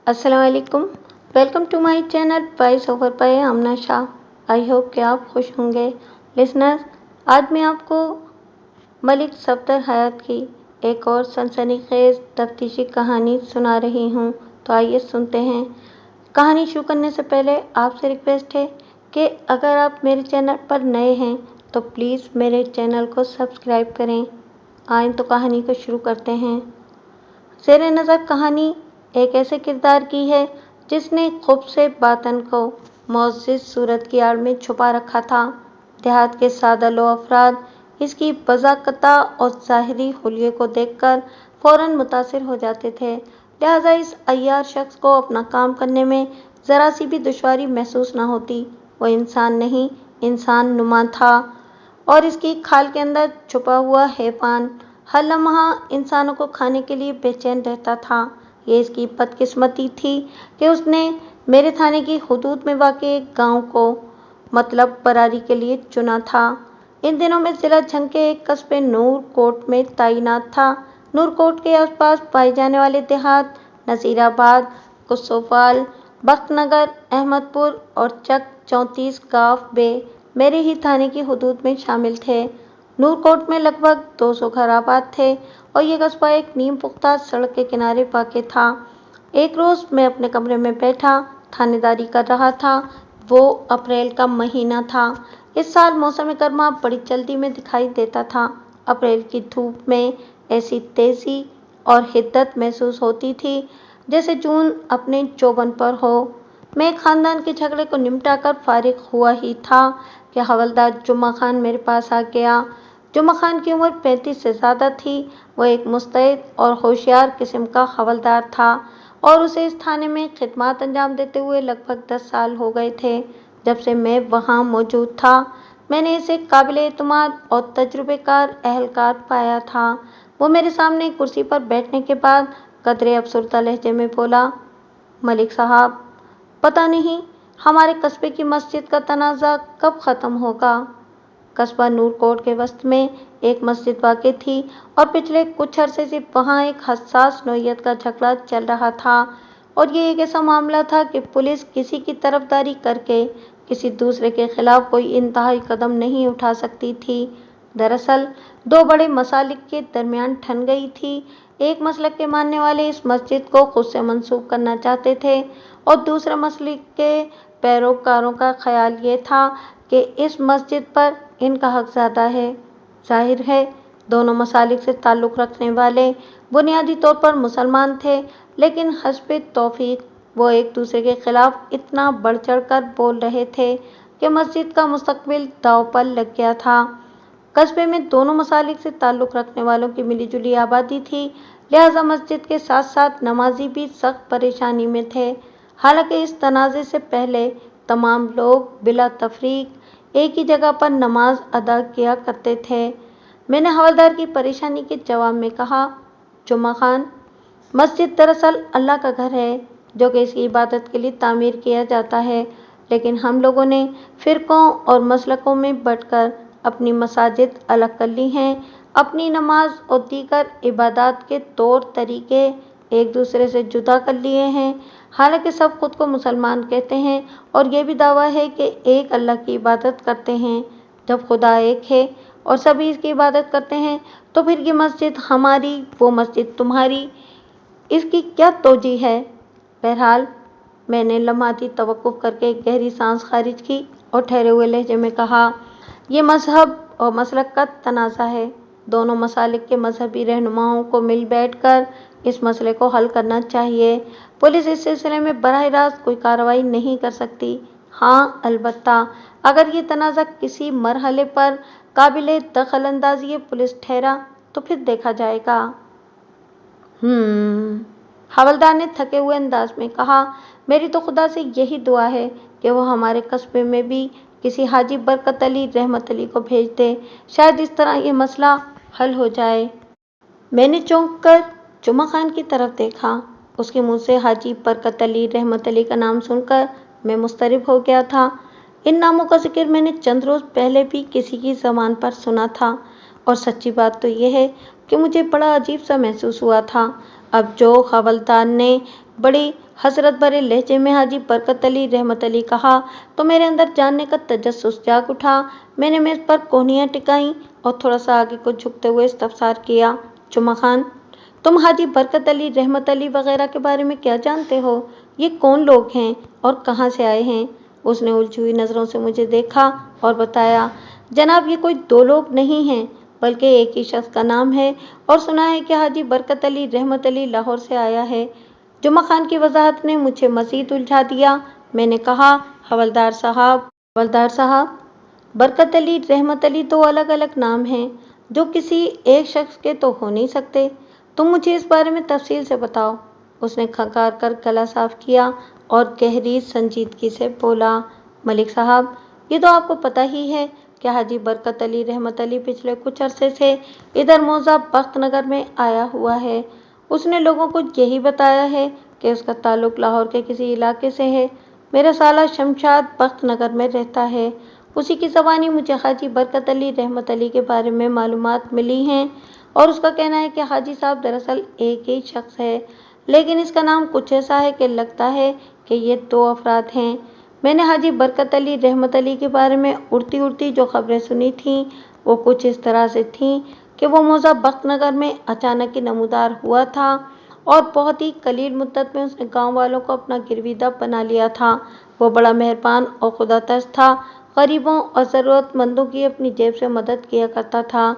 अस्सलाम वालेकुम। Welcome to my channel voice over by Amna Shah. I hope कि आप खुश होंगे। लिसनर्स, आज मैं आपको मलिक सफदर हयात की एक और सनसनीखेज तफ्तीशी कहानी सुना रही हूँ। तो आइए सुनते हैं। कहानी शुरू करने से पहले आपसे रिक्वेस्ट है कि अगर आप मेरे चैनल पर नए हैं तो प्लीज़ मेरे चैनल को सब्सक्राइब करें। आइए तो कहानी को शुरू करते हैं। ज़ेरे नज़र कहानी एक ऐसे किरदार की है जिसने खूब से बातन को मुअज़्ज़िज़ सूरत की आड़ में छुपा रखा था। देहात के सादा लो अफराद इसकी बज़ाक़ता और ज़ाहिरी हुलिये को देखकर फ़ौरन मुतासिर हो जाते थे। लिहाजा इस अय्यार शख्स को अपना काम करने में ज़रा सी भी दुश्वारी महसूस न होती। वो इंसान नहीं, इंसान नुमा था और इसकी खाल के अंदर छुपा हुआ हैवान हर लम्हा इंसानों को खाने के लिए बेचैन रहता था। ये इसकी बदकिस्मती थी कि उसने मेरे थाने की हुदूद में वाक़ एक गाँव को मतलब बरारी के लिए चुना था। इन दिनों में ज़िला झंग के एक कस्बे नूरकोट में तैनात था। नूरकोट के आसपास पाए जाने वाले देहात नसीराबाद, कुसोवाल, बख्तनगर, अहमदपुर और चक 34 गाँव बे मेरे ही थाने की हुदूद में शामिल थे। नूरकोट में लगभग 200 घर आबाद थे और ये कस्बा एक नीम पुख्ता सड़क के किनारे वाक़ था। एक रोज़ मैं अपने कमरे में बैठा थानेदारी कर रहा था। वो अप्रैल का महीना था। इस साल मौसम गर्मा बड़ी जल्दी में दिखाई देता था। अप्रैल की धूप में ऐसी तेज़ी और हिद्दत महसूस होती थी जैसे जून अपने चौबन पर हो। मैं खानदान के झगड़े को निपटाकर फारिग हुआ ही था कि हवलदार जुम्मा खान मेरे पास आ गया। जुम्मा खान की उम्र 35 से ज़्यादा थी। वो एक मुस्तैद और होशियार किस्म का हवलदार था और उसे इस थाने में खिदमत अंजाम देते हुए लगभग 10 साल हो गए थे। जब से मैं वहाँ मौजूद था मैंने इसे काबिल एतमाद और तजुर्बेकार एहलकार पाया था। वो मेरे सामने कुर्सी पर बैठने के बाद कदरे अफसरदा लहजे में बोला, मलिक साहब, पता नहीं हमारे कस्बे की मस्जिद का तनाज़ा कब ख़त्म होगा। कस्बा नूरकोट के वस्त में एक मस्जिद वाक़ थी और पिछले कुछ अरसे से वहाँ एक हसास नौइयत का झगड़ा चल रहा था और ये एक ऐसा मामला था कि पुलिस किसी की तरफदारी करके किसी दूसरे के खिलाफ कोई इंतहाई कदम नहीं उठा सकती थी। दरअसल दो बड़े मसालिक के दरमियान ठन गई थी। एक मसलक के मानने वाले इस मस्जिद को खुद से मंसूब करना चाहते थे और दूसरे मसलक के पैरोकारों का ख्याल ये था कि इस मस्जिद पर इनका हक ज़्यादा है। जाहिर है दोनों मसालिक से ताल्लुक़ रखने वाले बुनियादी तौर पर मुसलमान थे, लेकिन हस्बे तौफीक वो एक दूसरे के खिलाफ इतना बढ़ चढ़ कर बोल रहे थे कि मस्जिद का मुस्तकबिल दांव पर लग गया था। कस्बे में दोनों मसालिक से ताल्लुक़ रखने वालों की मिली जुली आबादी थी, लिहाजा मस्जिद के साथ साथ नमाजी भी सख्त परेशानी में थे। हालांकि इस तनाज़े से पहले तमाम लोग बिला तफरीक एक ही जगह पर नमाज अदा किया करते थे। मैंने हवलदार की परेशानी के जवाब में कहा, जुम्मा खान, मस्जिद दरअसल अल्लाह का घर है जो कि इसकी इबादत के लिए तामीर किया जाता है, लेकिन हम लोगों ने फ़िरक़ों और मसलकों में बंटकर अपनी मसाजिद अलग कर ली हैं। अपनी नमाज और दीगर इबादत के तौर तरीके एक दूसरे से जुदा कर लिए हैं। हालांकि सब खुद को मुसलमान कहते हैं और ये भी दावा है कि एक अल्लाह की इबादत करते हैं। जब खुदा एक है और सभी इसकी इबादत करते हैं तो फिर ये मस्जिद हमारी, वो मस्जिद तुम्हारी, इसकी क्या तोजी है। बहरहाल मैंने लम्हाती तवक्कुफ़ करके एक गहरी सांस खारिज की और ठहरे हुए लहजे में कहा, ये मजहब और मसलक का तनाज़ा है। दोनों मसालिक के मजहबी रहनुमाओं को मिल बैठकर इस मसले को हल करना चाहिए। पुलिस इस सिलसिले में बराह रास्त कोई कार्रवाई नहीं कर सकती। हाँ, अलबत्ता अगर ये तनाज़ा किसी मरहले पर काबिले दखल अंदाज़ी पुलिस ठहरा तो फिर देखा जाएगा। हवलदार ने थके हुए अंदाज में कहा, मेरी तो खुदा से यही दुआ है कि वो हमारे कस्बे में भी किसी हाजी बरकत अली रहमत अली को भेज दे। शायद इस तरह ये मसला हल हो जाए। मैंने चौंक कर जुम्मा खान की तरफ देखा। उसके मुंह से हाजी बरकत अली रहमत अली का नाम सुनकर मैं मुस्तरिब हो गया था। इन नामों का जिक्र मैंने चंद रोज़ पहले भी किसी की ज़बान पर सुना था और सच्ची बात तो यह है कि मुझे बड़ा अजीब सा महसूस हुआ था। अब जो हवलदार ने बड़ी हसरत भरे लहजे में हाजी बरकत अली रहमत अली कहा तो मेरे अंदर जानने का तजस्सुस जाग उठा। मैंने मेज पर कोहनियाँ टिकाई और थोड़ा सा आगे को झुकते हुए इस्तफसार किया, जुम्मा खान, तुम हाजी बरकत अली रहमत अली वगैरह के बारे में क्या जानते हो? ये कौन लोग हैं और कहाँ से आए हैं? उसने उलझी हुई नज़रों से मुझे देखा और बताया, जनाब ये कोई दो लोग नहीं हैं बल्कि एक ही शख्स का नाम है और सुना है कि हाजी बरकत अली रहमत अली लाहौर से आया है। जुम्मा खान की वजाहत ने मुझे मज़ीद उलझा दिया। मैंने कहा, हवलदार साहब, बरकत अली रहमत अली तो अलग अलग नाम हैं जो किसी एक शख्स के तो हो नहीं सकते। तुम मुझे इस बारे में तफसील से बताओ। उसने खंगार कर गला साफ किया और गहरी संजीदगी से बोला, मलिक साहब, ये तो आपको पता ही है कि हाजी बरकत अली रहमत अली पिछले कुछ अरसे से इधर मौजा बख्त नगर में आया हुआ है। उसने लोगों को यही बताया है कि उसका ताल्लुक लाहौर के किसी इलाके से है। मेरा साला शमशाद बख्त नगर में रहता है। उसी की ज़बानी मुझे हाजी बरकत अली रहमत अली के बारे में मालूमात मिली हैं और उसका कहना है कि हाजी साहब दरअसल एक ही शख्स है, लेकिन इसका नाम कुछ ऐसा है कि लगता है कि ये दो अफराद हैं। मैंने हाजी बरकत अली रहमत अली के बारे में उड़ती उड़ती जो खबरें सुनी थीं वो कुछ इस तरह से थीं कि वो मौजा बख्त नगर में अचानक ही नमूदार हुआ था और बहुत ही कलील मुद्दत में उसने गांव वालों को अपना गिरविदा बना लिया था। वो बड़ा मेहरबान और खुदातर्स था, गरीबों और ज़रूरतमंदों की अपनी जेब से मदद किया करता था।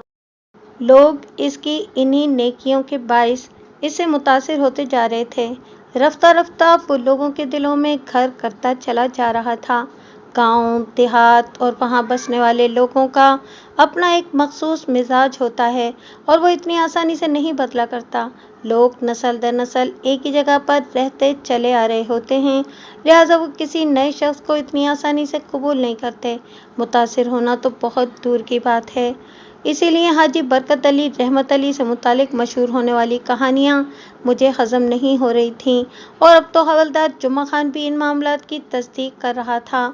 लोग इसकी इन्हीं नेकियों के बाइस इससे मुतासिर होते जा रहे थे। रफ्ता रफ्ता वो लोगों के दिलों में घर करता चला जा रहा था। गांव, देहात और वहाँ बसने वाले लोगों का अपना एक मखसूस मिजाज होता है और वो इतनी आसानी से नहीं बदला करता। लोग नस्ल दर नस्ल एक ही जगह पर रहते चले आ रहे होते हैं, लिहाजा वो किसी नए शख्स को इतनी आसानी से कबूल नहीं करते। मुतासिर होना तो बहुत दूर की बात है। इसीलिए हाजी बरकत अली रहमत अली से मुतालिक मशहूर होने वाली कहानियाँ मुझे हज़म नहीं हो रही थीं और अब तो हवलदार जुम्मा खान भी इन मामलात की तस्दीक कर रहा था।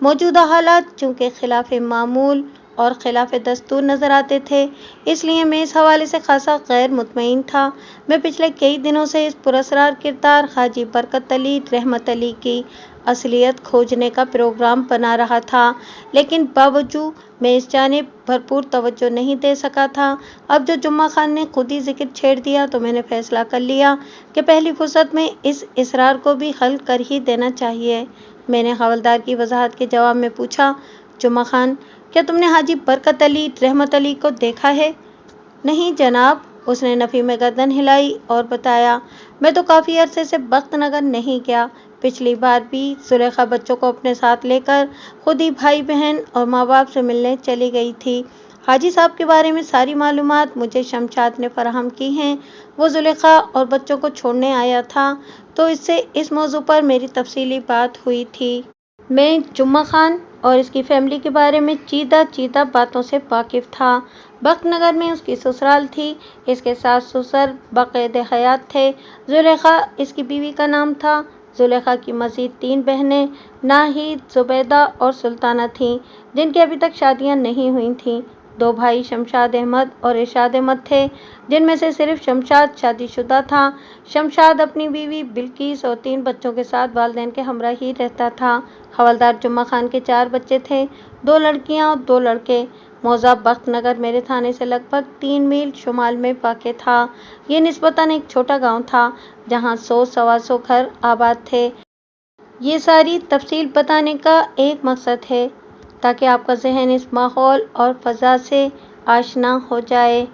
मौजूदा हालात चूँकि खिलाफ मामूल और खिलाफ दस्तूर नज़र आते थे, इसलिए मैं इस हवाले से खासा गैर मुतमईन था। मैं पिछले कई दिनों से इस पुरअसरार किरदार हाजी बरकत अली रहमत अली की असलियत खोजने का प्रोग्राम बना रहा था, लेकिन बावजूद मैं इस जानिब भरपूर तवज्जो नहीं दे सका था। अब जो जुम्मा खान ने खुद ही जिक्र छेड़ दिया तो मैंने फैसला कर लिया कि पहली फुर्सत में इस इसरार को भी हल कर ही देना चाहिए। मैंने हवलदार की वजाहत के जवाब में पूछा, जुम्मा खान, क्या तुमने हाजी बरकत अली रहमत अली को देखा है? नहीं जनाब, उसने नफ़ी में गर्दन हिलाई और बताया, मैं तो काफ़ी अरसे से बख्त नगर नहीं गया। पिछली बार भी जुलेखा बच्चों को अपने साथ लेकर खुद ही भाई बहन और माँ बाप से मिलने चली गई थी। हाजी साहब के बारे में सारी मालूमात मुझे शमशाद ने फराहम की हैं। वो जुलेखा और बच्चों को छोड़ने आया था तो इससे इस मौजू पर मेरी तफसीली बात हुई थी। मैं जुम्मा खान और इसकी फैमिली के बारे में चीदा बातों से वाकिफ़ था। बख्त नगर में उसकी ससुराल थी, इसके सास ससुर बाक़ायद हयात थे। जुलेखा इसकी बीवी का नाम था। जुलेखा की मज़ीद 3 बहनें नाहिद, ज़ुबैदा और सुल्ताना थीं, जिनकी अभी तक शादियां नहीं हुई थीं। 2 भाई शमशाद अहमद और इरशाद अहमद थे, जिनमें से सिर्फ शमशाद शादीशुदा था। शमशाद अपनी बीवी बिल्किस और 3 बच्चों के साथ वालिदैन के हमरा ही रहता था। हवलदार जुम्मा खान के 4 बच्चे थे, 2 लड़कियां और 2 लड़के। मौजा बख्त नगर मेरे थाने से लगभग 3 मील शुमाल में वाक़ था। ये निस्बतन एक छोटा गांव था जहां 100-125 घर आबाद थे। ये सारी तफसील बताने का एक मकसद है ताकि आपका जहन इस माहौल और फ़ज़ा से आशना हो जाए।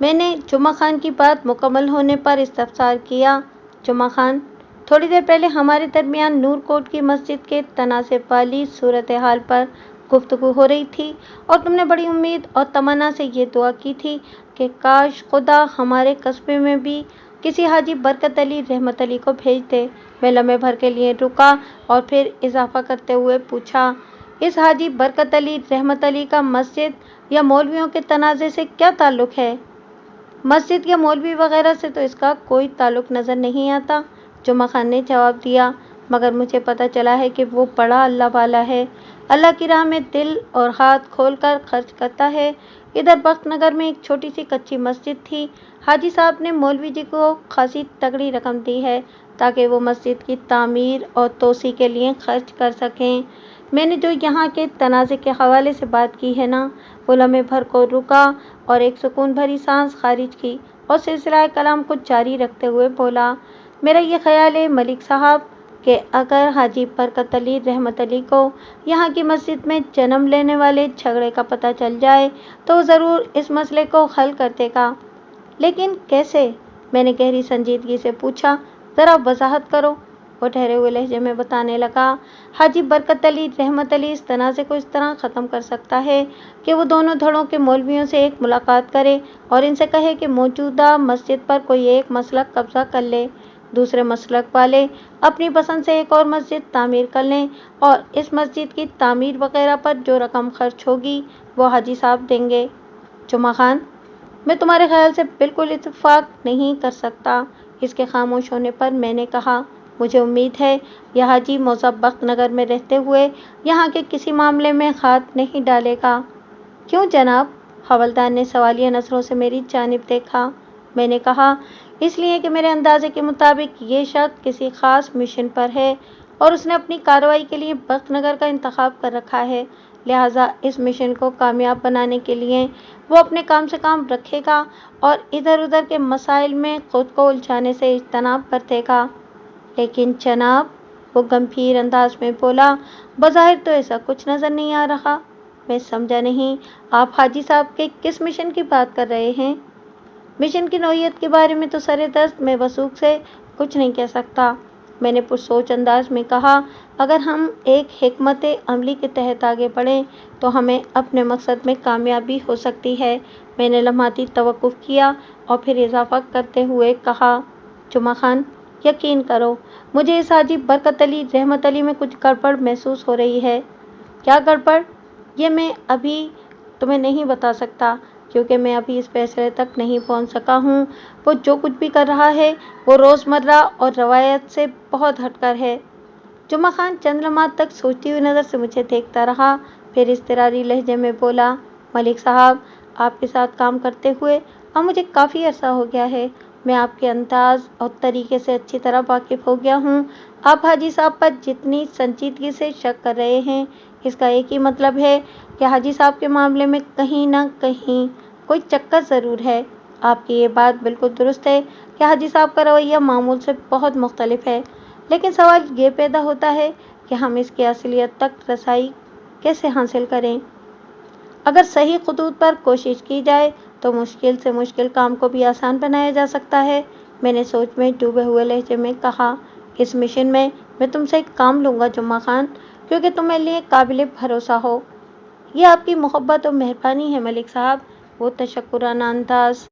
मैंने जुम्मा खान की बात मुकम्मल होने पर इस्तफसार किया, जुम्मा खान, थोड़ी देर पहले हमारे दरमियान नूरकोट की मस्जिद के तनाज़ुर वाली सूरत हाल पर गुफ्तगू हो रही थी और तुमने बड़ी उम्मीद और तमन्ना से ये दुआ की थी कि काश खुदा हमारे कस्बे में भी किसी हाजी बरकत अली रहमत अली को भेज दे। मैं लम्हे भर के लिए रुका और फिर इजाफा करते हुए पूछा, इस हाजी बरकत अली रहमत अली का मस्जिद या मौलवियों के तनाज़े से क्या ताल्लुक़ है? मस्जिद या मौलवी वगैरह से तो इसका कोई ताल्लुक़ नज़र नहीं आता, जुम्मा खान ने जवाब दिया, मगर मुझे पता चला है कि वो बड़ा अल्लाह वाला है, अल्लाह की राह में दिल और हाथ खोल कर खर्च करता है। इधर बख्त नगर में एक छोटी सी कच्ची मस्जिद थी। हाजी साहब ने मौलवी जी को खासी तगड़ी रकम दी है تاکہ وہ مسجد کی تعمیر اور توسیع کے لیے خرچ کر سکیں۔ میں نے جو یہاں کے تنازع کے حوالے سے بات کی ہے نا، وہ لمحے بھر کو رکا اور ایک سکون بھری سانس خارج کی اور سلسلہ کلام کو جاری رکھتے ہوئے بولا، میرا یہ خیال ہے ملک صاحب کہ اگر حاجی برکت علی رحمت علی کو یہاں کی مسجد میں جنم لینے والے جھگڑے کا پتہ چل جائے تو وہ ضرور اس مسئلے کو حل کر دے گا۔ لیکن کیسے؟ میں نے گہری سنجیدگی سے پوچھا، ذرا وضاحت کرو۔ وہ ٹھہرے ہوئے لہجے میں بتانے لگا، حاجی برکت علی رحمت علی اس تنازع کو اس طرح ختم کر سکتا ہے کہ وہ دونوں دھڑوں کے مولویوں سے ایک ملاقات کرے اور ان سے کہے کہ موجودہ مسجد پر کوئی ایک مسلک قبضہ کر لے، دوسرے مسلک والے اپنی پسند سے ایک اور مسجد تعمیر کر لیں اور اس مسجد کی تعمیر وغیرہ پر جو رقم خرچ ہوگی وہ حاجی صاحب دیں گے۔ جمعہ خان، میں تمہارے خیال سے بالکل اتفاق نہیں کر سکتا۔ اس کے خاموش ہونے پر میں نے کہا، مجھے امید ہے یہ حاجی موزہ بخت نگر میں رہتے ہوئے یہاں کے کسی معاملے میں ہاتھ نہیں ڈالے گا۔ کیوں جناب؟ حوالدار نے سوالیہ نظروں سے میری جانب دیکھا۔ میں نے کہا، اس لیے کہ میرے اندازے کے مطابق یہ شخص کسی خاص مشن پر ہے اور اس نے اپنی کارروائی کے لیے بخت نگر کا انتخاب کر رکھا ہے، لہٰذا اس مشن کو کامیاب بنانے کے لیے وہ اپنے کام سے کام رکھے گا اور ادھر ادھر کے مسائل میں خود کو الجھانے سے اجتناب برتے گا۔ لیکن جناب، وہ گمبھیر انداز میں بولا، بظاہر تو ایسا کچھ نظر نہیں آ رہا۔ میں سمجھا نہیں، آپ حاجی صاحب کے کس مشن کی بات کر رہے ہیں؟ مشن کی نوعیت کے بارے میں تو سرِ دست میں وثوق سے کچھ نہیں کہہ سکتا، میں نے پرسوچ انداز میں کہا۔ اگر ہم ایک حکمت عملی کے تحت آگے بڑھیں تو ہمیں اپنے مقصد میں کامیابی ہو سکتی ہے۔ میں نے لمحاتی توقف کیا اور پھر اضافہ کرتے ہوئے کہا، جمعہ خان، یقین کرو، مجھے اس حاجی برکت علی رحمت علی میں کچھ گڑبڑ محسوس ہو رہی ہے۔ کیا گڑبڑ؟ یہ میں ابھی تمہیں نہیں بتا سکتا کیونکہ میں ابھی اس فیصلے تک نہیں پہنچ سکا ہوں۔ وہ جو کچھ بھی کر رہا ہے وہ روزمرہ اور روایت سے بہت ہٹ کر ہے۔ جمعہ خان چند لمحات تک سوچتی ہوئی نظر سے مجھے دیکھتا رہا، پھر اضطراری لہجے میں بولا، ملک صاحب، آپ کے ساتھ کام کرتے ہوئے اب مجھے کافی عرصہ ہو گیا ہے، میں آپ کے انداز اور طریقے سے اچھی طرح واقف ہو گیا ہوں۔ آپ حاجی صاحب پر جتنی سنجیدگی سے شک کر رہے ہیں، اس کا ایک ہی مطلب ہے کہ حاجی صاحب کے معاملے میں کہیں نہ کہیں کوئی چکر ضرور ہے۔ آپ کی یہ بات بالکل درست ہے کہ حاجی صاحب کا رویہ معمول سے بہت مختلف ہے، لیکن سوال یہ پیدا ہوتا ہے کہ ہم اس کی اصلیت تک رسائی کیسے حاصل کریں؟ اگر صحیح خطوط پر کوشش کی جائے تو مشکل سے مشکل کام کو بھی آسان بنایا جا سکتا ہے۔ میں نے سوچ میں ڈوبے ہوئے لہجے میں کہا، اس مشن میں تم سے ایک کام لوں گا جمعہ خان، کیونکہ تم میرے لیے قابل بھروسہ ہو۔ یہ آپ کی محبت اور مہربانی ہے ملک صاحب، وہ تشکرانہ انداز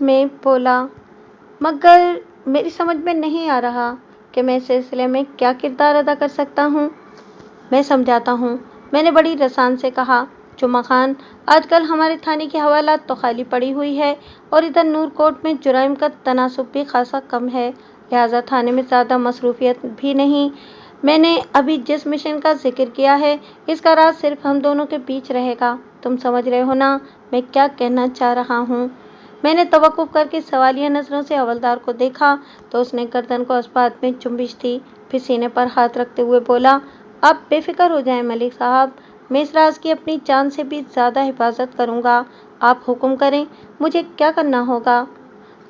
میں بولا، مگر میری سمجھ میں نہیں آ رہا کہ میں اس سلسلے میں کیا کردار ادا کر سکتا ہوں۔ میں سمجھاتا ہوں، میں نے بڑی رسان سے کہا، جمعہ خان، آج کل ہمارے تھانے کی حوالات تو خالی پڑی ہوئی ہے اور ادھر نور کوٹ میں جرائم کا تناسب بھی خاصا کم ہے، لہٰذا تھانے میں زیادہ مصروفیت بھی نہیں۔ میں نے ابھی جس مشن کا ذکر کیا ہے اس کا راز صرف ہم دونوں کے بیچ رہے گا۔ تم سمجھ رہے ہو نا میں کیا کہنا چاہ رہا ہوں؟ میں نے توقف کر کے سوالیہ نظروں سے حوالدار کو دیکھا تو اس نے گردن کو اسبات میں جنبش دی، پھر سینے پر ہاتھ رکھتے ہوئے بولا، آپ بے فکر ہو جائیں ملک صاحب، میں اس راز کی اپنی جان سے بھی زیادہ حفاظت کروں گا۔ آپ حکم کریں، مجھے کیا کرنا ہوگا؟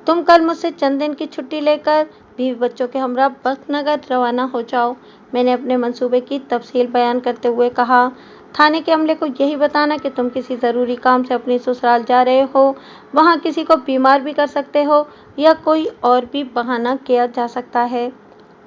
تم کل مجھ سے چند دن کی چھٹی لے کر بیوی بچوں کے ہمراہ بخت نگر روانہ ہو جاؤ۔ میں نے اپنے منصوبے کی تفصیل بیان کرتے ہوئے کہا، تھانے کے عملے کو یہی بتانا کہ تم کسی ضروری کام سے اپنی سسرال جا رہے ہو، وہاں کسی کو بیمار بھی کر سکتے ہو یا کوئی اور بھی بہانہ کیا جا سکتا ہے۔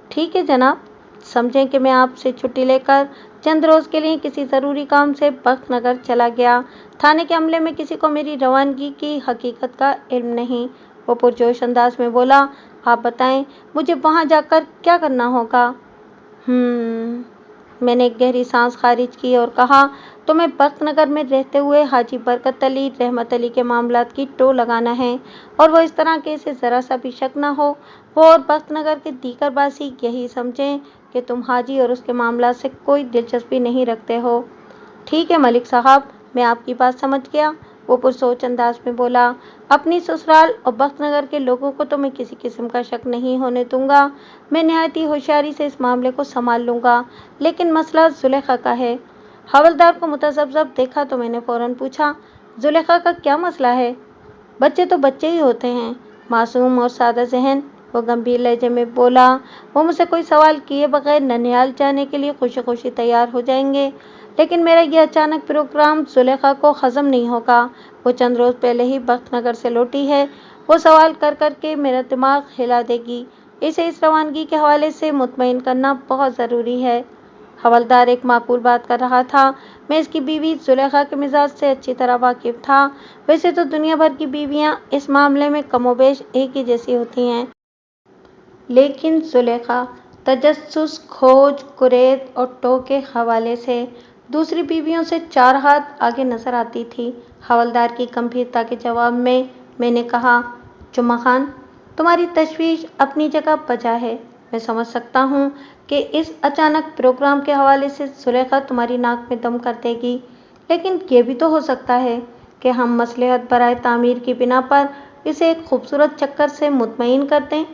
ٹھیک ہے جناب، سمجھیں کہ میں آپ سے چھٹی لے کر چند روز کے لیے کسی ضروری کام سے بخت نگر چلا گیا۔ تھانے کے عملے میں کسی کو میری روانگی کی حقیقت کا علم نہیں۔ وہ پرجوش انداز میں بولا، آپ بتائیں مجھے وہاں جا کر کیا کرنا ہوگا؟ میں نے ایک گہری سانس خارج کی اور کہا، تمہیں بخت نگر میں رہتے ہوئے حاجی برکت علی رحمت علی کے معاملات کی ٹو لگانا ہے اور وہ اس طرح کہ اسے ذرا سا بھی شک نہ ہو، وہ اور بخت نگر کے دیگر باسی یہی سمجھیں کہ تم حاجی اور اس کے معاملات سے کوئی دلچسپی نہیں رکھتے ہو۔ ٹھیک ہے ملک صاحب، میں آپ کی بات سمجھ گیا، वो पुरसोच अंदाज में बोला। अपनी ससुराल और बख्त नगर के लोगों को तो मैं किसी किस्म का शक नहीं होने दूंगा। मैं निहायत ही होशियारी से इस मामले को संभाल लूंगा, लेकिन मसला जुलेखा का है। हवलदार को मुतज़ब्ज़ब देखा तो मैंने फौरन पूछा, जुलेखा का क्या मसला है? बच्चे तो बच्चे ही होते हैं, मासूम और सादा ज़हन, वो गंभीर लहजे में बोला। वो मुझसे कोई सवाल किए बगैर ननिहाल जाने के लिए खुशी खुशी तैयार हो जाएंगे, लेकिन मेरा ये अचानक प्रोग्राम जुलेखा को हजम नहीं होगा। वो चंद रोज़ पहले ही बख्त नगर से लौटी है। वो सवाल कर कर के मेरा दिमाग हिला देगी। इसे इस रवानगी के हवाले से मुतमईन करना बहुत ज़रूरी है। हवलदार एक माकूल बात कर रहा था। मैं इसकी बीवी जुलेखा के मिजाज से अच्छी तरह वाकिफ था। वैसे तो दुनिया भर की बीवियां इस मामले में कमोबेश एक ही जैसी होती हैं, लेकिन जुलेखा तजस्सुस, खोज, कुरैत और टो के हवाले से दूसरी बीवियों से 4 हाथ आगे नजर आती थी। हवलदार की गंभीरता के जवाब में मैंने कहा, जुम्मा खान, तुम्हारी तशवीश अपनी जगह बजा है। मैं समझ सकता हूँ कि इस अचानक प्रोग्राम के हवाले से जुलेखा तुम्हारी नाक में दम कर देगी, लेकिन ये भी तो हो सकता है कि हम मसलहत बराए तामीर की बिना पर इसे एक खूबसूरत चक्कर से मुतमईन कर दें।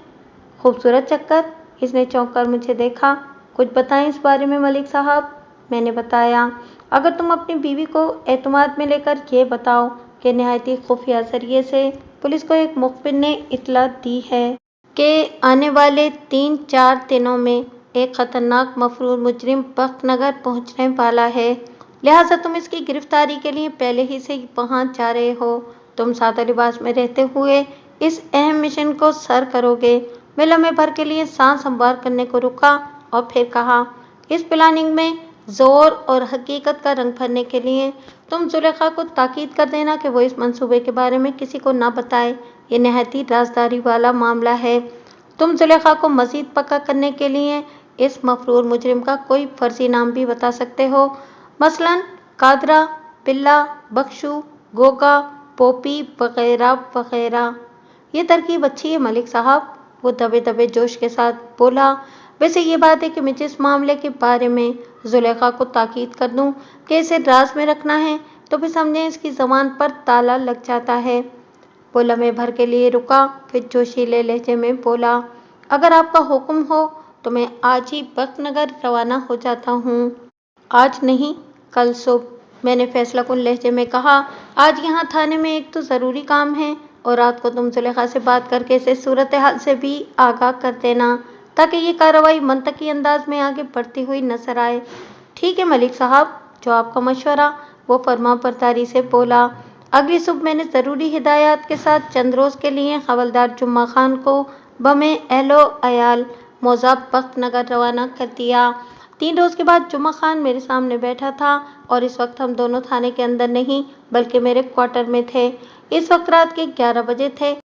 खूबसूरत चक्कर? इसने चौंक कर मुझे देखा। कुछ बताएं इस बारे में मलिक साहब। मैंने बताया, अगर तुम अपनी बीवी को एतमाद में लेकर ये बताओ कि निहायती खुफिया जरिए से पुलिस को एक मुखबिर ने इत्तला दी है कि आने वाले 3-4 दिनों में एक खतरनाक मफरूर मुजरिम बख्त नगर पहुंचने वाला है, लिहाजा तुम इसकी गिरफ्तारी के लिए पहले ही से वहां जा रहे हो। तुम सादा लिबास में रहते हुए इस अहम मिशन को सर करोगे। मैं लम्हे भर के लिए सांस संभार करने को रुका और फिर कहा, इस प्लानिंग में जोर और हकीकत का रंग भरने के लिए तुम जुलेखा को ताकीद कर देना कि वो इस मंसूबे के बारे में किसी को ना बताए। ये निहायत ही राजदारी वाला मामला है। तुम जुलेखा को मजीद पक्का करने के लिए इस मफरूर मुजरिम का कोई फर्जी नाम भी बता सकते हो, मसलन कादरा, पिल्ला, बख्शू, गोगा, पोपी वगैरह वगैरह। ये तरकीब अच्छी है मलिक साहब, वो दबे दबे जोश के साथ बोला। वैसे ये बात है कि मैं जिस मामले के बारे में जुलेखा को ताकीद कर दूं कि इसे राज में रखना है, तो फिर समझें इसकी ज़बान पर ताला लग जाता है। वो लम्हे भर के लिए रुका, फिर जोशीले लहजे में बोला, अगर आपका हुक्म हो तो मैं आज ही बख्त नगर रवाना हो जाता हूँ। आज नहीं, कल सुबह, मैंने फैसला कुन लहजे में कहा। आज यहाँ थाने में एक तो ज़रूरी काम है, और रात को तुम जुलेखा से बात करके इसे सूरत हाल से भी आगाह कर देना, ताकि ये कार्रवाई मंतकी अंदाज में आगे बढ़ती हुई नजर आए। ठीक है मलिक साहब, जो आपका मशवरा, वो फरमाबरदारी से बोला। अगली सुबह मैंने ज़रूरी हिदायत के साथ चंद रोज़ के लिए हवलदार जुम्मा खान को बमे एहलो अयाल मौजा बख्त नगर रवाना कर दिया। 3 रोज़ के बाद जुम्मा खान मेरे सामने बैठा था, और इस वक्त हम दोनों थाने के अंदर नहीं बल्कि मेरे क्वार्टर में थे। इस वक्त रात के 11 बजे थे।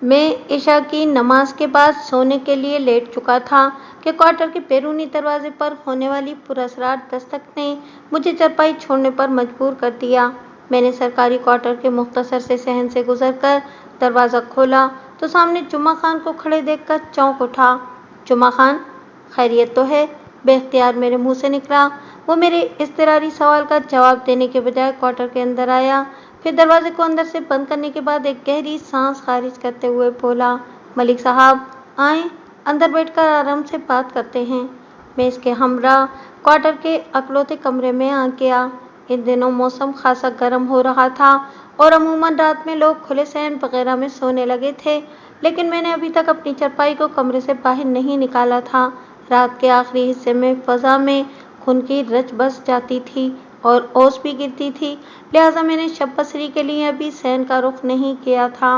मैं इशा की नमाज के बाद सोने के लिए लेट चुका था कि क्वार्टर के बैरूनी दरवाजे पर होने वाली पुरअसरार दस्तक ने मुझे चरपाई छोड़ने पर मजबूर कर दिया। मैंने सरकारी क्वार्टर के मुख्तसर से सहन से गुजरकर दरवाज़ा खोला तो सामने जुम्मा खान को खड़े देखकर चौंक उठा। जुम्मा खान, खैरियत तो है? बेख्तियार मेरे मुंह से निकला। वो मेरे इज़्तिरारी सवाल का जवाब देने के बजाय क्वार्टर के अंदर आया, फिर दरवाजे को अंदर से बंद करने के बाद एक गहरी सांस खारिज करते हुए बोला, मलिक साहब, आएँ, अंदर बैठकर आराम से बात करते हैं। मैं इसके हमरा क्वार्टर के अकलौते कमरे में आ गया। इन दिनों मौसम खासा गर्म हो रहा था और अमूमन रात में लोग खुले सहन वगैरह में सोने लगे थे, लेकिन मैंने अभी तक अपनी चरपाई को कमरे से बाहर नहीं निकाला था। रात के आखिरी हिस्से में फ़ज़ा में खून की रच बस जाती थी और ओस भी गिरती थी, लिहाजा मैंने शब बसरी के लिए अभी सहन का रुख नहीं किया था।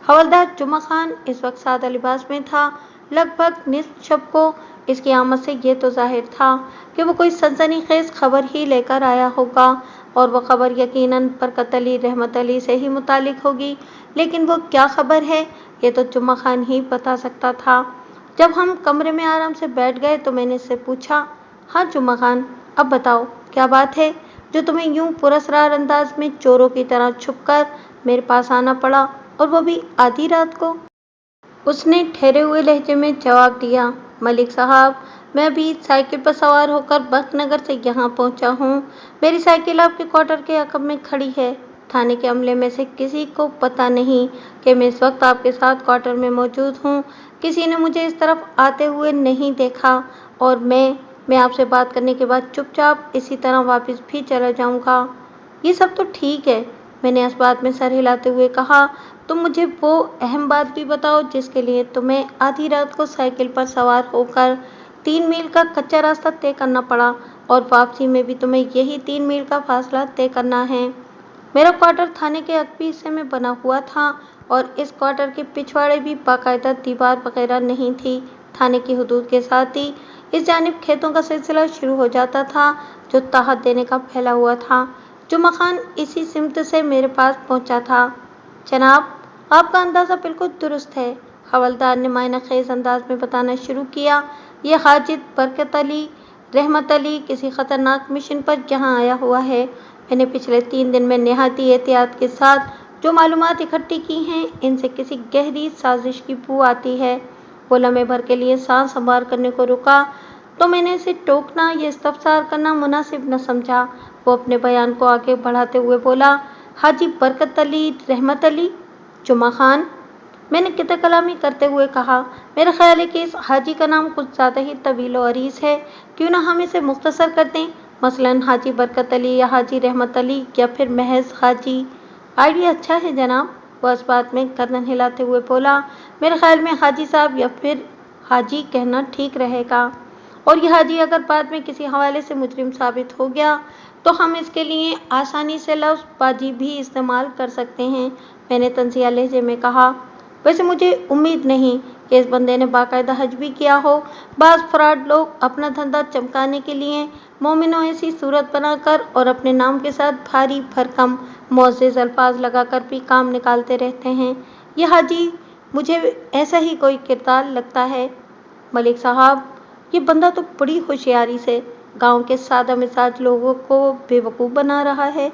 हवलदार जुम्मा खान इस वक्त सादा लिबास में था। लगभग निस्फ शब को इसकी आमद से ये तो जाहिर था कि वो कोई सनसनीखेज खबर ही लेकर आया होगा, और वह खबर यकीनन बरकत अली रहमत अली से ही मुतालिक होगी, लेकिन वो क्या खबर है ये तो जुम्मा खान ही बता सकता था। जब हम कमरे में आराम से बैठ गए तो मैंने इससे पूछा, हाँ जुम्मा खान, अब बताओ क्या बात है जो तुम्हें यूं पुरअसरार अंदाज में चोरों की तरह छुपकर मेरे पास आना पड़ा, और वो भी आधी रात को? उसने ठहरे हुए लहजे में जवाब दिया, मलिक साहब, मैं अभी साइकिल पर सवार होकर बख्त नगर से यहाँ पहुँचा हूँ। मेरी साइकिल आपके क्वार्टर के अकब में खड़ी है। थाने के अमले में से किसी को पता नहीं कि मैं इस वक्त आपके साथ क्वार्टर में मौजूद हूँ। किसी ने मुझे इस तरफ आते हुए नहीं देखा और मैं आपसे बात करने के बाद चुपचाप इसी तरह वापस भी चला जाऊँगा। ये सब तो ठीक है, मैंने इस बात में सर हिलाते हुए कहा। तुम मुझे वो अहम बात भी बताओ जिसके लिए तुम्हें आधी रात को साइकिल पर सवार होकर 3 मील का कच्चा रास्ता तय करना पड़ा और वापसी में भी तुम्हें यही 3 मील का फासला तय करना है। मेरा क्वार्टर थाने के अगले हिस्से में बना हुआ था और इस क्वार्टर के पिछवाड़े भी बाकायदा दीवार वगैरह नहीं थी। थाने की हदूद के साथ ही इस जानिब खेतों का सिलसिला शुरू हो जाता था जो ताहत देने का फैला हुआ था। जुमा खान इसी सिमत से मेरे पास पहुंचा था। जनाब, आपका अंदाज़ा बिल्कुल दुरुस्त है, हवलदार ने मायना खेज अंदाज में बताना शुरू किया। यह हाजिद बरकत अली रहमत अली किसी खतरनाक मिशन पर यहाँ आया हुआ है। मैंने पिछले 3 दिन में निहायती एहतियात के साथ जो मालूमात इकट्ठी की हैं, इनसे किसी गहरी साजिश की बू आती है। वो लम्हे भर के लिए सांस संभार करने को रुका तो मैंने इसे टोकना या इस्तफसार करना मुनासिब न समझा। वो अपने बयान को आगे बढ़ाते हुए बोला, हाजी बरकत अली रहमत अली, जुमा खान। मैंने किता कलामी करते हुए कहा, मेरा ख्याल है कि इस हाजी का नाम कुछ ज़्यादा ही तवील और अरीस है, क्यों ना हम इसे मुख्तसर कर दें, मसलन हाजी बरकत अली या हाजी रहमत अली या फिर महज हाजी। आइडिया अच्छा है जनाब, वह इस बात में गर्दन हिलाते हुए बोला। मेरे ख्याल में हाजी साहब या फिर हाजी कहना ठीक रहेगा, और यह हाजी अगर बाद में किसी हवाले से मुजरिम साबित हो गया तो हम इसके लिए आसानी से लफ्ज़ बाजी भी इस्तेमाल कर सकते हैं। मैंने तंज़िया लहजे में कहा, वैसे मुझे उम्मीद नहीं कि इस बंदे ने बाकायदा हज भी किया हो। बाज़ फ्रॉड लोग अपना धंधा चमकाने के लिए मोमिनों ऐसी सूरत बनाकर और अपने नाम के साथ भारी भरकम मुअज़्ज़ज़ अल्फाज लगाकर भी काम निकालते रहते हैं। यह हाजी मुझे ऐसा ही कोई किरदार लगता है। मलिक साहब, ये बंदा तो बड़ी होशियारी से गांव के सादा मिजाज लोगों को बेवकूफ़ बना रहा है।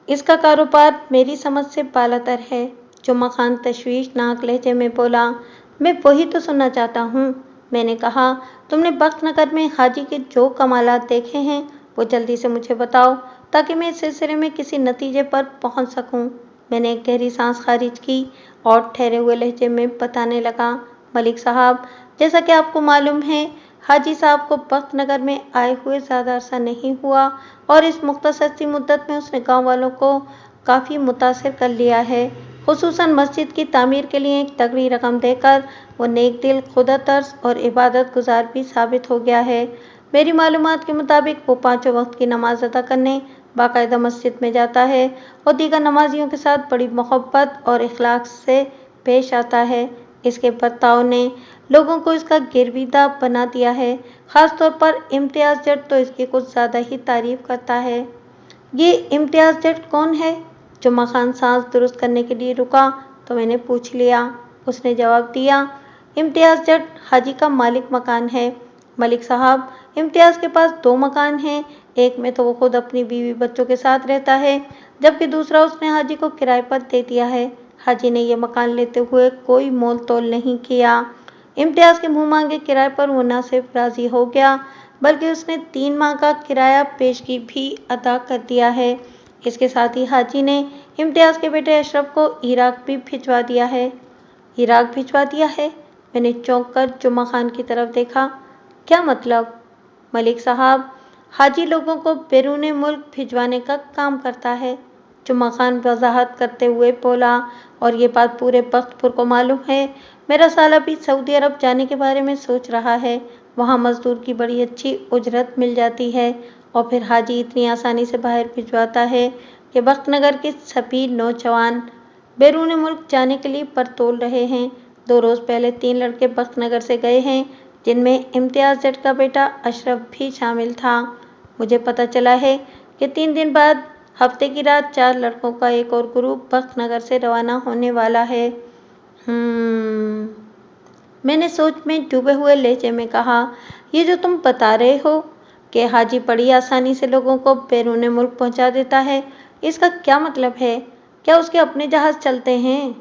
इसका कारोबार मेरी समझ से बालातर है। जुमा खान तशवीशनाक लहजे में बोला। मैं वही तो सुनना चाहता हूँ। मैंने कहा, तुमने बख्तनगर में हाजी के जो कमालात देखे हैं वो जल्दी से मुझे बताओ ताकि मैं इस सिलसिले में किसी नतीजे पर पहुँच सकूँ। मैंने एक गहरी सांस खारिज की और ठहरे हुए लहजे में बताने लगा, मलिक साहब, जैसा कि आपको मालूम है, हाजी साहब को बख्तनगर में आए हुए ज़्यादा अरसा नहीं हुआ और इस मुख्तसर सी मुद्दत में उसने गाँव वालों को काफ़ी मुतासिर कर लिया है। खुसूसन मस्जिद की तामीर के लिए एक तगड़ी रकम देकर वो नेक दिल, खुदा तर्स और इबादत गुजार भी साबित हो गया है। मेरी मालूमात के मुताबिक वो 5 वक्त की नमाज अदा करने बाकायदा मस्जिद में जाता है और दीगर नमाजियों के साथ बड़ी मोहब्बत और इखलाक से पेश आता है। इसके बर्ताव ने लोगों को इसका गिरविदा बना दिया है। ख़ास तौर पर इम्तियाज़ जट तो इसकी कुछ ज़्यादा ही तारीफ़ करता है। ये इम्तियाज़ जट कौन है? जुमा खान सांस दुरुस्त करने के लिए रुका तो मैंने पूछ लिया। उसने जवाब दिया, इम्तियाज़ जट हाजी का मालिक मकान है। मलिक साहब, इम्तियाज़ के पास 2 मकान हैं। एक में तो वो खुद अपनी बीवी बच्चों के साथ रहता है, जबकि दूसरा उसने हाजी को किराए पर दे दिया है। हाजी ने यह मकान लेते हुए कोई मोल तोल नहीं किया। इम्तियाज़ के मुँह मांगे किराए पर वो न सिर्फ राज़ी हो गया बल्कि उसने 3 माह का किराया पेशगी भी अदा कर दिया है। इसके साथ ही हाजी ने इम्तियाज़ के बेटे अशरफ को इराक भी भिजवा दिया है। इराक भिजवा दिया है? मैंने चौंक कर जुमा खान की तरफ देखा। क्या मतलब? मलिक साहब, हाजी लोगों को बैरून मुल्क भिजवाने का काम करता है, जुमा खान वजाहत करते हुए बोला। और ये बात पूरे बख्तपुर को मालूम है। मेरा साला भी सऊदी अरब जाने के बारे में सोच रहा है। वहाँ मजदूर की बड़ी अच्छी उजरत मिल जाती है और फिर हाजी इतनी आसानी से बाहर भिजवाता है कि बख्तनगर के सभी नौजवान बैरून मुल्क जाने के लिए परतोल रहे हैं। 2 रोज़ पहले 3 लड़के बख्तनगर से गए हैं, जिनमें इम्तियाज़ जट का बेटा अशरफ भी शामिल था। मुझे पता चला है कि 3 दिन बाद हफ्ते की रात 4 लड़कों का एक और ग्रुप बख्तनगर से रवाना होने वाला है। मैंने सोच में डूबे हुए लहजे में कहा, ये जो तुम बता रहे हो कि हाजी बड़ी आसानी से लोगों को बैरून मुल्क पहुंचा देता है, इसका क्या मतलब है? क्या उसके अपने जहाज़ चलते हैं?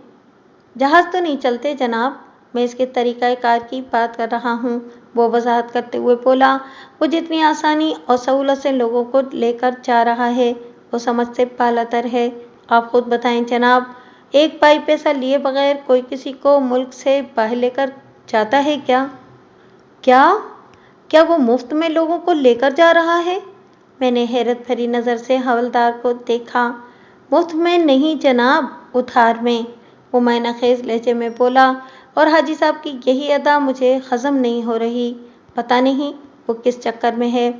जहाज़ तो नहीं चलते जनाब, मैं इसके तरीक़ाकार की बात कर रहा हूँ, वो वजाहत करते हुए बोला। वो जितनी आसानी और सहूलत से लोगों को लेकर जा रहा है वो समझ से बालातर है। आप खुद बताएं जनाब, एक पाई पैसा लिए बगैर कोई किसी को मुल्क से बाहर लेकर जाता है क्या? क्या क्या वो मुफ्त में लोगों को लेकर जा रहा है? मैंने हैरत भरी नज़र से हवलदार को देखा। मुफ्त में नहीं जनाब, उधार में, वो मैनाखेज लहजे में बोला। और हाजी साहब की यही अदा मुझे हजम नहीं हो रही। पता नहीं वो किस चक्कर में है।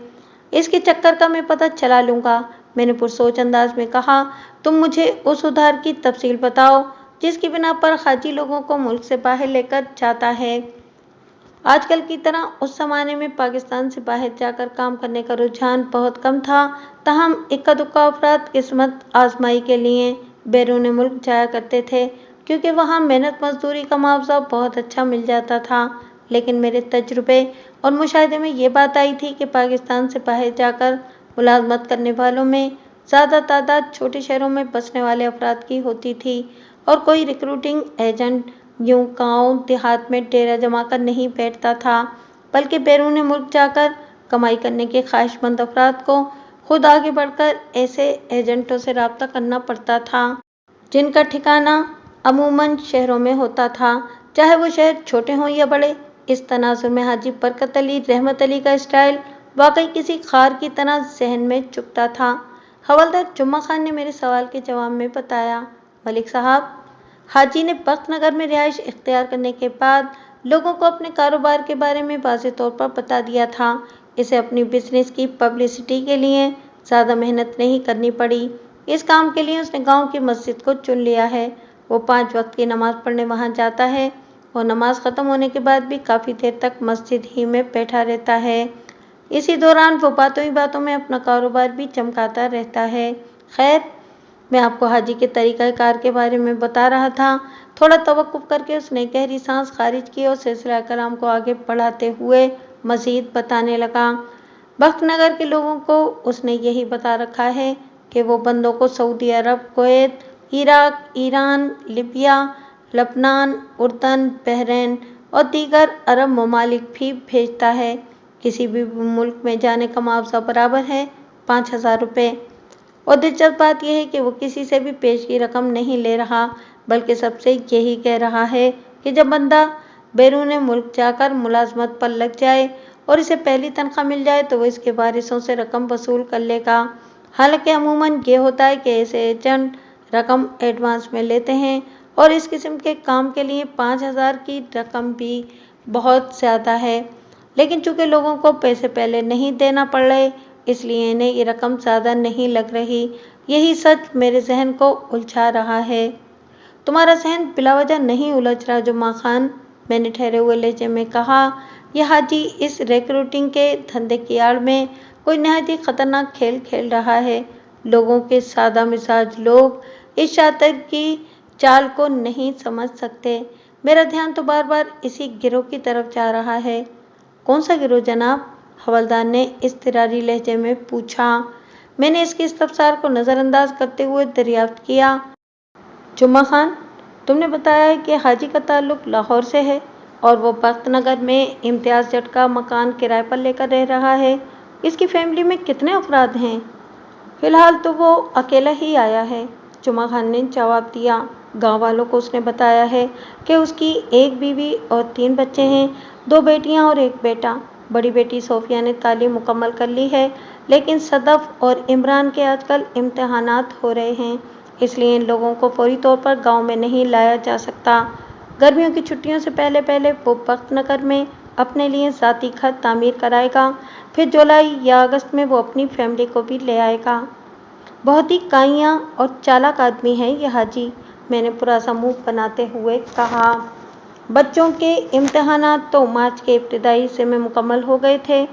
इसके चक्कर का मैं पता चला लूँगा, मैंने पुरसोच अंदाज में कहा। तुम मुझे उस उधार की तफसील बताओ जिसकी बिना पर हाजी लोगों को मुल्क से बाहर लेकर जाता है। आजकल की तरह उस ज़माने में पाकिस्तान से बाहर जाकर काम करने का रुझान बहुत कम था। ताहम इक्का दुक्का अफराद किस्मत आजमाई के लिए बैरून मुल्क जाया करते थे, क्योंकि वहाँ मेहनत मजदूरी का मुआवजा बहुत अच्छा मिल जाता था। लेकिन मेरे तजुर्बे और मुशाहिदे में ये बात आई थी कि पाकिस्तान से बाहर जाकर मुलाजमत करने वालों में ज़्यादा तादाद छोटे शहरों में बसने वाले अफराद की होती थी, और कोई रिक्रूटिंग एजेंट यूं गाँव देहात में डेरा जमा कर नहीं बैठता था, बल्कि बैरून मुल्क जाकर कमाई करने के ख्वाहिशमंद अफराद को खुद आगे बढ़कर ऐसे एजेंटों से रब्ता करना पड़ता था, जिनका ठिकाना अमूमन शहरों में होता था, चाहे वो शहर छोटे हों या बड़े। इस तनाजुर में हाजी बरकत अली रहमत अली का स्टाइल वाकई किसी खार की तरह जहन में चुभता था। हवलदार जुम्मा खान ने मेरे सवाल के जवाब में बताया, मलिक साहब, हाजी ने बख्तनगर में रिहाइश इख्तियार करने के बाद लोगों को अपने कारोबार के बारे में वाज़ेह तौर पर बता दिया था। इसे अपनी बिजनेस की पब्लिसिटी के लिए ज़्यादा मेहनत नहीं करनी पड़ी। इस काम के लिए उसने गांव की मस्जिद को चुन लिया है। वो 5 वक्त की नमाज पढ़ने वहां जाता है और नमाज ख़त्म होने के बाद भी काफ़ी देर तक मस्जिद ही में बैठा रहता है। इसी दौरान वो बातों ही बातों में अपना कारोबार भी चमकाता रहता है। खैर, मैं आपको हाजी के तरीक़ाकार के बारे में बता रहा था। थोड़ा तवक्कुफ़ करके उसने गहरी सांस खारिज की और सिलसिला कलाम को आगे बढ़ाते हुए मज़ीद बताने लगा। बख्तनगर के लोगों को उसने यही बता रखा है कि वो बंदों को Saudi Arab, Kuwait, Iraq, Iran, Libya, लबनान, उर्दन, बहरीन और दीगर अरब ममालिक भी भेजता है। किसी भी मुल्क में जाने का मुआवजा बराबर है 5,000 रुपये। और दिलचस्प बात यह है कि वो किसी से भी पेश की रकम नहीं ले रहा, बल्कि सबसे यही कह रहा है कि जब बंदा बैरून मुल्क जाकर मुलाजमत पर लग जाए और इसे पहली तनख्वाह मिल जाए तो वो इसके वारिसों से रकम वसूल कर लेगा। हालांकि अमूमन ये होता है कि ऐसे एजेंट रकम एडवांस में लेते हैं, और इस किस्म के काम के लिए 5,000 की रकम भी बहुत ज़्यादा है। लेकिन चूँकि लोगों को पैसे पहले नहीं देना पड़ रहे, इसलिए इन्हें ये रकम ज़्यादा नहीं लग रही। यही सच मेरे जहन को उलझा रहा है। तुम्हारा जहन बिलावजह नहीं उलझ रहा जुम्मा खान, मैंने ठहरे हुए लहजे में कहा। यह हाजी इस रिक्रूटिंग के धंधे की आड़ में कोई नहायत ही खतरनाक खेल खेल रहा है। लोगों के सादा मिजाज लोग इस शातिर की चाल को नहीं समझ सकते। मेरा ध्यान तो बार बार इसी गिरोह की तरफ जा रहा है। कौन सा गिरोह जनाब? हवलदार ने इज़्तिरारी लहजे में पूछा। मैंने इसके इस्तफसार को नज़रअंदाज करते हुए दरियाफ्त किया। जुम्मा खान, तुमने बताया है कि हाजी का ताल्लुक लाहौर से है और वो बख्तनगर में इम्तियाज़ जट का मकान किराए पर लेकर रह रहा है। इसकी फैमिली में कितने अफराद हैं? फ़िलहाल तो वो अकेला ही आया है, जुम्मा खान ने जवाब दिया। गांव वालों को उसने बताया है कि उसकी एक बीवी और 3 बच्चे हैं, 2 बेटियां और 1 बेटा। बड़ी बेटी सोफिया ने तालीम मुकम्मल कर ली है, लेकिन सदफ और इमरान के आजकल इम्तहानात हो रहे हैं, इसलिए इन लोगों को फौरी तौर पर गांव में नहीं लाया जा सकता। गर्मियों की छुट्टियों से पहले पहले वो बख्तनगर में अपने लिए ज़ाती घर तामीर कराएगा, फिर जुलाई या अगस्त में वो अपनी फैमिली को भी ले आएगा। बहुत ही काइयाँ और चालाक आदमी है ये हाजी, मैंने पूरा सा मुँह बनाते हुए कहा। बच्चों के इम्तहानात तो मार्च के इब्तिदाई हिस्से में मुकम्मल हो गए थे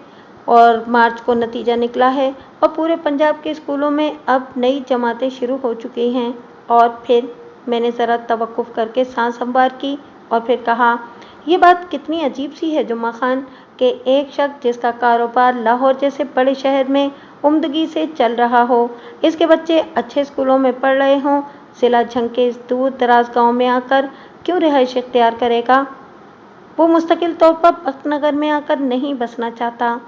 और मार्च को नतीजा निकला है, और पूरे पंजाब के स्कूलों में अब नई जमातें शुरू हो चुकी हैं। और फिर मैंने ज़रा तवक्कुफ़ करके सांस संभार की और फिर कहा, ये बात कितनी अजीब सी है जुम्मा खान, कि एक शख्स जिसका कारोबार लाहौर जैसे बड़े शहर में उम्दगी से चल रहा हो, इसके बच्चे अच्छे स्कूलों में पढ़ रहे हों, जिला झंग के इस दूर दराज गाँव में आकर क्यों रिहाइश इख्तियार करेगा? वो मुस्तकिल तौर पर बख्तनगर में आकर नहीं बसना चाहता।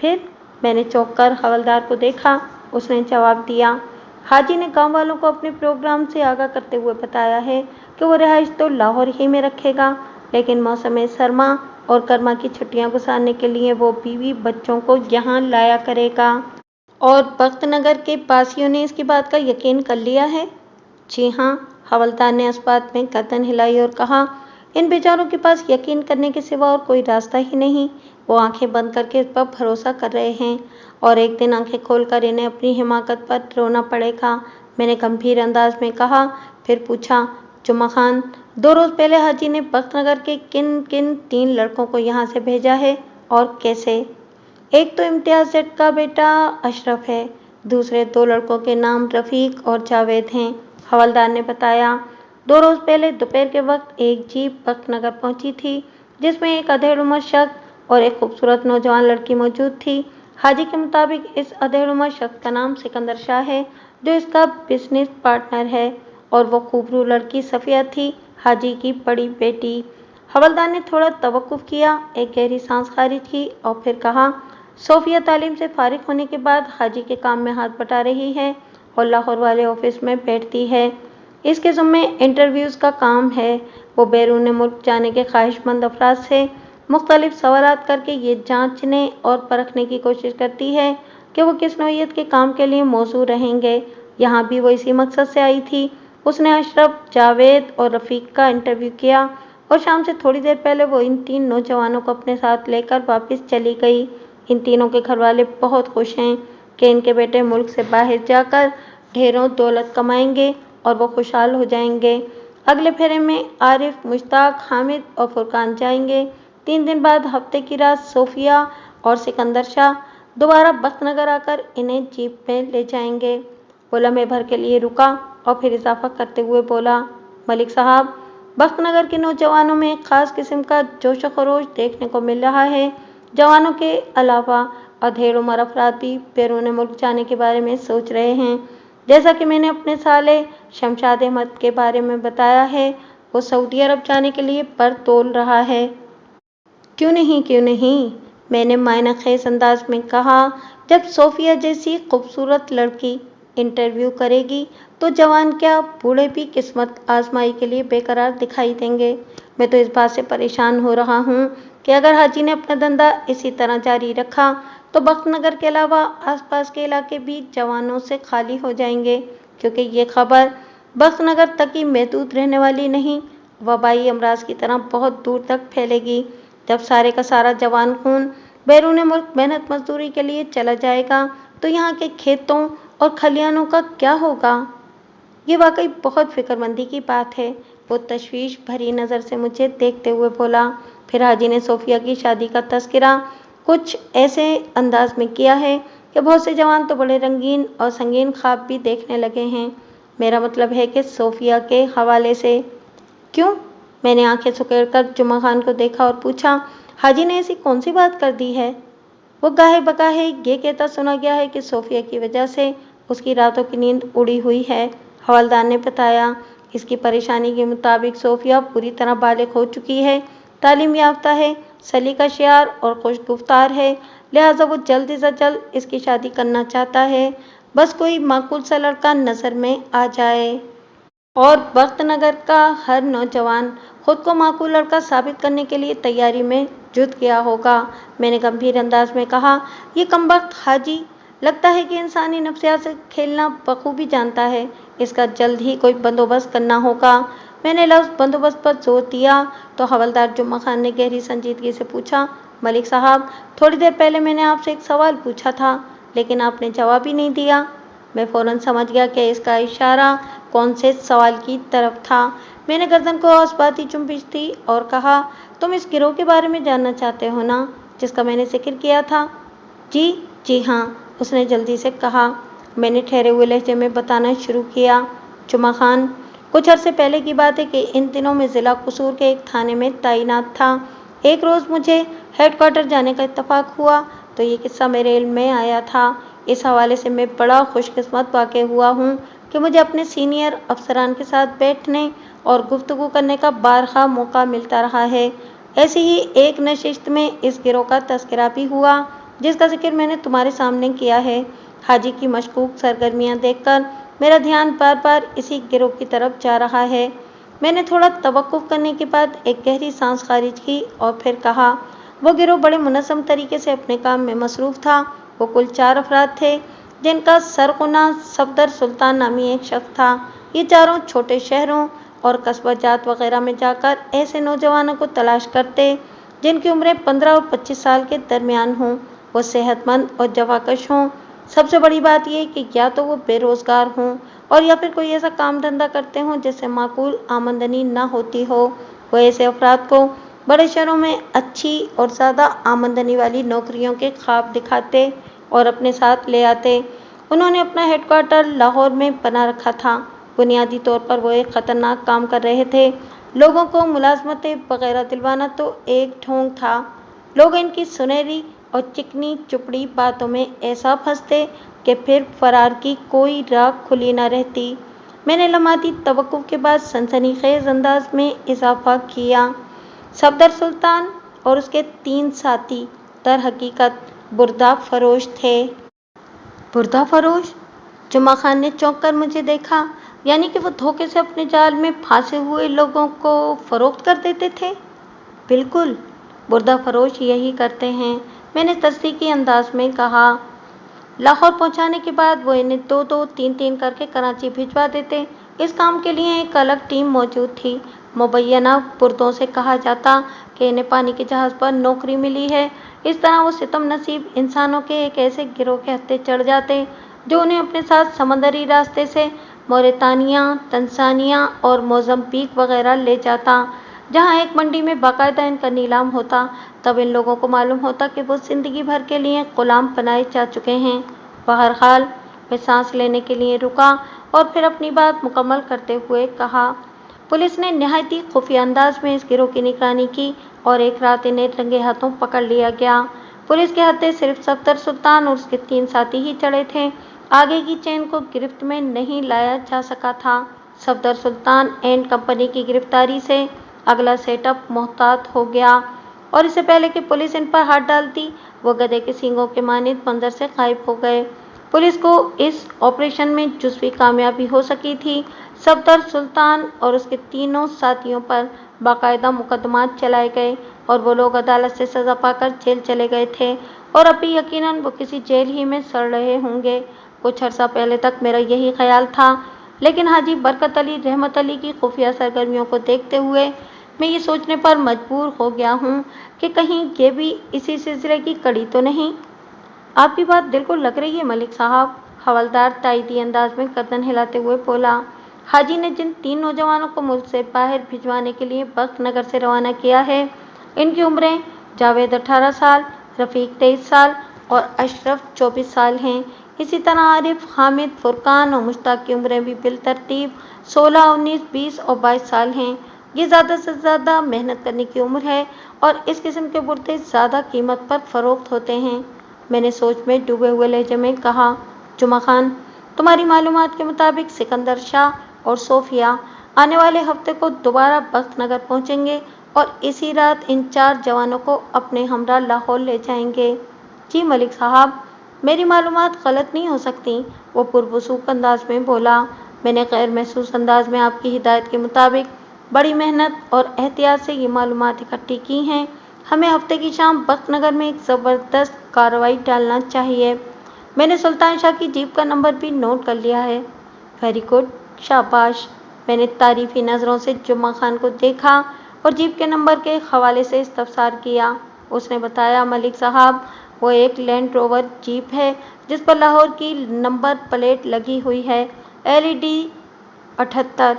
फिर मैंने चौंक कर हवलदार को देखा। उसने जवाब दिया, हाजी ने गांव वालों को अपने प्रोग्राम से आगाह करते हुए बताया है कि वो रिहाइश तो लाहौर ही में रखेगा, लेकिन मौसम सरमा और गर्मा की छुट्टियां गुजारने के लिए वो बीवी बच्चों को यहाँ लाया करेगा। और बख्तनगर के बासियों ने इसकी बात का यकीन कर लिया है? जी हाँ, हवलदार ने इस बात में गर्दन हिलाई और कहा, इन बेचारों के पास यकीन करने के सिवा और कोई रास्ता ही नहीं। वो आंखें बंद करके इस पर भरोसा कर रहे हैं और एक दिन आंखें खोलकर इन्हें अपनी हिमाकत पर रोना पड़ेगा। मैंने गंभीर अंदाज में कहा। फिर पूछा, जुम्मा खान, 2 रोज पहले हाजी ने बख्तनगर के किन किन 3 लड़कों को यहाँ से भेजा है और कैसे? एक तो इम्तियाज जट का बेटा अशरफ है, दूसरे 2 लड़कों के नाम रफीक और जावेद हैं, हवलदार ने बताया। 2 रोज पहले दोपहर के वक्त एक जीप बख्तनगर पहुंची थी, जिसमें एक अधेड़ उम्र शख्स और एक खूबसूरत नौजवान लड़की मौजूद थी। हाजी के मुताबिक इस अधेड़ उम्र शख्स का नाम सिकंदर शाह है, जो इसका बिजनेस पार्टनर है, और वो खूबरू लड़की सफिया थी, हाजी की बड़ी बेटी। हवलदार ने थोड़ा तवक्कुफ किया, एक गहरी सांस खारिज की और फिर कहा, सोफिया तालीम से फारिग होने के बाद हाजी के काम में हाथ बटा रही है और लाहौर वाले ऑफिस में बैठती है। इसके ज़िम्मे इंटरव्यूज़ का काम है। वो बैरून मुल्क जाने के ख्वाहिशमंद अफराद से मुख्तलिफ सवालात करके ये जांचने और परखने की कोशिश करती है कि वो किस नौइयत के काम के लिए मौजूद रहेंगे। यहाँ भी वो इसी मकसद से आई थी। उसने अशरफ, जावेद और रफ़ीक का इंटरव्यू किया और शाम से थोड़ी देर पहले वो इन 3 नौजवानों को अपने साथ लेकर वापस चली गई। इन तीनों के घर वाले बहुत खुश हैं कि इनके बेटे मुल्क से बाहर जाकर ढेरों दौलत कमाएंगे और वो खुशहाल हो जाएंगे। अगले फेरे में आरिफ, मुश्ताक, हामिद और फुरकान जाएंगे। 3 दिन बाद हफ्ते की रात सोफिया और सिकंदर शाह दोबारा बख्तनगर आकर इन्हें जीप में ले जाएंगे। वो लम्हे भर के लिए रुका और फिर इजाफा करते हुए बोला, मलिक साहब, बख्तनगर के नौजवानों में एक खास किस्म का जोश व खरोश देखने को मिल रहा है। जवानों के अलावा अधेड़ उम्र अफराद भी बैरून मुल्क जाने के बारे में सोच रहे हैं। जैसा कि मैंने अपने साले शमशाद अहमद के बारे में बताया है, वो सऊदी अरब जाने के लिए पर तोल रहा है। क्यों नहीं, मैंने मायना खेज अंदाज में कहा। जब सोफिया जैसी खूबसूरत लड़की इंटरव्यू करेगी तो जवान क्या बूढ़े भी किस्मत आजमाई के लिए बेकरार दिखाई देंगे। मैं तो इस बात से परेशान हो रहा हूँ कि अगर हाजी ने अपना धंधा इसी तरह जारी रखा तो बख्तनगर के अलावा आसपास के इलाके भी जवानों से खाली हो जाएंगे, क्योंकि ये खबर बख्तनगर तक ही महदूद रहने वाली नहीं, वबाई अमराज की तरह बहुत दूर तक फैलेगी। जब सारे का सारा जवान खून बैरून मुल्क मेहनत मजदूरी के लिए चला जाएगा तो यहाँ के खेतों और खलिहानों का क्या होगा? ये वाकई बहुत फिक्रमंदी की बात है। वो तशवीश भरी नज़र से मुझे देखते हुए बोला। फिर हाजी ने सोफिया की शादी का तस्करा कुछ ऐसे अंदाज में किया है कि बहुत से जवान तो बड़े रंगीन और संगीन ख्वाब भी देखने लगे हैं। मेरा मतलब है कि सोफिया के हवाले से। क्यों? मैंने आंखें सुकेड़कर जुम्मा खान को देखा और पूछा, हाजी ने ऐसी कौन सी बात कर दी है? वो गाहे बगाहे ये कहता सुना गया है कि सोफिया की वजह से उसकी रातों की नींद उड़ी हुई है, हवलदार ने बताया। इसकी परेशानी के मुताबिक सोफिया पूरी तरह बालिग हो चुकी है, तालीम याफ्ता है, सलीका शियार और खुशगुफ्तार है, लिहाजा वो जल्द से जल्द इसकी शादी करना चाहता है। बस कोई माकूल सा लड़का नज़र में आ जाए। और बख्तनगर का हर नौजवान खुद को माकूल लड़का साबित करने के लिए तैयारी में जुट गया होगा। मैंने गंभीर अंदाज में कहा, ये कमबख्त हाजी लगता है कि इंसानी नफ्सियात से खेलना बखूबी जानता है। इसका जल्द ही कोई बंदोबस्त करना होगा। मैंने लफ्ज़ बंदोबस्त पर जोर दिया तो हवलदार जुम्मा खान ने गहरी संजीदगी से पूछा, मलिक साहब, थोड़ी देर पहले मैंने आपसे एक सवाल पूछा था, लेकिन आपने जवाब ही नहीं दिया। मैं फ़ौरन समझ गया कि इसका इशारा कौन से सवाल की तरफ था। मैंने गर्दन को औसबाती चुम्बिश दी और कहा, तुम इस गिरोह के बारे में जानना चाहते हो ना, जिसका मैंने जिक्र किया था? जी हाँ, उसने जल्दी से कहा। मैंने ठहरे हुए लहजे में बताना शुरू किया, जुम्मा खान, कुछ अरसे पहले की बात है कि इन दिनों में ज़िला कसूर के एक थाने में तैनात था। एक रोज़ मुझे हेडक्वार्टर जाने का इत्तफाक हुआ तो ये किस्सा मेरे इल्म में आया था। इस हवाले से मैं बड़ा खुशकिस्मत वाक़ई हुआ हूँ कि मुझे अपने सीनियर अफसरान के साथ बैठने और गुफ्तगू करने का बारहा मौका मिलता रहा है। ऐसी ही एक नशिस्त में इस गिरोह का तस्करा भी हुआ, जिसका जिक्र मैंने तुम्हारे सामने किया है। हाजी की मशकूक सरगर्मियाँ देखकर मेरा ध्यान बार बार इसी गिरोह की तरफ जा रहा है। मैंने थोड़ा तवक्कुफ करने के बाद एक गहरी सांस खारिज की और फिर कहा, वो गिरोह बड़े मुनज़्ज़म तरीके से अपने काम में मसरूफ़ था। वो कुल 4 अफराद थे, जिनका सरगुना सफदर सुल्तान नामी एक शख्स था। ये चारों छोटे शहरों और कस्बा जात वगैरह में जाकर ऐसे नौजवानों को तलाश करते जिनकी उम्रें 15 और 25 साल के दरमियान हों, वो सेहतमंद और जवाकश हों। सबसे बड़ी बात यह कि या तो वो बेरोजगार हों और या फिर कोई ऐसा काम धंधा करते हों जिससे माकूल आमदनी न होती हो। वो ऐसे अफराद को बड़े शहरों में अच्छी और ज़्यादा आमदनी वाली नौकरियों के ख्वाब दिखाते और अपने साथ ले आते। उन्होंने अपना हेडक्वार्टर लाहौर में बना रखा था। बुनियादी तौर पर वो एक ख़तरनाक काम कर रहे थे। लोगों को मुलाजमतें वगैरह दिलवाना तो एक ढोंग था। लोग इनकी सुनहरी और चिकनी चुपड़ी बातों में ऐसा फंसते कि फिर फरार की कोई राह खुली न रहती। मैंने लम्हाती तवक्कुफ के बाद सनसनीखेज अंदाज में इजाफा किया, सफदर सुल्तान और उसके 3 साथी दर हकीकत बुर्दा फरोश थे। बुर्दा फरोश? जुमा खान ने चौंक कर मुझे देखा। यानी कि वो धोखे से अपने जाल में फंसे हुए लोगों को फरोख्त कर देते थे? बिल्कुल, बुर्दा फरोश यही करते हैं, मैंने तस्दीकी अंदाज में कहा। लाहौर पहुंचाने के बाद वो इन्हें 2-2, 3-3 करके कराची भिजवा देते। इस काम के लिए एक अलग टीम मौजूद थी। मुबैना बुर्दों से कहा जाता कि इन्हें पानी के जहाज़ पर नौकरी मिली है। इस तरह वो सितम नसीब इंसानों के एक ऐसे गिरोह के हत्थे चढ़ जाते जो उन्हें अपने साथ समंदरी रास्ते से मौरितानिया, तंजानिया और मोज़म्बिक वगैरह ले जाता, जहाँ एक मंडी में बाकायदा इनका नीलाम होता। तब इन लोगों को मालूम होता कि वो जिंदगी भर के लिए गुलाम बनाए जा चुके हैं। बहरहाल वे सांस लेने के लिए रुका और फिर अपनी बात मुकम्मल करते हुए कहा, पुलिस ने निहायत ही खुफिया अंदाज में इस गिरोह की निगरानी की और एक रात इन्हें रंगे हाथों पकड़ लिया गया। पुलिस के हत्थे सिर्फ सफदर सुल्तान और उसके 3 साथी ही चढ़े थे। आगे की चेन को गिरफ्त में नहीं लाया जा सका था। सफदर सुल्तान एंड कंपनी की गिरफ्तारी से अगला सेटअप मुहतात हो गया और इससे पहले कि पुलिस इन पर हाथ डालती, वो गधे के सींगों के मानिंद मंजर से गायब हो गए। पुलिस को इस ऑपरेशन में जुज़वी कामयाबी हो सकी थी। सफदर सुल्तान और उसके तीनों साथियों पर बाकायदा मुकदमात चलाए गए और वो लोग अदालत से सज़ा पाकर जेल चले गए थे और अभी यकीनन वो किसी जेल ही में सड़ रहे होंगे। कुछ अर्सा पहले तक मेरा यही ख्याल था, लेकिन हाजी बरकत अली रहमत अली की खुफिया सरगर्मियों को देखते हुए मैं ये सोचने पर मजबूर हो गया हूँ कि कहीं ये भी इसी सिलसिले की कड़ी तो नहीं। आपकी बात दिल को लग रही है मलिक साहब, हवलदार ताईदी अंदाज में गर्दन हिलाते हुए बोला। हाजी ने जिन 3 नौजवानों को मुल्क से बाहर भिजवाने के लिए बख्त नगर से रवाना किया है, इनकी उम्रें जावेद 18 साल, रफ़ीक 23 साल और अशरफ 24 साल हैं। इसी तरह आरिफ, हामिद, फुरकान और मुश्ताक की उम्रें भी बिलतरतीब 16, 19, 20 और 22 साल हैं। ये ज़्यादा से ज़्यादा मेहनत करने की उम्र है और इस किस्म के बुर्दे ज़्यादा कीमत पर फ़रोख्त होते हैं। मैंने सोच में डूबे हुए लहजे में कहा, जुमा खान, तुम्हारी मालूमात के मुताबिक सिकंदर शाह और सोफिया आने वाले हफ्ते को दोबारा बख्त नगर पहुँचेंगे और इसी रात इन 4 जवानों को अपने हमरा लाहौर ले जाएंगे। जी मलिक साहब, मेरी मालूमात गलत नहीं हो सकती, वो पुरवसूख अंदाज में बोला। मैंने गैर महसूस अंदाज में आपकी हिदायत के मुताबिक बड़ी मेहनत और एहतियात से ये मालूमात इकट्ठी की हैं। हमें हफ्ते की शाम बख्त नगर में एक ज़बरदस्त कार्रवाई डालना चाहिए। मैंने सुल्तान शाह की जीप का नंबर भी नोट कर लिया है। वेरी गुड, शाबाश। मैंने तारीफी नज़रों से जुम्मा खान को देखा और जीप के नंबर के हवाले से इस्तफसार किया। उसने बताया, मलिक साहब, वो एक लैंड रोवर जीप है जिस पर लाहौर की नंबर प्लेट लगी हुई है, LED 78।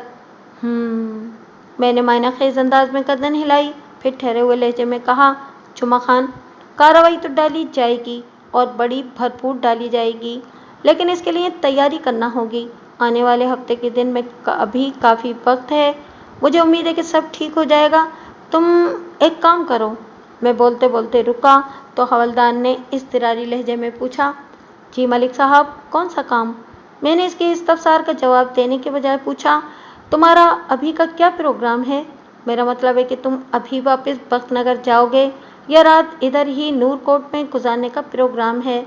मैंने मायनाखेज अंदाज में गर्दन हिलाई, फिर ठहरे हुए लहजे में कहा, जुमा खान, कार्रवाई तो डाली जाएगी और बड़ी भरपूर डाली जाएगी, लेकिन इसके लिए तैयारी करना होगी। आने वाले हफ्ते के दिन में अभी काफ़ी वक्त है। मुझे उम्मीद है कि सब ठीक हो जाएगा। तुम एक काम करो। मैं बोलते बोलते रुका तो हवलदार ने इज़्तिरारी लहजे में पूछा, जी मलिक साहब, कौन सा काम? मैंने इसके इस्तफसार का जवाब देने के बजाय पूछा, तुम्हारा अभी का क्या प्रोग्राम है? मेरा मतलब है कि तुम अभी वापस बख्त नगर जाओगे या रात इधर ही नूरकोट में गुजारने का प्रोग्राम है?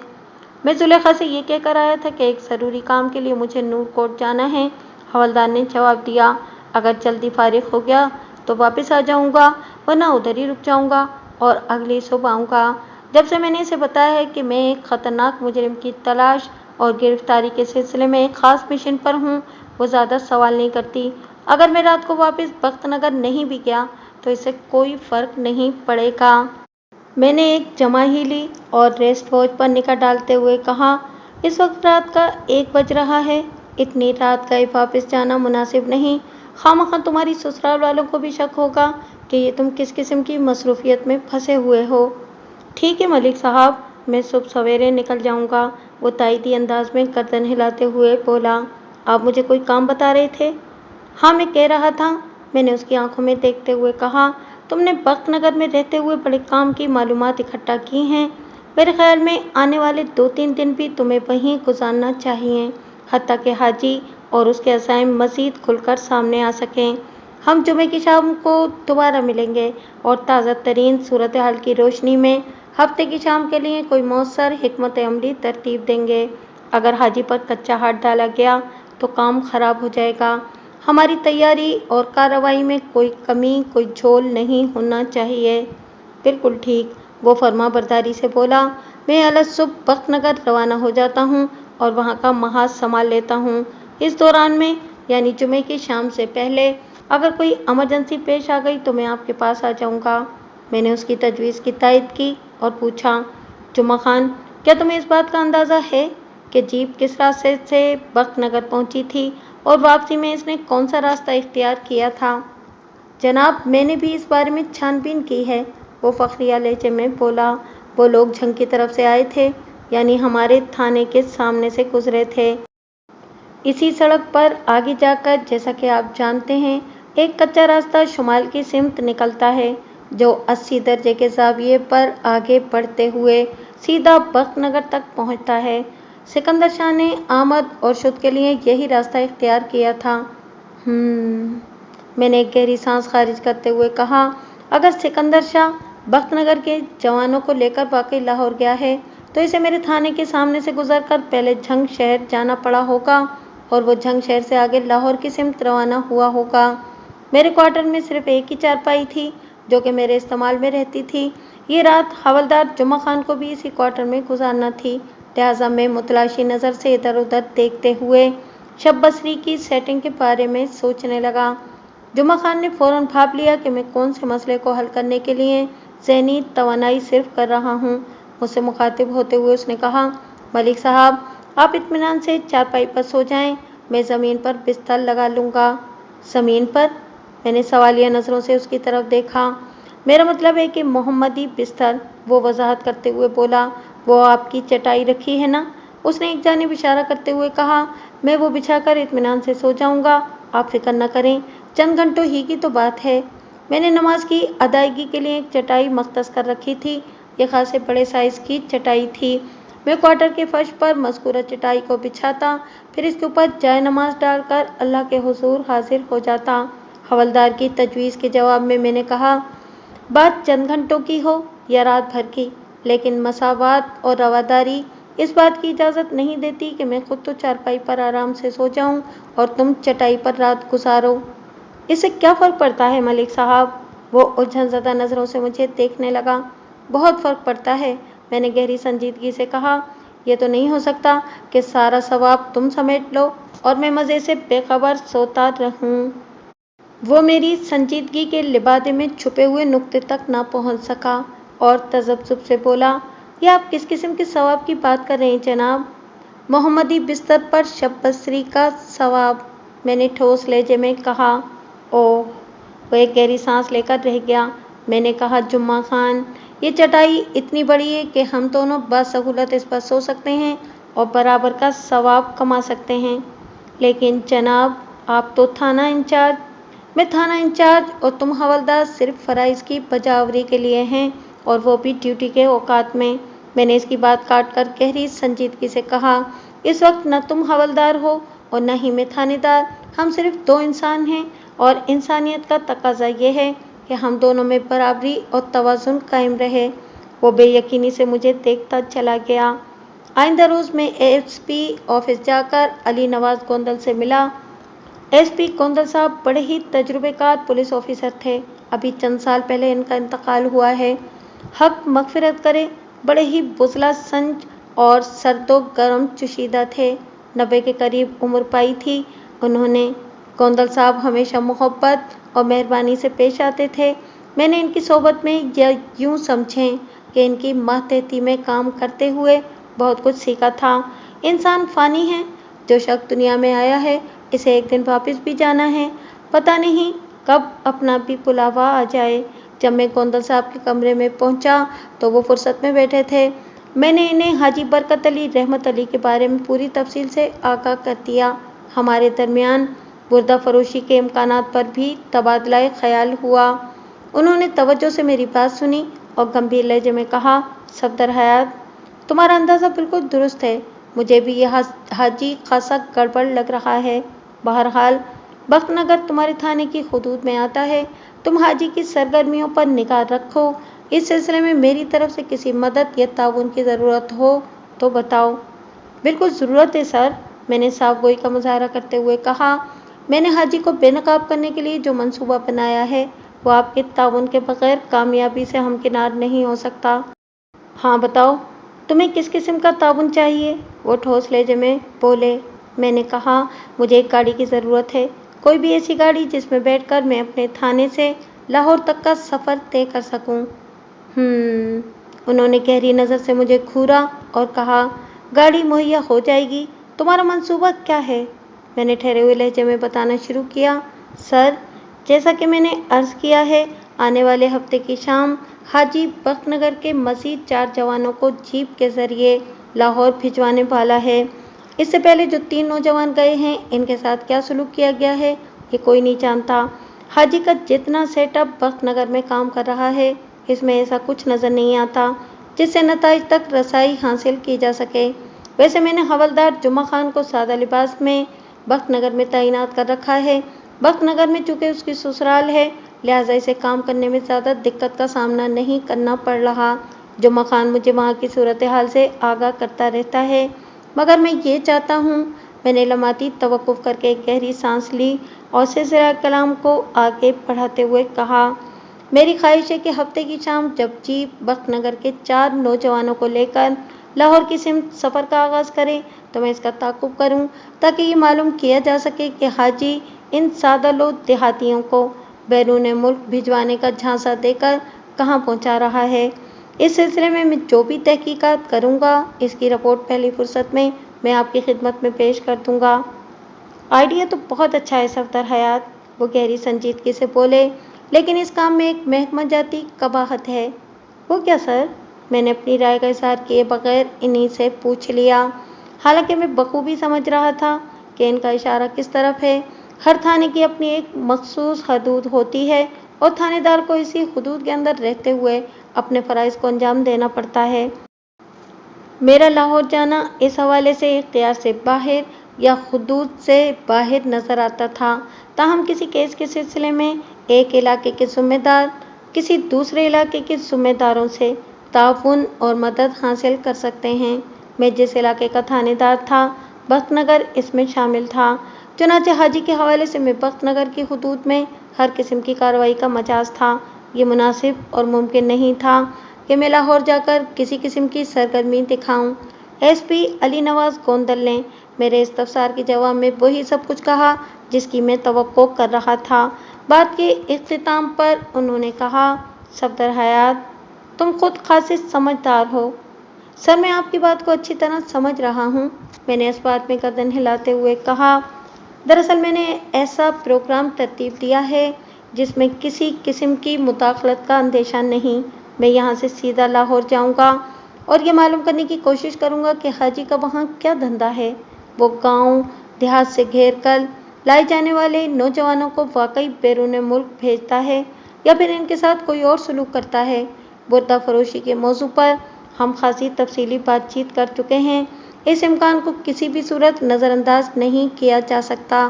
मैं जुलेखा से ये कहकर आया था कि एक ज़रूरी काम के लिए मुझे नूरकोट जाना है। हवलदार ने जवाब दिया, अगर जल्दी फारिग हो गया तो वापस आ जाऊंगा, वरना उधर ही रुक जाऊंगा और अगली सुबह आऊँगा। जब से मैंने इसे बताया है कि मैं एक ख़तरनाक मुजरिम की तलाश और गिरफ्तारी के सिलसिले में एक ख़ास मिशन पर हूँ, वो ज़्यादा सवाल नहीं करती। अगर मैं रात को वापस बख्तनगर नहीं भी गया तो इससे कोई फ़र्क नहीं पड़ेगा। मैंने एक जमा ही ली और रेस्ट वॉच पर निगाह डालते हुए कहा, इस वक्त रात का 1 बज रहा है। इतनी रात गए वापस जाना मुनासिब नहीं। खामखा तुम्हारी ससुराल वालों को भी शक होगा कि ये तुम किस किस्म की मसरूफियत में फंसे हुए हो। ठीक है मलिक साहब, मैं सुबह सवेरे निकल जाऊंगा, वो तायदी अंदाज में गर्दन हिलाते हुए बोला। आप मुझे कोई काम बता रहे थे? हाँ, मैं कह रहा था, मैंने उसकी आंखों में देखते हुए कहा, तुमने बख्तनगर में रहते हुए बड़े काम की मालूमात इकट्ठा की हैं। मेरे ख्याल में आने वाले 2-3 दिन भी तुम्हें वहीं गुजारना चाहिए, हत्ता कि हाजी और उसके अज़ाइम मज़ीद खुलकर सामने आ सकें। हम जुमे की शाम को दोबारा मिलेंगे और ताज़ा तरीन सूरत हाल की रोशनी में हफ्ते की शाम के लिए कोई मौसर हिकमत अमली तरतीब देंगे। अगर हाजी पर कच्चा हाथ डाला गया तो काम खराब हो जाएगा। हमारी तैयारी और कार्रवाई में कोई कमी, कोई झोल नहीं होना चाहिए। बिल्कुल ठीक, वो फर्मा बरदारी से बोला। मैं अलग सुबह बख्तनगर रवाना हो जाता हूँ और वहाँ का महाज संभाल लेता हूँ। इस दौरान में यानी जुमे की शाम से पहले अगर कोई इमरजेंसी पेश आ गई तो मैं आपके पास आ जाऊँगा। मैंने उसकी तजवीज़ की तायद की और पूछा, जुमा खान, क्या तुम्हें इस बात का अंदाज़ा है कि जीप किस रास्ते से बख्तनगर पहुँची थी और वापसी में इसने कौन सा रास्ता इख्तियार किया था? जनाब, मैंने भी इस बारे में छानबीन की है, वो फ़ख्रिया लहजे में बोला। वो लोग झंग की तरफ से आए थे, यानी हमारे थाने के सामने से गुजरे थे। इसी सड़क पर आगे जाकर, जैसा कि आप जानते हैं, एक कच्चा रास्ता शुमाल की सिमत निकलता है, जो 80 दर्जे के ज़ाविये पर आगे बढ़ते हुए सीधा बख्तनगर तक पहुँचता है। सिकंदर शाह ने आमद और शुद्ध के लिए यही रास्ता इख्तियार किया था। मैंने एक गहरी सांस खारिज करते हुए कहा, अगर सिकंदर शाह बख्तनगर के जवानों को लेकर वाकई लाहौर गया है तो इसे मेरे थाने के सामने से गुजरकर पहले झंग शहर जाना पड़ा होगा और वो झंग शहर से आगे लाहौर की सिमत रवाना हुआ होगा। मेरे क्वार्टर में सिर्फ एक ही चारपाई थी जो कि मेरे इस्तेमाल में रहती थी। ये रात हवलदार जुमा खान को भी इसी क्वार्टर में गुजारना थी, लिहाजा मैं मुतलाशी नज़र से इधर उधर देखते हुए शब बसरी की सेटिंग के बारे में सोचने लगा। जुमा खान ने फ़ौरन भाप लिया कि मैं कौन से मसले को हल करने के लिए ज़हनी तवानाई सिर्फ कर रहा हूँ। मुझसे मुखातिब होते हुए उसने कहा, मलिक साहब, आप इत्मीनान से चारपाई पर सो जाएं, मैं ज़मीन पर बिस्तर लगा लूँगा। ज़मीन पर? मैंने सवालिया नज़रों से उसकी तरफ देखा। मेरा मतलब है कि मोहम्मदी बिस्तर, वो वजाहत करते हुए बोला। वो आपकी चटाई रखी है ना? उसने एक जानिब इशारा करते हुए कहा। मैं वो बिछाकर इत्मीनान से सो जाऊँगा, आप फिक्र न करें, चंद घंटों ही की तो बात है। मैंने नमाज की अदायगी के लिए एक चटाई मख्तस कर रखी थी। ये खासे बड़े साइज़ की चटाई थी। मैं क्वार्टर के फर्श पर मज़कूरा चटाई को बिछाता, फिर इसके ऊपर जाए नमाज डालकर अल्लाह के हुजूर हाजिर हो जाता। हवलदार की तजवीज़ के जवाब में मैंने कहा, बात चंद घंटों की हो या रात भर की, लेकिन मसावात और रवादारी इस बात की इजाज़त नहीं देती कि मैं खुद तो चारपाई पर आराम से सो जाऊं और तुम चटाई पर रात गुजारो। इससे क्या फ़र्क पड़ता है मलिक साहब? वो उलझन ज़दा नज़रों से मुझे देखने लगा। बहुत फ़र्क पड़ता है, मैंने गहरी संजीदगी से कहा। यह तो नहीं हो सकता कि सारा सवाब तुम समेट लो और मैं मज़े से बेखबर सोता रहूं। वो मेरी संजीदगी के लिबादे में छुपे हुए नुक्ते तक ना पहुंच सका और तज़ब्ज़ुब से बोला, यह आप किस किस्म के सवाब की बात कर रहे हैं जनाब? मोहम्मदी बिस्तर पर शब बसरी का सवाब, मैंने ठोस लहजे में कहा। ओह, वो एक गहरी सांस लेकर रह गया। मैंने कहा, जुम्मा खान, ये चटाई इतनी बड़ी है कि हम दोनों बासहूलत इस पर सो सकते हैं और बराबर का सवाब कमा सकते हैं। लेकिन जनाब, आप तो थाना इंचार्ज, मैं थाना इंचार्ज और तुम हवलदार सिर्फ फ़राइज़ की बजावरी के लिए हैं, और वो भी ड्यूटी के औकात में। मैंने इसकी बात काट कर गहरी संजीदगी से कहा, इस वक्त न तुम हवलदार हो और न ही मैं थानेदार, हम सिर्फ दो इंसान हैं और इंसानियत का तकाजा ये है कि हम दोनों में बराबरी और तवाज़ुन कायम रहे। वो बेयकीनी से मुझे देखता चला गया। आइंदा रोज में एसपी ऑफिस जाकर अली नवाज गोंदल से मिला। एसपी गोंदल साहब बड़े ही तजुर्बेकार पुलिस ऑफिसर थे। अभी चंद साल पहले इनका इंतकाल हुआ है। हक मगफिरत करे। बड़े ही बुज़ला संज और सर्दो गर्म चुशीदा थे। 90 के करीब उम्र पाई थी उन्होंने। गोंदल साहब हमेशा मोहब्बत और मेहरबानी से पेश आते थे। मैंने इनकी सोबत में या यूं समझें कि इनकी मातहती में काम करते हुए बहुत कुछ सीखा था। इंसान फ़ानी है। जो शख्स दुनिया में आया है इसे एक दिन वापस भी जाना है। पता नहीं कब अपना भी बुलावा आ जाए। जब मैं गोंदल साहब के कमरे में पहुंचा तो वो फुर्सत में बैठे थे। मैंने इन्हें हाजी बरकत अली रहमत अली के बारे में पूरी तफसील से आगाह कर दिया। हमारे दरमियान बुर्दा फरोशी के इम्कानात पर भी तबादला ख्याल हुआ। उन्होंने तवज्जो से मेरी बात सुनी और गंभीर लहजे में कहा, सफदर हयात, तुम्हारा अंदाज़ा बिल्कुल दुरुस्त है। मुझे भी यह हाजी खासा गड़बड़ लग रहा है। बहरहाल बख्तनगर तुम्हारे थाने की हुदूद में आता है। तुम हाजी की सरगर्मियों पर निगाह रखो। इस सिलसिले में मेरी तरफ से किसी मदद या ताउन की ज़रूरत हो तो बताओ। बिल्कुल ज़रूरत है सर, मैंने साफ गोई का मुजाहरा करते हुए कहा। मैंने हाजी को बेनकाब करने के लिए जो मंसूबा बनाया है वो आपके ताउन के बगैर कामयाबी से हमकिनार नहीं हो सकता। हाँ बताओ, तुम्हें किस किस्म का ताउन चाहिए? वो ठोस लहजे में बोले। मैंने कहा, मुझे एक गाड़ी की ज़रूरत है। कोई भी ऐसी गाड़ी जिसमें बैठकर मैं अपने थाने से लाहौर तक का सफ़र तय कर सकूं। उन्होंने गहरी नज़र से मुझे घूरा और कहा, गाड़ी मुहैया हो जाएगी। तुम्हारा मंसूबा क्या है? मैंने ठहरे हुए लहजे में बताना शुरू किया। सर, जैसा कि मैंने अर्ज़ किया है, आने वाले हफ्ते की शाम हाजी बख्तनगर के मज़ीद 4 जवानों को जीप के ज़रिए लाहौर भिजवाने वाला है। इससे पहले जो 3 नौजवान गए हैं इनके साथ क्या सलूक किया गया है ये कोई नहीं जानता। हाजी का जितना सेटअप बख्तनगर में काम कर रहा है इसमें ऐसा कुछ नज़र नहीं आता जिससे नताइज तक रसाई हासिल की जा सके। वैसे मैंने हवलदार जुम्मा खान को सादा लिबास में बख्तनगर में तैनात कर रखा है। बख्तनगर में चूँकि उसकी ससुराल है लिहाजा इसे काम करने में ज़्यादा दिक्कत का सामना नहीं करना पड़ रहा। जुम्मा खान मुझे वहाँ की सूरत हाल से आगाह करता रहता है। मगर मैं ये चाहता हूँ। मैंने लम्हाती तवक्कुफ़ करके एक गहरी सांस ली और सिलसिला कलाम को आगे बढ़ाते हुए कहा, मेरी ख्वाहिश है कि हफ्ते की शाम जब जीप बख्तनगर के 4 नौजवानों को लेकर लाहौर की सिमत सफ़र का आगाज़ करे तो मैं इसका ताक़ुब करूं ताकि ये मालूम किया जा सके कि हाजी इन सादालो देहातियों को बैरून मुल्क भिजवाने का झांसा देकर कहाँ पहुँचा रहा है। इस सिलसिले में मैं जो भी तहकीकात करूँगा इसकी रिपोर्ट पहली फुर्सत में मैं आपकी खिदमत में पेश कर दूँगा। आइडिया तो बहुत अच्छा है सफदर हयात, वो गहरी संजीदगी से बोले, लेकिन इस काम में एक महकमा जाती कबाहत है। वो क्या सर? मैंने अपनी राय का इजहार किए बगैर इन्हीं से पूछ लिया। हालांकि मैं बखूबी समझ रहा था कि इनका इशारा किस तरफ है। हर थाने की अपनी एक मखसूस हदूद होती है और थानेदार को इसी हदूद के अंदर रहते हुए अपने फ़राइज़ को अंजाम देना पड़ता है। मेरा लाहौर जाना इस हवाले से इख्तियार से बाहर या हुदूद से बाहर नज़र आता था। ताहम किसी केस के सिलसिले में एक इलाके के ज़िम्मेदार किसी दूसरे इलाके के ज़िम्मेदारों से ताउन और मदद हासिल कर सकते हैं। मैं जिस इलाके का थानेदार था बख्तनगर इसमें शामिल था। चुनांचे हाजी के हवाले से मैं बख्तनगर की हुदूद में हर किस्म की कार्रवाई का मजाज था। ये मुनासिब और मुमकिन नहीं था कि मैं लाहौर जाकर किसी किस्म की सरगर्मी दिखाऊं। एसपी अली नवाज गोंदल ने मेरे इस्तफसार के जवाब में वही सब कुछ कहा जिसकी मैं तवक्को कर रहा था। बात के इख्तिताम पर उन्होंने कहा, सफदर हयात, तुम खुद खासे समझदार हो। सर, मैं आपकी बात को अच्छी तरह समझ रहा हूँ, मैंने इस बात में गर्दन हिलाते हुए कहा। दरअसल मैंने ऐसा प्रोग्राम तरतीब दिया है जिसमें किसी किस्म की मुदाखलत का अंदेशा नहीं। मैं यहाँ से सीधा लाहौर जाऊँगा और ये मालूम करने की कोशिश करूँगा कि हाजी का वहाँ क्या धंधा है। वो गांव देहात से घेर कर लाए जाने वाले नौजवानों को वाकई बैरून मुल्क भेजता है या फिर इनके साथ कोई और सलूक करता है। बुर्दा फरोशी के मौजू पर हम खासी तफसीली बातचीत कर चुके हैं। इस इम्कान को किसी भी सूरत नज़रअंदाज नहीं किया जा सकता।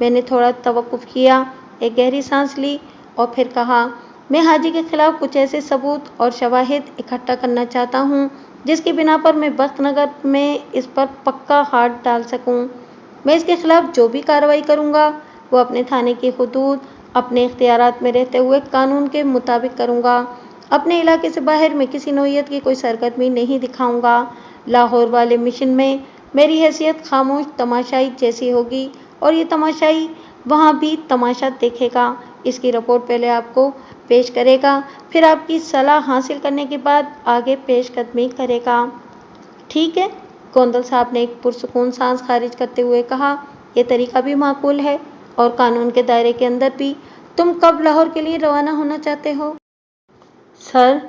मैंने थोड़ा तवक्कुफ़ किया, एक गहरी सांस ली और फिर कहा, मैं हाजी के ख़िलाफ़ कुछ ऐसे सबूत और शवाहिद इकट्ठा करना चाहता हूँ जिसकी बिना पर मैं बख्त नगर में इस पर पक्का हाथ डाल सकूं। मैं इसके खिलाफ जो भी कार्रवाई करूंगा वो अपने थाने की हुदूद, अपने इख्तियारात में रहते हुए कानून के मुताबिक करूंगा। अपने इलाके से बाहर मैं किसी नौइयत की कोई सरगर्मी नहीं दिखाऊंगा। लाहौर वाले मिशन में मेरी हैसियत खामोश तमाशाई जैसी होगी और ये तमाशाई वहाँ भी तमाशा देखेगा। इसकी रिपोर्ट पहले आपको पेश करेगा, फिर आपकी सलाह हासिल करने के बाद आगे पेशकदमी करेगा। ठीक है, गोंदल साहब ने एक पुरसुकून सांस खारिज करते हुए कहा, यह तरीका भी माकूल है और कानून के दायरे के अंदर भी। तुम कब लाहौर के लिए रवाना होना चाहते हो? सर,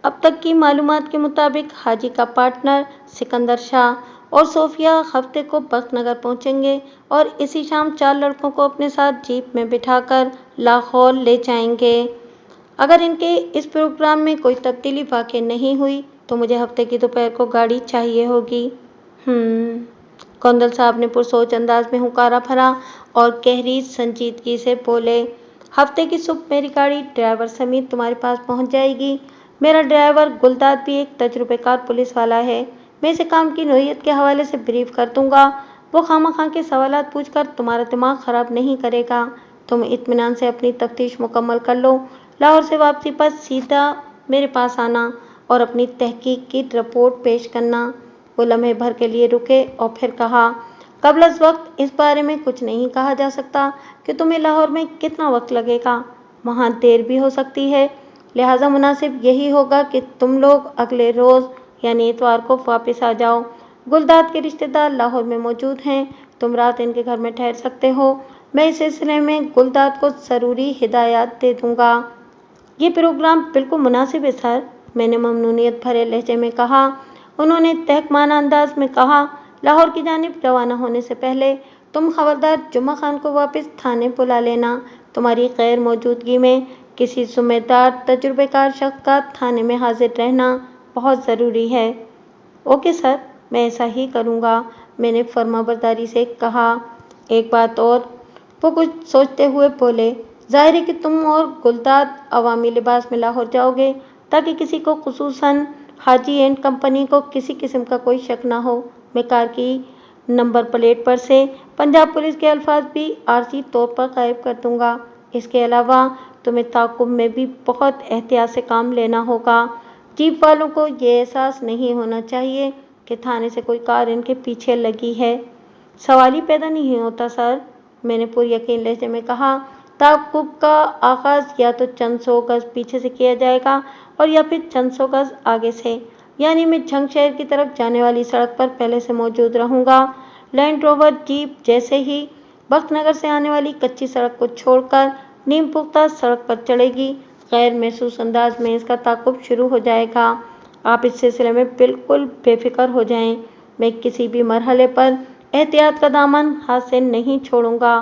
अब तक की मालूमात के मुताबिक हाजी का पार्टनर सिकंदर शाह और सोफिया हफ्ते को बख्त नगर पहुंचेंगे और इसी शाम 4 लड़कों को अपने साथ जीप में बिठाकर लाहौर ले जाएंगे। अगर इनके इस प्रोग्राम में कोई तब्दीली वाक़ई नहीं हुई तो मुझे हफ्ते की दोपहर को गाड़ी चाहिए होगी। गोंदल साहब ने पुरसोच अंदाज में हुंकारा भरा और गहरी संजीदगी से बोले, हफ्ते की सुबह मेरी गाड़ी ड्राइवर समेत तुम्हारे पास पहुंच जाएगी। मेरा ड्राइवर गुलदाद भी एक तजुर्बेकार पुलिस वाला है। मैं इसे काम की नौइयत के हवाले से ब्रीफ कर दूंगा। वो खामखा के सवालात पूछकर तुम्हारा दिमाग खराब नहीं करेगा। तुम इत्मीनान से अपनी तफ्तीश मुकम्मल कर लो। लाहौर से वापसी पर सीधा मेरे पास आना और अपनी तहकीक की रिपोर्ट पेश करना। वो लम्हे भर के लिए रुके और फिर कहा, कबल अज़ वक्त इस बारे में कुछ नहीं कहा जा सकता कि तुम्हें लाहौर में कितना वक्त लगेगा। वहाँ देर भी हो सकती है, लिहाजा मुनासिब यही होगा कि तुम लोग अगले रोज़ यानी इतवार को वापस आ जाओ। गुलदाद के रिश्तेदार लाहौर में मौजूद हैं, तुम रात इनके घर में ठहर सकते हो। मैं इस सिलसिले में गुलदाद को ज़रूरी हिदायत दे दूँगा। ये प्रोग्राम बिल्कुल मुनासिब है सर, मैंने ममनूनियत भरे लहजे में कहा। उन्होंने तहकमाना अंदाज में कहा, लाहौर की जानिब रवाना होने से पहले तुम खबरदार जुम्मा खान को वापस थाने बुला लेना। तुम्हारी गैर मौजूदगी में किसी ज़िम्मेदार तजुर्बेकार शख्स का थाने में हाजिर रहना बहुत ज़रूरी है। ओके सर, मैं ऐसा ही करूँगा, मैंने फर्माबरदारी से कहा। एक बात और, वो कुछ सोचते हुए बोले, जाहिर है कि तुम और गुलदाद अवामी लिबास में लाहौर जाओगे ताकि किसी को, खुसूसन हाजी एंड कंपनी को, किसी किस्म का कोई शक ना हो। मैं कार की नंबर प्लेट पर से पंजाब पुलिस के अल्फाज भी आरजी तौर पर गायब कर दूंगा। इसके अलावा तुम्हें ताक़ुब में भी बहुत एहतियात से काम लेना होगा। जीप वालों को ये एहसास नहीं होना चाहिए कि थाने से कोई कार इनके पीछे लगी है। सवाल ही पैदा नहीं होता सर, मैंने पुरयकीन लहजे में कहा। ताक़ुब का आगाज़ या तो चंद सौ गज़ पीछे से किया जाएगा और या फिर चंद सौ गज़ आगे से, यानी मैं झंग शहर की तरफ जाने वाली सड़क पर पहले से मौजूद रहूँगा। लैंड रोवर जीप जैसे ही बख्त नगर से आने वाली कच्ची सड़क को छोड़कर नीम पुख्ता सड़क पर चढ़ेगी, गैर महसूस अंदाज में इसका ताक़ुब शुरू हो जाएगा। आप इस सिलसिले में बिल्कुल बेफिक्र हो जाएं। मैं किसी भी मरहले पर एहतियात का दामन हाथ से नहीं छोड़ूंगा।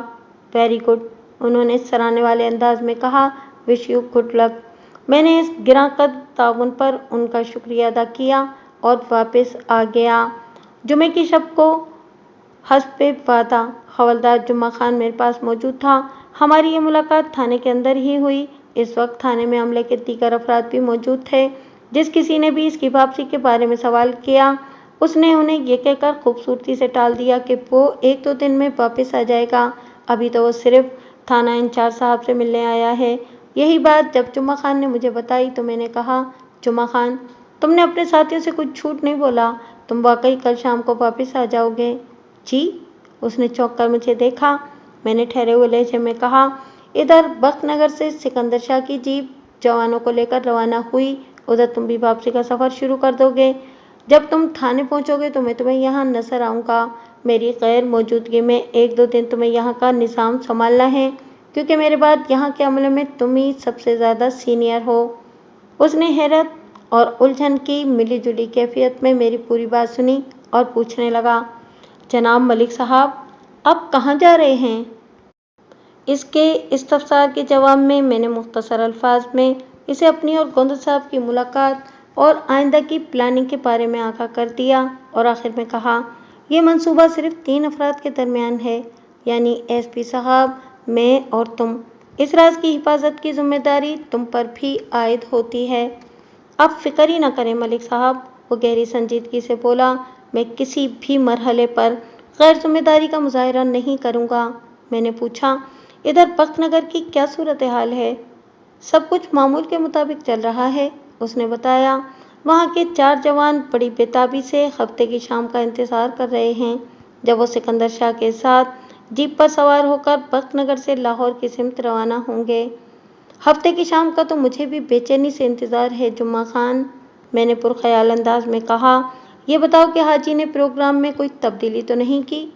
वेरी गुड, उन्होंने सराहने वाले अंदाज में कहा। Wish you good luck. मैंने इस गिरांकद ताउन पर उनका शुक्रिया अदा किया और वापस आ गया। जुमे की शब को हस्बे वादा हवलदार जुम्मा खान मेरे पास मौजूद था। हमारी ये मुलाकात थाने के अंदर ही हुई। इस वक्त थाने में अमले के दीगर अफराद भी मौजूद थे। जिस किसी ने भी इसकी वापसी के बारे में सवाल किया, उसने उन्हें ये कहकर खूबसूरती से टाल दिया कि वो 1-2 दिन में वापस आ जाएगा। अभी तो वो सिर्फ थाना इंचार्ज साहब से मिलने आया है। यही बात जब जुम्मा खान ने मुझे बताई तो मैंने कहा, जुम्मा खान, तुमने अपने साथियों से कुछ झूठ नहीं बोला, तुम वाकई कल शाम को वापस आ जाओगे? जी, उसने चौंक कर मुझे देखा। मैंने ठहरे हुए लहजे में कहा, इधर बख्त नगर से सिकंदर शाह की जीप जवानों को लेकर रवाना हुई, उधर तुम भी वापसी का सफ़र शुरू कर दोगे। जब तुम थाने पहुंचोगे तो मैं तुम्हें यहाँ नजर आऊँगा। मेरी गैर मौजूदगी में 1-2 दिन तुम्हें यहाँ का निज़ाम संभालना है, क्योंकि मेरे बाद यहाँ के अमले में तुम ही सबसे ज़्यादा सीनियर हो। उसने हैरत और उलझन की मिली जुली कैफियत में मेरी पूरी बात सुनी और पूछने लगा, जनाब मलिक साहब, आप कहाँ जा रहे हैं? इसके इस्तफसार के जवाब में मैंने मुख्तसर अल्फाज में इसे अपनी और गोंदल साहब की मुलाकात और आइंदा की प्लानिंग के बारे में आगाह कर दिया और आखिर में कहा, यह मंसूबा सिर्फ 3 अफराद के दरमियान है, यानी एसपी साहब, मैं और तुम। इस राज की हिफाजत की जिम्मेदारी तुम पर भी आयद होती है। आप फिक्र ही न करें मलिक साहब, वो गहरी संजीदगी से बोला, मैं किसी भी मरहले पर गैर जिम्मेदारी का मुजाहरा नहीं करूँगा। मैंने पूछा, इधर बख्तनगर की क्या सूरत हाल है? सब कुछ मामूल के मुताबिक चल रहा है, उसने बताया। वहाँ के 4 जवान बड़ी बेताबी से हफ्ते की शाम का इंतजार कर रहे हैं, जब वो सिकंदर शाह के साथ जीप पर सवार होकर बख्तनगर से लाहौर की सिमत रवाना होंगे। हफ्ते की शाम का तो मुझे भी बेचैनी से इंतजार है जुम्मा खान, मैंने पुरख्याल अंदाज में कहा। ये बताओ कि हाजी ने प्रोग्राम में कोई तब्दीली तो नहीं की?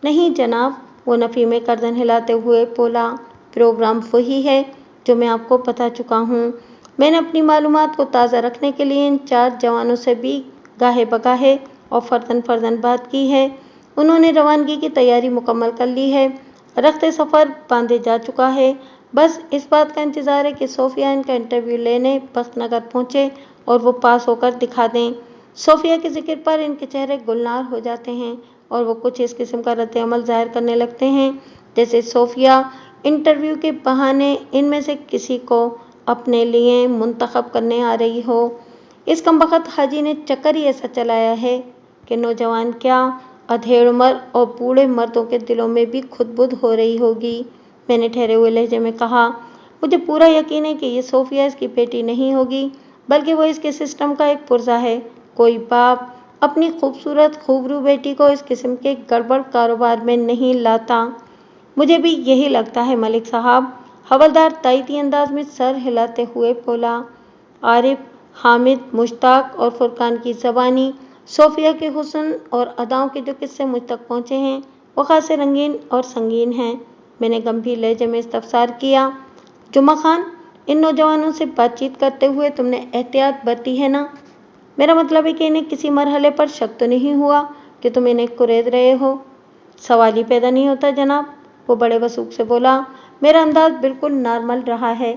नहीं जनाब, वो नफ़ी में गर्दन हिलाते हुए बोला, प्रोग्राम वही है जो मैं आपको बता चुका हूँ। मैंने अपनी मालूमात को ताज़ा रखने के लिए इन 4 जवानों से भी गाहे बगाहे और फर्दन बात की है। उन्होंने रवानगी की तैयारी मुकम्मल कर ली है, रख्ते सफ़र बांधे जा चुका है। बस इस बात का इंतज़ार है कि सोफिया इनका इंटरव्यू लेने बख्तनगर पहुँचे और वो पास होकर दिखा दें। सोफिया के जिक्र पर इनके चेहरे गुलनार हो जाते हैं और वो कुछ इस किस्म का रद्द अमल ज़ाहिर करने लगते हैं जैसे सोफिया इंटरव्यू के बहाने इनमें से किसी को अपने लिए मुंतखब करने आ रही हो। इस कमबख्त हाजी ने चक्कर ही ऐसा चलाया है कि नौजवान क्या, अधेड़ उम्र और बूढ़े मर्दों के दिलों में भी खुदबुद हो रही होगी, मैंने ठहरे हुए लहजे में कहा। मुझे पूरा यकीन है कि ये सोफिया इसकी बेटी नहीं होगी, बल्कि वो इसके सिस्टम का एक पुर्जा है। कोई बाप अपनी खूबसूरत खूबरू बेटी को इस किस्म के गड़बड़ कारोबार में नहीं लाता। मुझे भी यही लगता है मलिक साहब, हवलदार ताइती अंदाज में सर हिलाते हुए बोला। आरिफ, हामिद, मुश्ताक और फुरकान की ज़बानी सोफिया के हुस्न और अदाओं के जो किस्से मुझ तक पहुँचे हैं वो खासे रंगीन और संगीन हैं, मैंने गंभीर लहजे में इस्तफसार किया। जुम्मा खान, इन नौजवानों से बातचीत करते हुए तुमने एहतियात बरती है ना? मेरा मतलब है कि इन्हें किसी मरहले पर शक तो नहीं हुआ कि तुम इन्हें कुरेद रहे हो? सवाल ही पैदा नहीं होता जनाब, वो बड़े वसूख से बोला। मेरा अंदाज बिल्कुल नॉर्मल रहा है।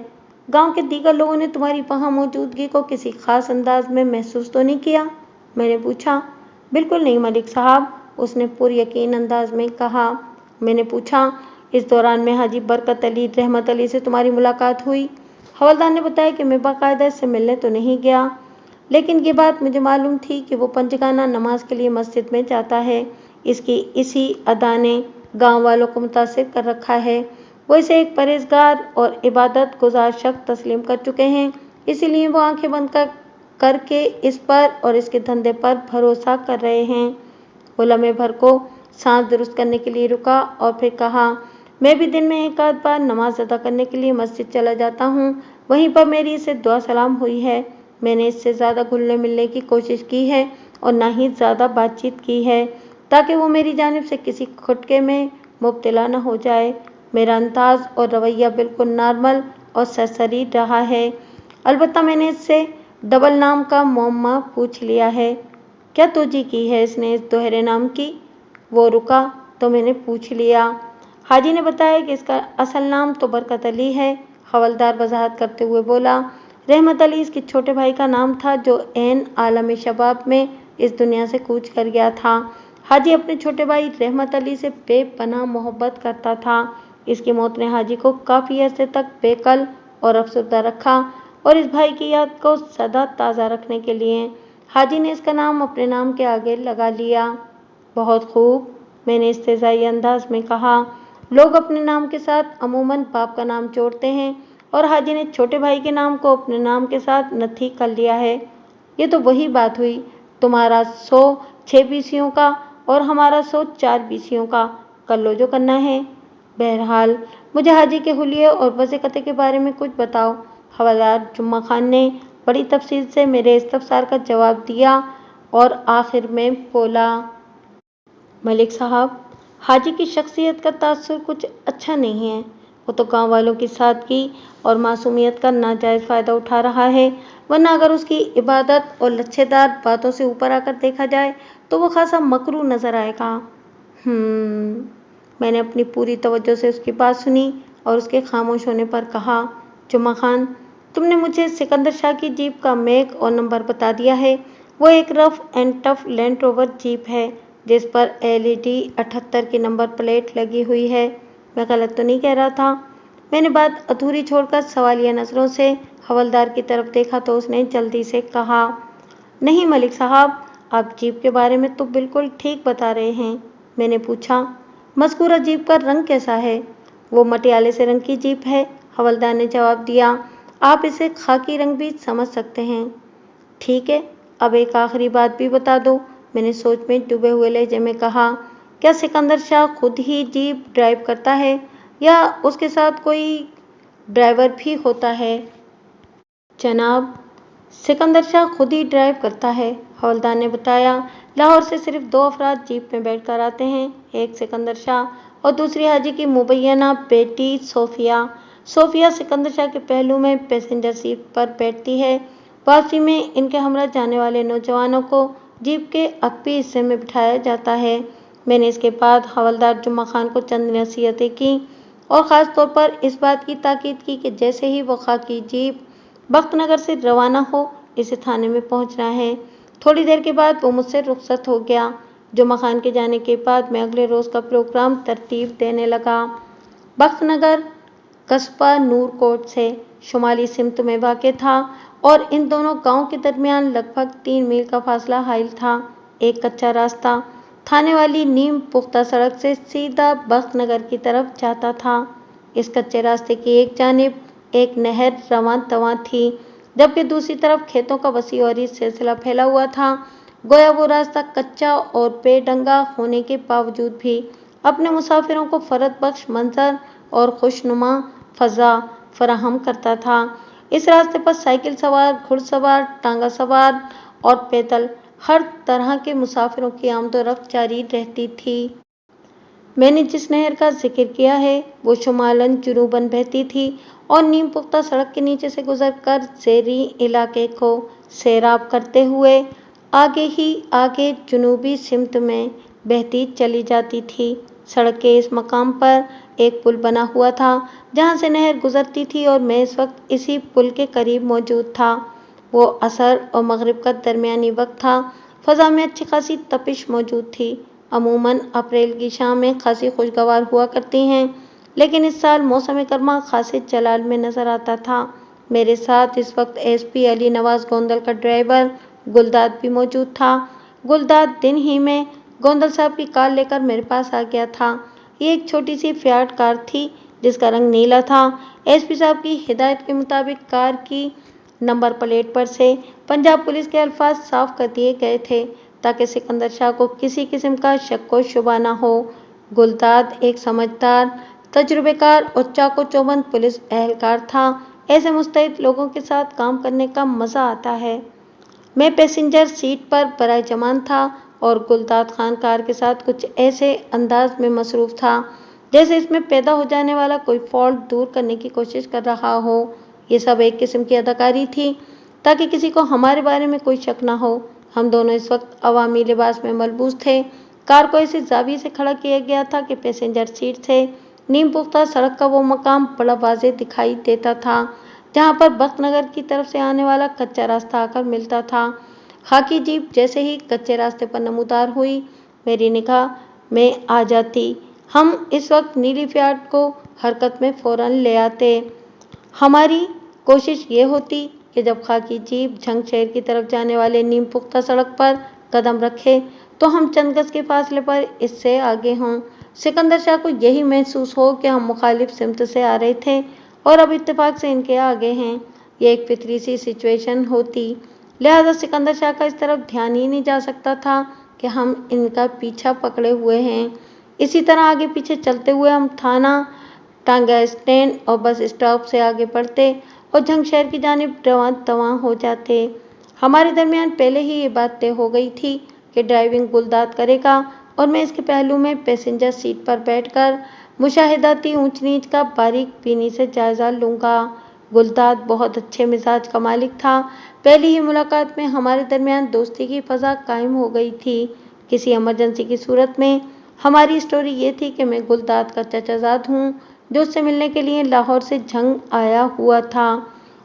गांव के दीगर लोगों ने तुम्हारी वहाँ मौजूदगी को किसी खास अंदाज में महसूस तो नहीं किया? मैंने पूछा। बिल्कुल नहीं मलिक साहब, उसने पुरयकीन अंदाज में कहा। मैंने पूछा, इस दौरान में हाजी बरकत अली, रहमत अली से तुम्हारी मुलाकात हुई? हवलदार ने बताया कि मैं बाकायदा इससे मिलने तो नहीं गया, लेकिन ये बात मुझे मालूम थी कि वो पंजगाना नमाज के लिए मस्जिद में जाता है। इसकी इसी अदा ने गाँव वालों को मुतासिर कर रखा है। वो इसे एक परहेजगार और इबादत गुजार शख्स तस्लीम कर चुके हैं, इसीलिए वो आंखें बंद करके इस पर और इसके धंधे पर भरोसा कर रहे हैं। वो लम्हे भर को सांस दुरुस्त करने के लिए रुका और फिर कहा, मैं भी दिन में एक आध बार नमाज अदा करने के लिए मस्जिद चला जाता हूँ, वहीं पर मेरी इसे दुआ सलाम हुई है। मैंने इससे ज़्यादा घुलने मिलने की कोशिश की है और ना ही ज़्यादा बातचीत की है, ताकि वो मेरी जानिब से किसी खुटके में मुब्तला न हो जाए। मेरा अंदाज और रवैया बिल्कुल नॉर्मल और सरसरी रहा है। अलबत्ता मैंने इससे डबल नाम का मुअम्मा पूछ लिया है। क्या तोजी की है इसने इस दोहरे नाम की? वो रुका तो मैंने पूछ लिया। हाजी ने बताया कि इसका असल नाम तो बरकत अली है, हवलदार वजाहत करते हुए बोला। रहमत अली इसके छोटे भाई का नाम था जो ऐन आलम शबाब में इस दुनिया से कूच कर गया था। हाजी अपने छोटे भाई रहमत अली से बेपनाह मोहब्बत करता था। इसकी मौत ने हाजी को काफ़ी अरसे तक बेकल और अफसरदा रखा और इस भाई की याद को सदा ताज़ा रखने के लिए हाजी ने इसका नाम अपने नाम के आगे लगा लिया। बहुत खूब, मैंने इस्तेज़ाई अंदाज में कहा। लोग अपने नाम के साथ अमूमन बाप का नाम जोड़ते हैं और हाजी ने छोटे भाई के नाम को अपने नाम के साथ नथी कर लिया है। ये तो वही बात हुई, तुम्हारा 100 6 बीसियों का और हमारा 100 4 बीसियों का, कर लो जो करना है। बहरहाल मुझे हाजी के हुलिये और वज़ीक़ते के बारे में कुछ बताओ, हवलदार जुम्मा खान ने बड़ी तफसील से मेरे इस्तफसार का जवाब दिया और आखिर में बोला। मलिक साहब, हाजी की शख्सियत का तासुर कुछ अच्छा नहीं है। वो तो गांव वालों की सादगी और मासूमियत का नाजायज़ फ़ायदा उठा रहा है, वरना अगर उसकी इबादत और लच्छेदार बातों से ऊपर आकर देखा जाए तो वो खासा मकरू नज़र आएगा। मैंने अपनी पूरी तवज्जो से उसकी बात सुनी और उसके खामोश होने पर कहा, जुम्मा खान, तुमने मुझे सिकंदर शाह की जीप का मेक और नंबर बता दिया है। वो एक rough and tough land rover jeep है जिस पर LED 78 की नंबर प्लेट लगी हुई है। मैं गलत तो नहीं कह रहा था? मैंने बात अधूरी छोड़कर सवालिया नज़रों से हवलदार की तरफ देखा तो उसने जल्दी से कहा, नहीं मलिक साहब, आप जीप के बारे में तो बिल्कुल ठीक बता रहे हैं। मैंने पूछा, मज़कूरा जीप का रंग कैसा है? वो मटियाले से रंग की जीप है, हवलदार ने जवाब दिया। आप इसे खाकी रंग भी समझ सकते हैं। ठीक है, अब एक आखिरी बात भी बता दो, मैंने सोच में डूबे हुए लहजे में कहा। क्या सिकंदर शाह खुद ही जीप ड्राइव करता है या उसके साथ कोई ड्राइवर भी होता है? जनाब, सिकंदर शाह खुद ही ड्राइव करता है, हवलदार ने बताया। लाहौर से सिर्फ 2 अफराद जीप में बैठकर आते हैं, एक सिकंदर शाह और दूसरी हाजी की मुबैना बेटी सोफिया। सोफिया सिकंदर शाह के पहलू में पैसेंजर सीट पर बैठती है। वापसी में इनके हमरा जाने वाले नौजवानों को जीप के अगले हिस्से में बिठाया जाता है। मैंने इसके बाद हवलदार जुम्मा खान को चंद नसीहतें की और ख़ास तौर पर इस बात की ताकीद की कि जैसे ही वो खाकी जीप बख्तनगर से रवाना हो, इसे थाने में पहुंचना है। थोड़ी देर के बाद वो मुझसे रुखसत हो गया। जुम्मा खान के जाने के बाद मैं अगले रोज़ का प्रोग्राम तरतीब देने लगा। बख्तनगर कस्बा नूरकोट से शुमाली सिमत में वाक़ था और इन दोनों गांव के दरमियान लगभग 3 मील का फासला हाइल था। एक कच्चा रास्ता थाने वाली नीम पुख्ता सड़क से सीधा बख्तनगर की तरफ जाता था। इस कच्चे रास्ते की एक जानिब एक नहर रवां तवां थी, जबकि दूसरी तरफ खेतों का वसी और सिलसिला फैला हुआ था। गोया वो रास्ता कच्चा और बेढंगा होने के बावजूद भी अपने मुसाफिरों को फरत बख्श मंजर और खुशनुमा फ़ज़ा फराहम करता था। इस रास्ते पर साइकिल सवार, घुड़सवार, टांगा सवार और पैदल हर तरह के मुसाफिरों की आमदोरफ्त जारी रहती थी। मैंने जिस नहर का जिक्र किया है वो शुमालन जुनूबन बहती थी और नीम पुख्ता सड़क के नीचे से गुजरकर ज़ेरी इलाके को सैराब करते हुए आगे ही आगे जुनूबी सिमत में बहती चली जाती थी। सड़क के इस मकाम पर एक पुल बना हुआ था जहाँ से नहर गुजरती थी और मैं इस वक्त इसी पुल के करीब मौजूद था। वो असर और मगरिब का दरमियानी वक्त था। फ़ज़ा में अच्छी खासी तपिश मौजूद थी। अमूमन अप्रैल की शामें खासी खुशगवार हुआ करती हैं, लेकिन इस साल मौसम गर्मा खासे जलाल में नज़र आता था। मेरे साथ इस वक्त एसपी अली नवाज गोंदल का ड्राइवर गुलदाद भी मौजूद था। गुलदाद दिन ही में गोंदल साहब की कार लेकर मेरे पास आ गया था। ये एक छोटी सी फियाट कार थी जिसका रंग नीला था। एसपी साहब की हिदायत के मुताबिक कार की नंबर प्लेट पर से पंजाब पुलिस के अल्फाज साफ कर दिए गए थे ताकि सिकंदर शाह को किसी किस्म का शक व शुबा न हो। गुलदाद एक समझदार, तजुर्बेकार और चाको चौबंद पुलिस एहलकार था। ऐसे मुस्तैद लोगों के साथ काम करने का मज़ा आता है। मैं पैसेंजर सीट पर बराए जमान था और गुलदाद खान कार के साथ कुछ ऐसे अंदाज में मसरूफ़ था जैसे इसमें पैदा हो जाने वाला कोई फॉल्ट दूर करने की कोशिश कर रहा हो। ये सब एक किस्म की अदाकारी थी ताकि किसी को हमारे बारे में कोई शक ना हो। हम दोनों इस वक्त अवामी लिबास में मलबूस थे। कार को ऐसे जाविये से खड़ा किया गया था कि पैसेंजर सीट से नीम पुख्ता सड़क का वो मकाम बड़ा वाज़ेह दिखाई देता था जहाँ पर बख्तनगर की तरफ से आने वाला कच्चा रास्ता आकर मिलता था। खाकी जीप जैसे ही कच्चे रास्ते पर नमूदार हुई, मेरी निगाह में आ जाती। हम इस वक्त नीली फियाट को हरकत में फ़ौरन ले आते। हमारी कोशिश ये होती कि जब खाकी जीप झंग शहर की तरफ जाने वाले नीम पुख्ता सड़क पर कदम रखे तो हम चंद गज के फासले पर इससे आगे हों। सिकंदर शाह को यही महसूस हो कि हम मुखालिफ सिमत से आ रहे थे और अब इत्तेफाक से इनके आगे हैं। ये एक फितरी सी सिचुएशन होती, लिहाजा सिकंदर शाह का इस तरफ ध्यान ही नहीं जा सकता था कि हम इनका पीछा पकड़े हुए हैं। इसी तरह आगे पीछे चलते हुए हम थाना, टांगा स्टैंड और बस स्टॉप से आगे बढ़ते और झंग शहर की जानिब रवां तवां हो जाते। हमारे दरमियान पहले ही ये बात तय हो गई थी कि ड्राइविंग गुलदाद करेगा और मैं इसके पहलू में पैसेंजर सीट पर बैठकर मुशाहिदाती ऊंच नीच का बारीक बीनी से जायज़ा लूँगा। गुलदाद बहुत अच्छे मिजाज का मालिक था। पहली ही मुलाकात में हमारे दरमियान दोस्ती की फ़ज़ा कायम हो गई थी। किसी इमरजेंसी की सूरत में हमारी स्टोरी ये थी कि मैं गुलदाद का चचाजाद हूँ जो उससे मिलने के लिए लाहौर से झंग आया हुआ था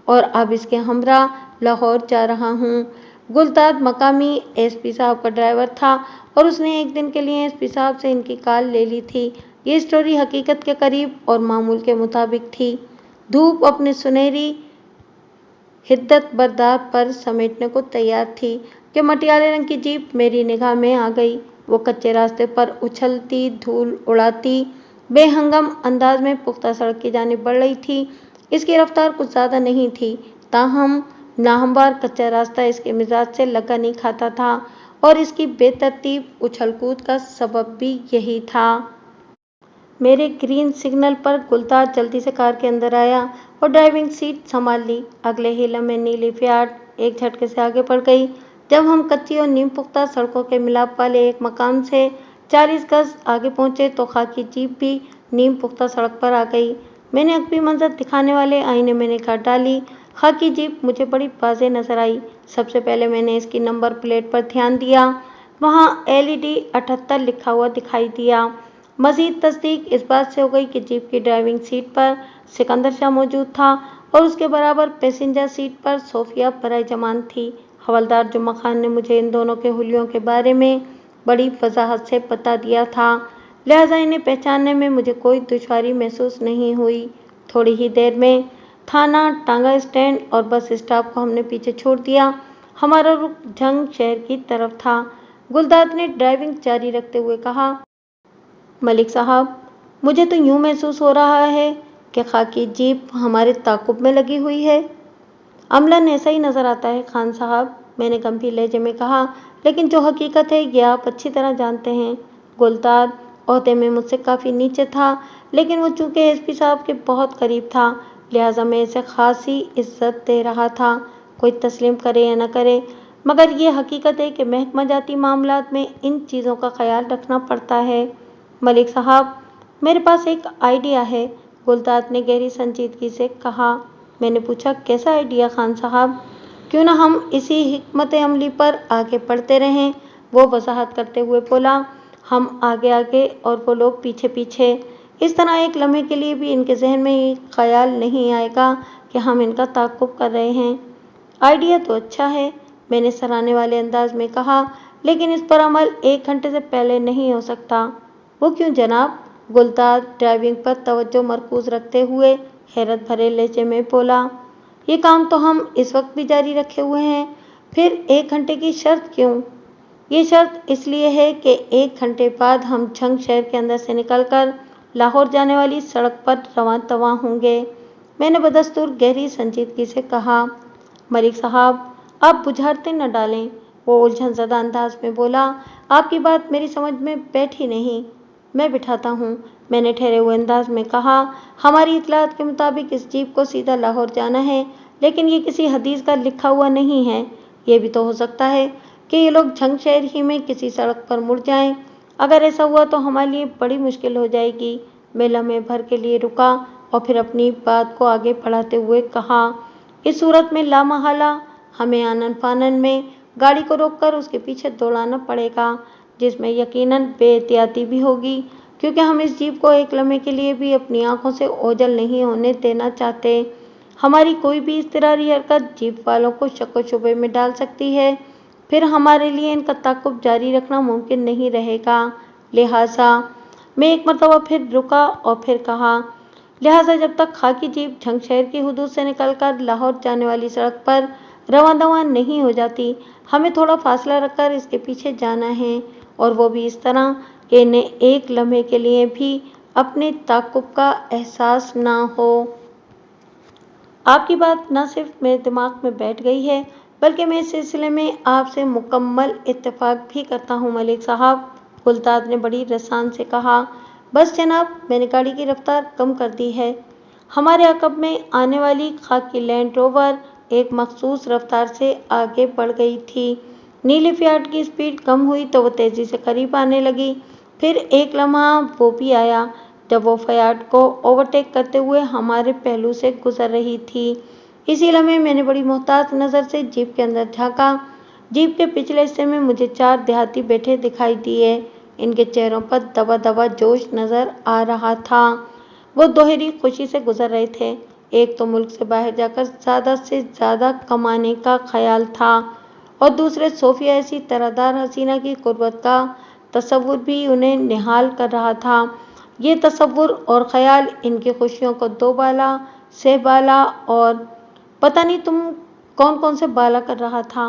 और अब इसके हमरा लाहौर जा रहा हूँ। गुलदाद मकामी एसपी साहब का ड्राइवर था और उसने एक दिन के लिए एसपी साहब से इनकी कार ले ली थी। ये स्टोरी हकीकत के करीब और मामूल के मुताबिक थी। धूप अपने सुनहरी हिद्दत बरदार पर समेटने को तैयार थी। कि मटियाले रंग की जीप मेरी निगाह में आ गई। वो कच्चे रास्ते पर उछलती, धूल उड़ाती, बेहंगम अंदाज में पुख्ता सड़क की जानिब बढ़ रही थी। इसकी रफ्तार कुछ ज़्यादा नहीं थी, ताहम नाहमवार कच्चा रास्ता इसके मिजाज से लगा नहीं खाता था, और इसकी बेतरतीब उछल कूद का सबब भी यही था। मेरे ग्रीन सिग्नल पर गुलदार जल्दी से कार के अंदर आया और ड्राइविंग सीट संभाल ली। अगले ही लम्हे नीली फियाट एक झटके से आगे बढ़ गई। जब हम कच्ची और नीम पुख्ता सड़कों के मिलाप वाले एक मकाम से 40 गज आगे पहुंचे तो खाकी जीप भी नीम पुख्ता सड़क पर आ गई। मैंने अगली मंजर दिखाने वाले आईने में निगाह डाली। खाकी जीप मुझे बड़ी वाज़ेह नजर आई। सबसे पहले मैंने इसकी नंबर प्लेट पर ध्यान दिया। वहाँ LED 78 लिखा हुआ दिखाई दिया। मज़ीद तस्दीक इस बात से हो गई कि जीप की ड्राइविंग सीट पर सिकंदर शाह मौजूद था और उसके बराबर पैसेंजर सीट पर सोफिया बराए जमान थी। हवलदार जुम्मा खान ने मुझे इन दोनों के हुलियों के बारे में बड़ी वजाहत से बता दिया था, लिहाजा इन्हें पहचानने में मुझे कोई दुश्वारी महसूस नहीं हुई। थोड़ी ही देर में थाना, टांगा स्टैंड और बस स्टॉप को हमने पीछे छोड़ दिया। हमारा रुख झंग शहर की तरफ था। गुलदार ने ड्राइविंग जारी रखते हुए कहा, मलिक साहब, मुझे तो यूं महसूस हो रहा है कि खाकी जीप हमारे ताकुब में लगी हुई है। अमलन ऐसा ही नजर आता है खान साहब, मैंने गंभीर लहजे में कहा, लेकिन जो हकीकत है ये आप अच्छी तरह जानते हैं। गुलदार ओहदे में मुझसे काफ़ी नीचे था, लेकिन वो चूंकि SP साहब के बहुत करीब था, लिहाजा मैं इसे खासी इज्जत दे रहा था, कोई तस्लीम करे या न करे, मगर ये हकीकत है कि महकमा जाती मामलात में इन चीज़ों का ख्याल रखना पड़ता है। मलिक साहब, मेरे पास एक आइडिया है, गुलदार ने गहरी संजीदगी से कहा। मैंने पूछा, कैसा आइडिया खान साहब? क्यों ना हम इसी हिकमत अमली पर आगे बढ़ते रहें? वो वजाहत करते हुए बोला, हम आगे आगे और वो लोग पीछे पीछे। इस तरह एक लम्हे के लिए भी इनके जहन में ये ख्याल नहीं आएगा कि हम इनका ताक़ुब कर रहे हैं। आइडिया तो अच्छा है, मैंने सराहने वाले अंदाज में कहा, लेकिन इस पर अमल 1 घंटे से पहले नहीं हो सकता। वो क्यों जनाब? गुलदार ड्राइविंग पर तवज्जो मरकूज रखते हुए हैरत भरे लहजे में बोला, ये काम तो हम इस वक्त भी जारी रखे हुए हैं, फिर 1 घंटे की शर्त क्यों? ये शर्त इसलिए है कि 1 घंटे बाद हम झंग शहर के अंदर से निकलकर लाहौर जाने वाली सड़क पर रवां तवां होंगे। मैंने बदस्तूर गहरी संजीदगी से कहा। मलिक साहब, आप बुझारतें न डालें, वो उलझनज़दा अंदाज में बोला, आपकी बात मेरी समझ में बैठी नहीं। मैं बिठाता हूँ, मैंने ठहरे हुए अंदाज में कहा। हमारी इतलात के मुताबिक इस जीप को सीधा लाहौर जाना है, लेकिन ये किसी हदीस का लिखा हुआ नहीं है। ये भी तो हो सकता है कि ये लोग झंग शहर ही में किसी सड़क पर मुड़ जाएं। अगर ऐसा हुआ तो हमारे लिए बड़ी मुश्किल हो जाएगी। मैं लम्हे भर के लिए रुका और फिर अपनी बात को आगे बढ़ाते हुए कहा, इस सूरत में लामहला हमें आनन फानन में गाड़ी को रोककर उसके पीछे दौड़ाना पड़ेगा, जिसमें यकीनन बेएहतियाती भी होगी, क्योंकि हम इस जीप को एक लम्हे के लिए भी अपनी आंखों से ओझल नहीं होने देना चाहते। हमारी कोई भी इज़्तिरारी हरकत जीप वालों को शक व शुबे में डाल सकती है, फिर हमारे लिए इनका ताक़ुब जारी रखना मुमकिन नहीं रहेगा। लिहाजा मैं एक मरतबा फिर रुका और फिर कहा, लिहाजा जब तक खाकी जीप झंग शहर की हुदूद से निकलकर लाहौर जाने वाली सड़क पर रवां दवां नहीं हो जाती, हमें थोड़ा फासला रखकर इसके पीछे जाना है, और वो भी इस तरह कि इन्हें एक लम्हे के लिए भी अपने ताक़ुब का एहसास ना हो। आपकी बात न सिर्फ मेरे दिमाग में बैठ गई है, बल्कि मैं इस सिलसिले में आपसे मुकम्मल इत्तेफाक भी करता हूँ मलिक साहब, गुलदार ने बड़ी रसान से कहा। बस जनाब, मैंने गाड़ी की रफ्तार कम कर दी है। हमारे अक़ब में आने वाली खाकी लैंड रोवर एक मखसूस रफ्तार से आगे बढ़ गई थी। नीली फियाट की स्पीड कम हुई तो वो तेज़ी से करीब आने लगी। फिर एक लम्हा वो भी आया जब वो फियाट को ओवरटेक करते हुए हमारे पहलू से गुजर रही थी। इसी लम्हे मैंने बड़ी मोहतात नज़र से जीप के अंदर झांका। जीप के पिछले हिस्से में मुझे 4 देहाती बैठे दिखाई दिए। इनके चेहरों पर दबा दबा जोश नज़र आ रहा था। वो दोहरी खुशी से गुजर रहे थे। एक तो मुल्क से बाहर जाकर ज़्यादा से ज़्यादा कमाने का ख्याल था, और दूसरे सोफिया ऐसी तरहदार हसीना की कुर्बत का तसव्वुर भी उन्हें निहाल कर रहा था। ये तसव्वुर और ख्याल इनकी खुशियों को दोबाला, सहबाला और पता नहीं तुम कौन कौन से बाला कर रहा था।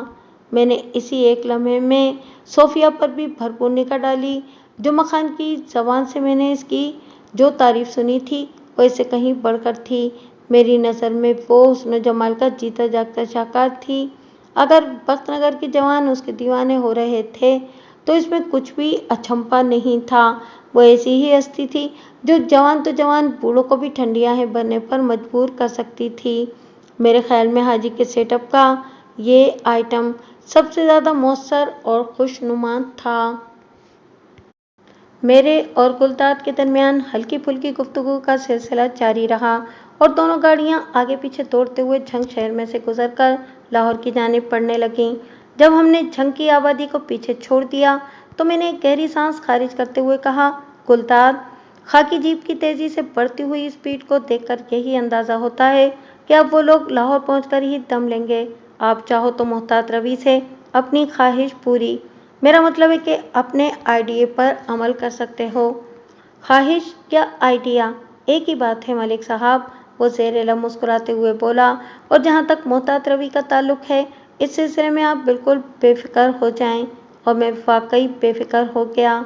मैंने इसी एक लम्हे में सोफिया पर भी भरपूर निगाह डाली। जुम्मा खान की ज़बान से मैंने इसकी जो तारीफ सुनी थी वो इससे कहीं बढ़कर थी। मेरी नज़र में वो हुस्न जमाल का जीता जागता शाहकार थी। अगर बख्तनगर के जवान उसके दीवाने हो रहे थे तो इसमें कुछ भी अचंभा नहीं था। वो ऐसी ही हस्ती थी जो जवान तो जवान बूढ़ों को भी ठंडी आहें भरने पर मजबूर कर सकती थी। मेरे ख्याल में हाजी के सेटअप का ये आइटम सबसे ज़्यादा मौसर और खुशनुमा था। मेरे और गुलदाद के दरमियान हल्की फुल्की गुफ्तगू का सिलसिला जारी रहा और दोनों गाड़ियां आगे पीछे दौड़ते हुए झंग शहर में से गुजरकर लाहौर की जानिब बढ़ने लगीं। जब हमने झंग की आबादी को पीछे छोड़ दिया तो मैंने एक गहरी सांस खारिज करते हुए कहा, गुलदाद, खाकी जीप की तेजी से बढ़ती हुई स्पीड को देखकर यही अंदाजा होता है कि अब वो लोग लाहौर पहुंचकर ही दम लेंगे। आप चाहो तो मोहतात रवि से अपनी ख्वाहिश पूरी, मेरा मतलब है कि अपने आइडिया पर अमल कर सकते हो। ख्वाहिश या आइडिया एक ही बात है मलिक साहब, वो ज़ेर लब मुस्कुराते हुए बोला। और जहाँ तक मोहतात रवि का ताल्लुक है, इस सिलसिले में आप बिल्कुल बेफिक्र हो जाएं। और मैं वाकई बेफिक्र हो गया।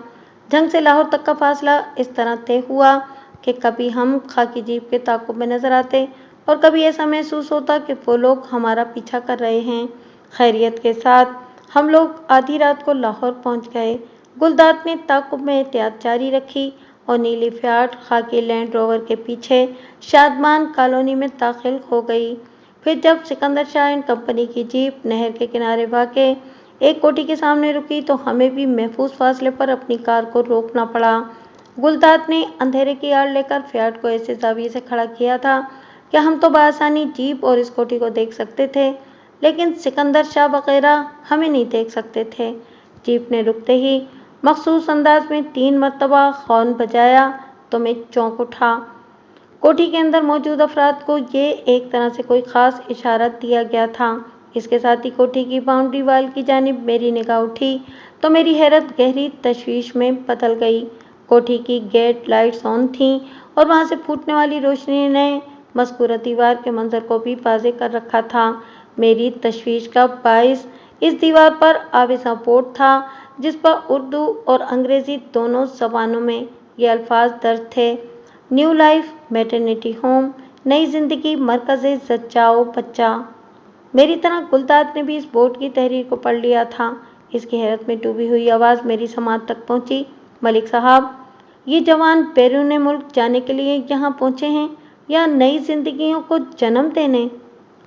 झंग से लाहौर तक का फासला इस तरह तय हुआ कि कभी हम खाकी जीप के ताक़ुब में नजर आते और कभी ऐसा महसूस होता कि वो लोग हमारा पीछा कर रहे हैं। खैरियत के साथ हम लोग आधी रात को लाहौर पहुंच गए। गुलदाद ने ताक़ुब में एहतियात जारी रखी और नीली फ़ियाट खाकी लैंड रोवर के पीछे शादमान कॉलोनी में दाखिल हो गई। फिर जब सिकंदर शाह एंड कंपनी की जीप नहर के किनारे वाक़े एक कोठी के सामने रुकी तो हमें भी महफूज फासले पर अपनी कार को रोकना पड़ा। गुलदाद ने अंधेरे की आड़ लेकर फ़ियाट को ऐसे ज़ाविये से खड़ा किया था कि हम तो बआसानी जीप और इस कोठी को देख सकते थे, लेकिन सिकंदर शाह वगैरह हमें नहीं देख सकते थे। जीप ने रुकते ही मखसूस अंदाज में 3 मरतबा हॉर्न बजाया तो मैं चौंक उठा। कोठी के अंदर मौजूद अफराद को ये एक तरह से कोई ख़ास इशारा दिया गया था। इसके साथ ही कोठी की बाउंड्री वाल की जानिब मेरी निगाह उठी तो मेरी हैरत गहरी तशवीश में बदल गई। कोठी की गेट लाइट्स ऑन थीं और वहाँ से फूटने वाली रोशनी ने मज़कूरा दीवार के मंजर को भी वाज़ेह कर रखा था। मेरी तशवीश का बाइस इस दीवार पर आविज़ा बोर्ड था जिस पर उर्दू और अंग्रेज़ी दोनों ज़बानों में ये अल्फाज दर्ज थे, न्यू लाइफ मैटरनिटी होम, नई ज़िंदगी मरकज़ ज़च्चाओ बच्चा। मेरी तरह गुलदाद ने भी इस बोर्ड की तहरीर को पढ़ लिया था। इसकी हैरत में डूबी हुई आवाज़ मेरी समात तक पहुंची, मलिक साहब, ये जवान बैरून मुल्क जाने के लिए यहाँ पहुँचे हैं या नई जिंदगियों को जन्म देने?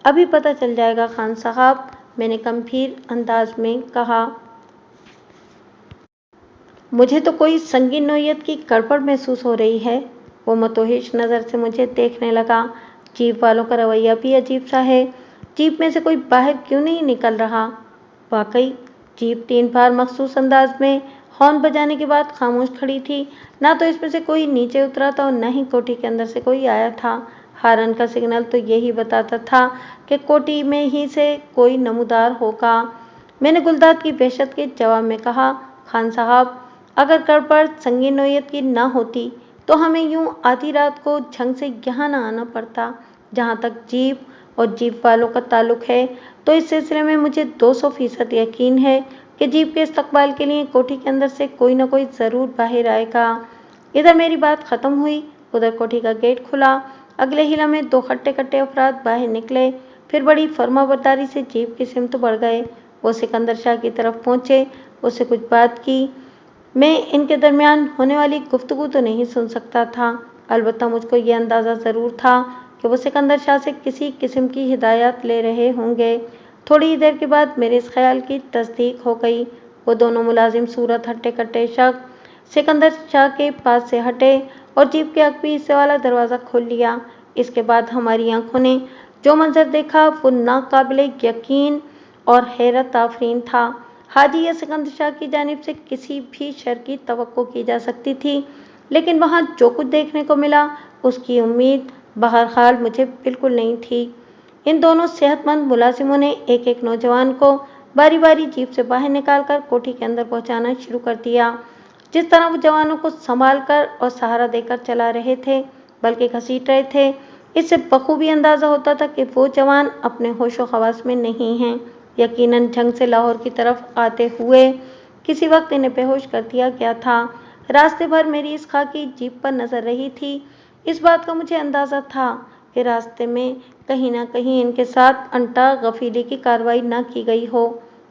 अभी पता चल जाएगा खान साहब, मैंने गंभीर अंदाज में कहा। मुझे तो कोई संगीन नोयत की गड़बड़ महसूस हो रही है। वो मतोहिश नज़र से मुझे देखने लगा। जीप वालों का रवैया भी अजीब सा है। जीप में से कोई बाहर क्यों नहीं निकल रहा? वाकई जीप 3 बार मखसूस अंदाज में हॉर्न बजाने के बाद खामोश खड़ी थी। ना तो इसमें से कोई नीचे उतरा था और न ही कोठी के अंदर से कोई आया था। हारन का सिग्नल तो यही बताता था कि कोठी में ही से कोई नमूदार होगा। मैंने गुलदाद की वहशत के जवाब में कहा, खान साहब, अगर गड़बड़ संगीन नोयत की न होती तो हमें यूं आधी रात को झंग से यहाँ न आना पड़ता। जहाँ तक जीप और जीप वालों का ताल्लुक है तो इस सिलसिले में मुझे 200% यकीन है कि जीप के इस्तकबाल के लिए कोठी के अंदर से कोई न कोई ज़रूर बाहर आएगा। इधर मेरी बात ख़त्म हुई, उधर कोठी का गेट खुला। अगले ही लम्हे 2 हट्टे कट्टे अफराद बाहर निकले, फिर बड़ी फर्माबरदारी से जीप की सिमत बढ़ गए। वो सिकंदर शाह की तरफ पहुँचे, उससे कुछ बात की। मैं इनके दरमियान होने वाली गुफ्तगू तो नहीं सुन सकता था, अलबत्ता मुझको ये अंदाज़ा ज़रूर था कि वो सिकंदर शाह से किसी किस्म की हिदायत ले रहे होंगे। थोड़ी ही देर के बाद मेरे इस ख्याल की तस्दीक हो गई। वो दोनों मुलाजिम सूरत हट्टे कट्टे शख्स सिकंदर शाह के पास से हटे और जीप के अगबी हिस्से वाला दरवाज़ा खोल लिया। इसके बाद हमारी आंखों ने जो मंजर देखा वो नाकाबिले यकीन और हैरत आफरीन था। हाजी या सिकंदर शाह की जानिब से किसी भी शर की तवक्को की जा सकती थी, लेकिन वहाँ जो कुछ देखने को मिला उसकी उम्मीद बहरहाल मुझे बिल्कुल नहीं थी। इन दोनों सेहतमंद मुलाजिमों ने एक एक नौजवान को बारी बारी जीप से बाहर निकालकर कोठी के अंदर पहुंचाना शुरू कर दिया। जिस तरह वो जवानों को संभाल कर और सहारा देकर चला रहे थे, बल्कि घसीट रहे थे, इससे बखूबी अंदाज़ा होता था कि वो जवान अपने होशो हवास में नहीं हैं। यकीनन जंग से लाहौर की तरफ आते हुए किसी वक्त इन्हें बेहोश कर दिया गया था। रास्ते भर मेरी इस खाकी जीप पर नजर रही थी। इस बात का मुझे अंदाजा था कि रास्ते में कहीं ना कहीं इनके साथ अंटा गफीली की कार्रवाई न की गई हो।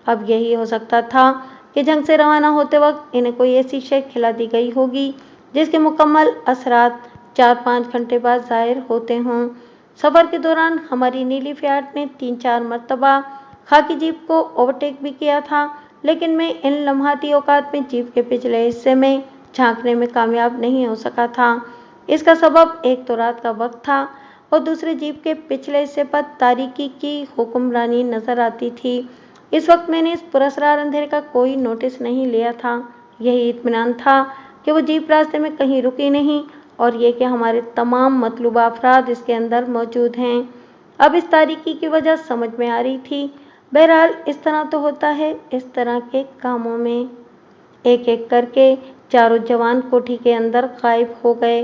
अब यही हो सकता था कि जंग से रवाना होते वक्त इन्हें कोई ऐसी शय खिला दी गई होगी जिसके मुकम्मल असरात 4-5 घंटे बाद जाहिर होते हों। सफर के दौरान हमारी नीली फियाट ने 3-4 मरतबा खाकी जीप को ओवरटेक भी किया था, लेकिन मैं इन लम्हाती औकात में जीप के पिछले हिस्से में झांकने में कामयाब नहीं हो सका था। इसका सबब एक तो रात का वक्त था और दूसरे जीप के पिछले हिस्से पर तारीकी की हुक्मरानी नजर आती थी। इस वक्त मैंने इस पुरस्कार अंधेरे का कोई नोटिस नहीं लिया था। यही इत्मीनान था कि वो जीप रास्ते में कहीं रुकी नहीं और ये कि हमारे तमाम मतलूबा अफराद इसके अंदर मौजूद हैं। अब इस तारीकी की वजह समझ में आ रही थी। बहरहाल इस तरह तो होता है इस तरह के कामों में। एक एक करके चारों जवान कोठी के अंदर गायब हो गए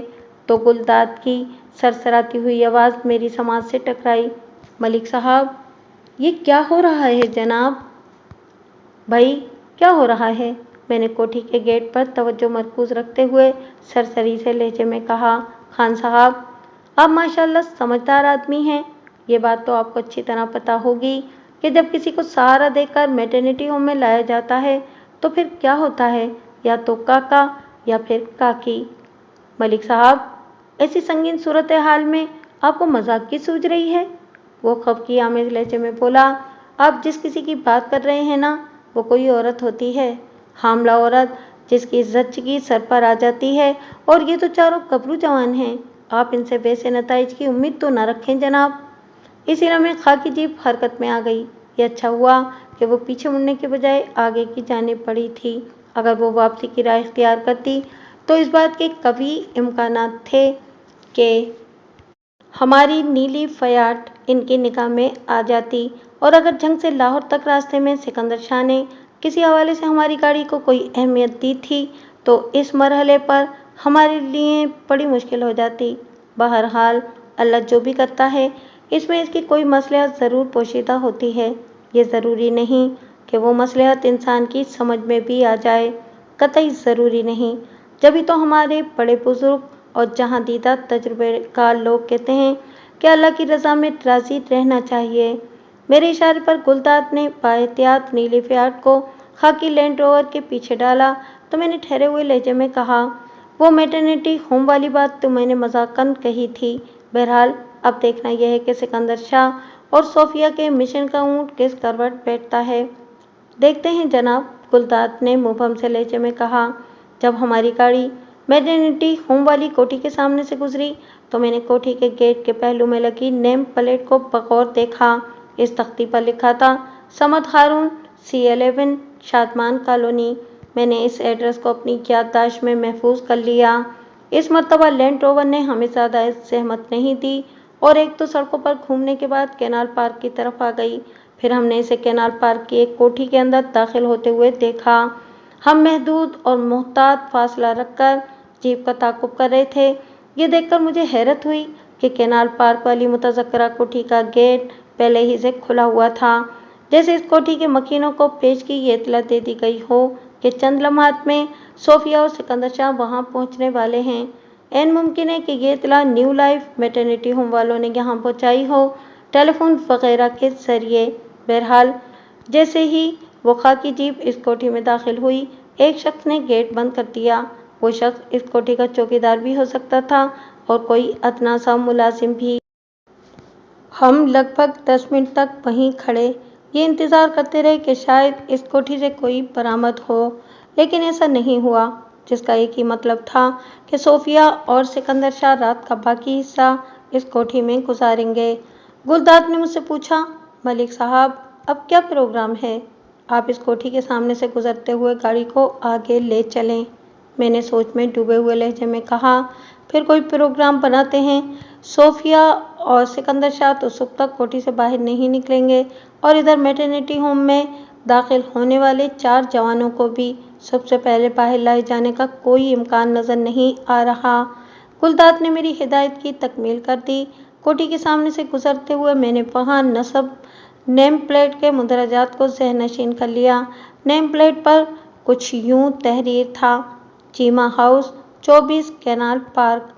तो गुलदाद की सरसराती हुई आवाज़ मेरी समाज से टकराई। मलिक साहब, ये क्या हो रहा है जनाब? भाई, क्या हो रहा है? मैंने कोठी के गेट पर तवज्जो मरकूज रखते हुए सरसरी से लहजे में कहा। खान साहब, आप माशाल्लाह समझदार आदमी हैं। ये बात तो आपको अच्छी तरह पता होगी कि जब किसी को सहारा देकर मैटरनिटी होम में लाया जाता है तो फिर क्या होता है, या तो काका या फिर काकी। मलिक साहब, ऐसी संगीन सूरत हाल में आपको मजाक की सूझ रही है? वो खफकी आमेज लहजे में बोला। आप जिस किसी की बात कर रहे हैं ना, वो कोई औरत होती है, हामला औरत जिसकी जच्चगी सर पर आ जाती है। और ये तो चारों कबरू जवान हैं। आप इनसे वैसे नताइज की उम्मीद तो न रखें जनाब। इसी लम्हे खाकी जीप हरकत में आ गई। ये अच्छा हुआ कि वो पीछे मुड़ने के बजाय आगे की जानिब बढ़ी थी। अगर वो वापसी की राह इख्तियार करती तो इस बात के कभी इम्कानात थे कि हमारी नीली फयाट इनकी निगाह में आ जाती। और अगर जंग से लाहौर तक रास्ते में सिकंदर शाह ने किसी हवाले से हमारी गाड़ी को कोई अहमियत दी थी तो इस मरहले पर हमारे लिए बड़ी मुश्किल हो जाती। बहरहाल अल्लाह जो भी करता है इसमें इसकी कोई मसलहत ज़रूर पोशीदा होती है। ये ज़रूरी नहीं कि वो मसलहत इंसान की समझ में भी आ जाए, कतई ज़रूरी नहीं। जभी तो हमारे बड़े बुजुर्ग और जहाँ दीदा तजुर्बेकार लोग कहते हैं कि अल्लाह की रज़ा में राज़ी रहना चाहिए। मेरे इशारे पर गुलदाद ने बाएहतियात नीली फियाट को खाकी लैंड रोवर के पीछे डाला तो मैंने ठहरे हुए लहजे में कहा, वो मैटरनिटी होम वाली बात तो मैंने मजाकन कही थी। बहरहाल अब देखना यह है कि सिकंदर शाह और सोफिया के मिशन का ऊँट किस करवट बैठता है। देखते हैं जनाब, गुलदाद ने मुबहम से लहजे में कहा। जब हमारी गाड़ी मैटरनिटी होम वाली कोठी के सामने से गुजरी तो मैंने कोठी के गेट के पहलू में लगी नेम प्लेट को बगौर देखा। इस तख्ती पर लिखा था समद हारून, C11, शादमान कॉलोनी। मैंने इस एड्रेस को अपनी याददाश्त में महफूज कर लिया। इस मर्तबा लैंड रोवर ने हमें ज़्यादा सहमत नहीं दी और एक तो सड़कों पर घूमने के बाद कैनाल पार्क की तरफ आ गई। फिर हमने इसे कैनाल पार्क की एक कोठी के अंदर दाखिल होते हुए देखा। हम महदूद और मोहतात फासला रखकर जीप का ताकुब कर रहे थे। ये देखकर मुझे हैरत हुई कि कैनाल पार्क वाली मुतज़क्करा कोठी का गेट पहले ही से खुला हुआ था, जैसे इस कोठी के मकीनों को पेश की ये इत्तला दे दी गई हो कि चंद लम्हात में सोफिया और सिकंदर शाह वहाँ पहुँचने वाले हैं। ऐन मुमकिन है कि ये इत्तला न्यू लाइफ मैटरनिटी होम वालों ने यहाँ पहुँचाई हो, टेलीफोन वगैरह के जरिए। बहरहाल जैसे ही वो खाकी जीप इस कोठी में दाखिल हुई, एक शख्स ने गेट बंद कर दिया। वो शख्स इस कोठी का चौकीदार भी हो सकता था और कोई अदना सा मुलाजिम भी। हम लगभग 10 मिनट तक वहीं खड़े ये इंतज़ार करते रहे कि शायद इस कोठी से कोई बरामद हो, लेकिन ऐसा नहीं हुआ, जिसका एक ही मतलब था कि सोफिया और सिकंदर शाह रात का बाकी हिस्सा इस कोठी में गुजारेंगे। गुलदाद ने मुझसे पूछा, मलिक साहब, अब क्या प्रोग्राम है? आप इस कोठी के सामने से गुजरते हुए गाड़ी को आगे ले चलें। मैंने सोच में डूबे हुए लहजे में कहा, फिर कोई प्रोग्राम बनाते हैं। सोफिया और सिकंदर शाह तो सुबह तक कोठी से बाहर नहीं निकलेंगे और इधर मैटरनिटी होम में दाखिल होने वाले 4 जवानों को भी सबसे पहले बाहर लाए जाने का कोई इम्कान नज़र नहीं आ रहा। गुलदाद ने मेरी हिदायत की तकमील कर दी। कोठी के सामने से गुजरते हुए मैंने वहाँ नस्ब नेम प्लेट के मुंदरजात को ज़हन-नशीन कर लिया। नेम प्लेट पर कुछ यूं तहरीर था, Cheema house, 24 canal park.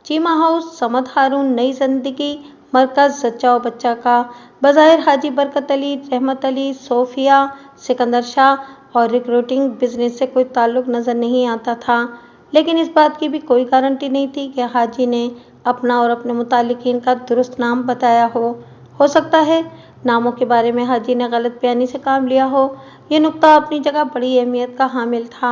Cheema house, Samad Haroon, नई जिंदगी मरकज जच्चा व बच्चा का। बज़ाहिर हाजी बरकत अली, रहमत अली, सोफिया, सिकंदर शाह और रिक्रूटिंग बिजनेस से कोई ताल्लुक नजर नहीं आता था, लेकिन इस बात की भी कोई गारंटी नहीं थी कि हाजी ने अपना और अपने मुतालिकीन का दुरुस्त नाम बताया हो सकता है नामों के बारे में हाजी ने गलत बयानी से काम लिया हो। ये नुक्ता अपनी जगह बड़ी अहमियत का हामिल था।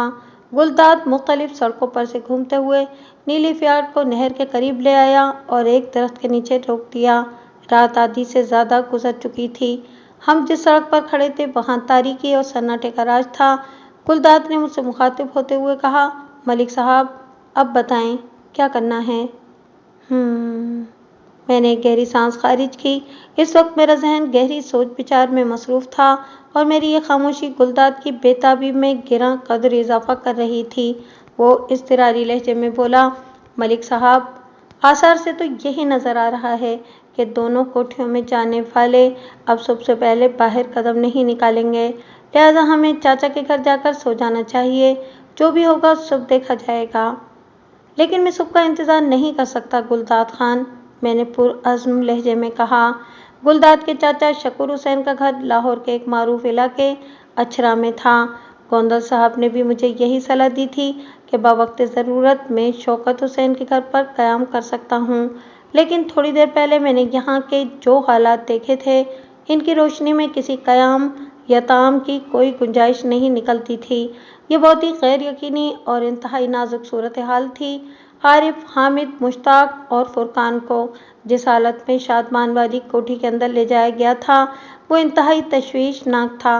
गुलदाद मुख्तलिफ सड़कों पर से घूमते हुए नीली फियाट को नहर के करीब ले आया और एक दरख्त के नीचे रोक दिया। रात आधी से ज़्यादा गुजर चुकी थी। हम जिस सड़क पर खड़े थे वहाँ तारीकी और सन्नाटे का राज था। गुलदाद ने मुझसे मुखातिब होते हुए कहा, मलिक साहब, अब बताएं क्या करना है। मैंने एक गहरी सांस खारिज की। इस वक्त मेरा जहन गहरी सोच विचार में मसरूफ था और मेरी ये खामोशी गुलदाद की बेताबी में गिरा कदर इजाफा कर रही थी। वो इज़्तिरारी लहजे में बोला, मलिक साहब, आसार से तो यही नज़र आ रहा है कि दोनों कोठियों में जाने वाले अब सबसे पहले बाहर कदम नहीं निकालेंगे, लिहाजा हमें चाचा के घर जाकर सो जाना चाहिए। जो भी होगा सब देखा जाएगा। लेकिन मैं सुबह का इंतज़ार नहीं कर सकता गुलदाद खान, मैंने पुरअज़्म लहजे में कहा। गुलदाद के चाचा शकूर हुसैन का घर लाहौर के एक मारूफ इलाके अछरा में था। गोंदल साहब ने भी मुझे यही सलाह दी थी कि बावक्त ज़रूरत में शौकत हुसैन के घर पर क़याम कर सकता हूँ, लेकिन थोड़ी देर पहले मैंने यहाँ के जो हालात देखे थे, इनकी रोशनी में किसी क़याम या ताम की कोई गुंजाइश नहीं निकलती थी। ये बहुत ही गैर यकीनी और इंतहाई नाजुक सूरत हाल थी। आरिफ, हामिद, मुश्ताक और फुरकान को जिस हालत में शादमान वाली कोठी के अंदर ले जाया गया था, वो इंतहाई तशवीशनाक था।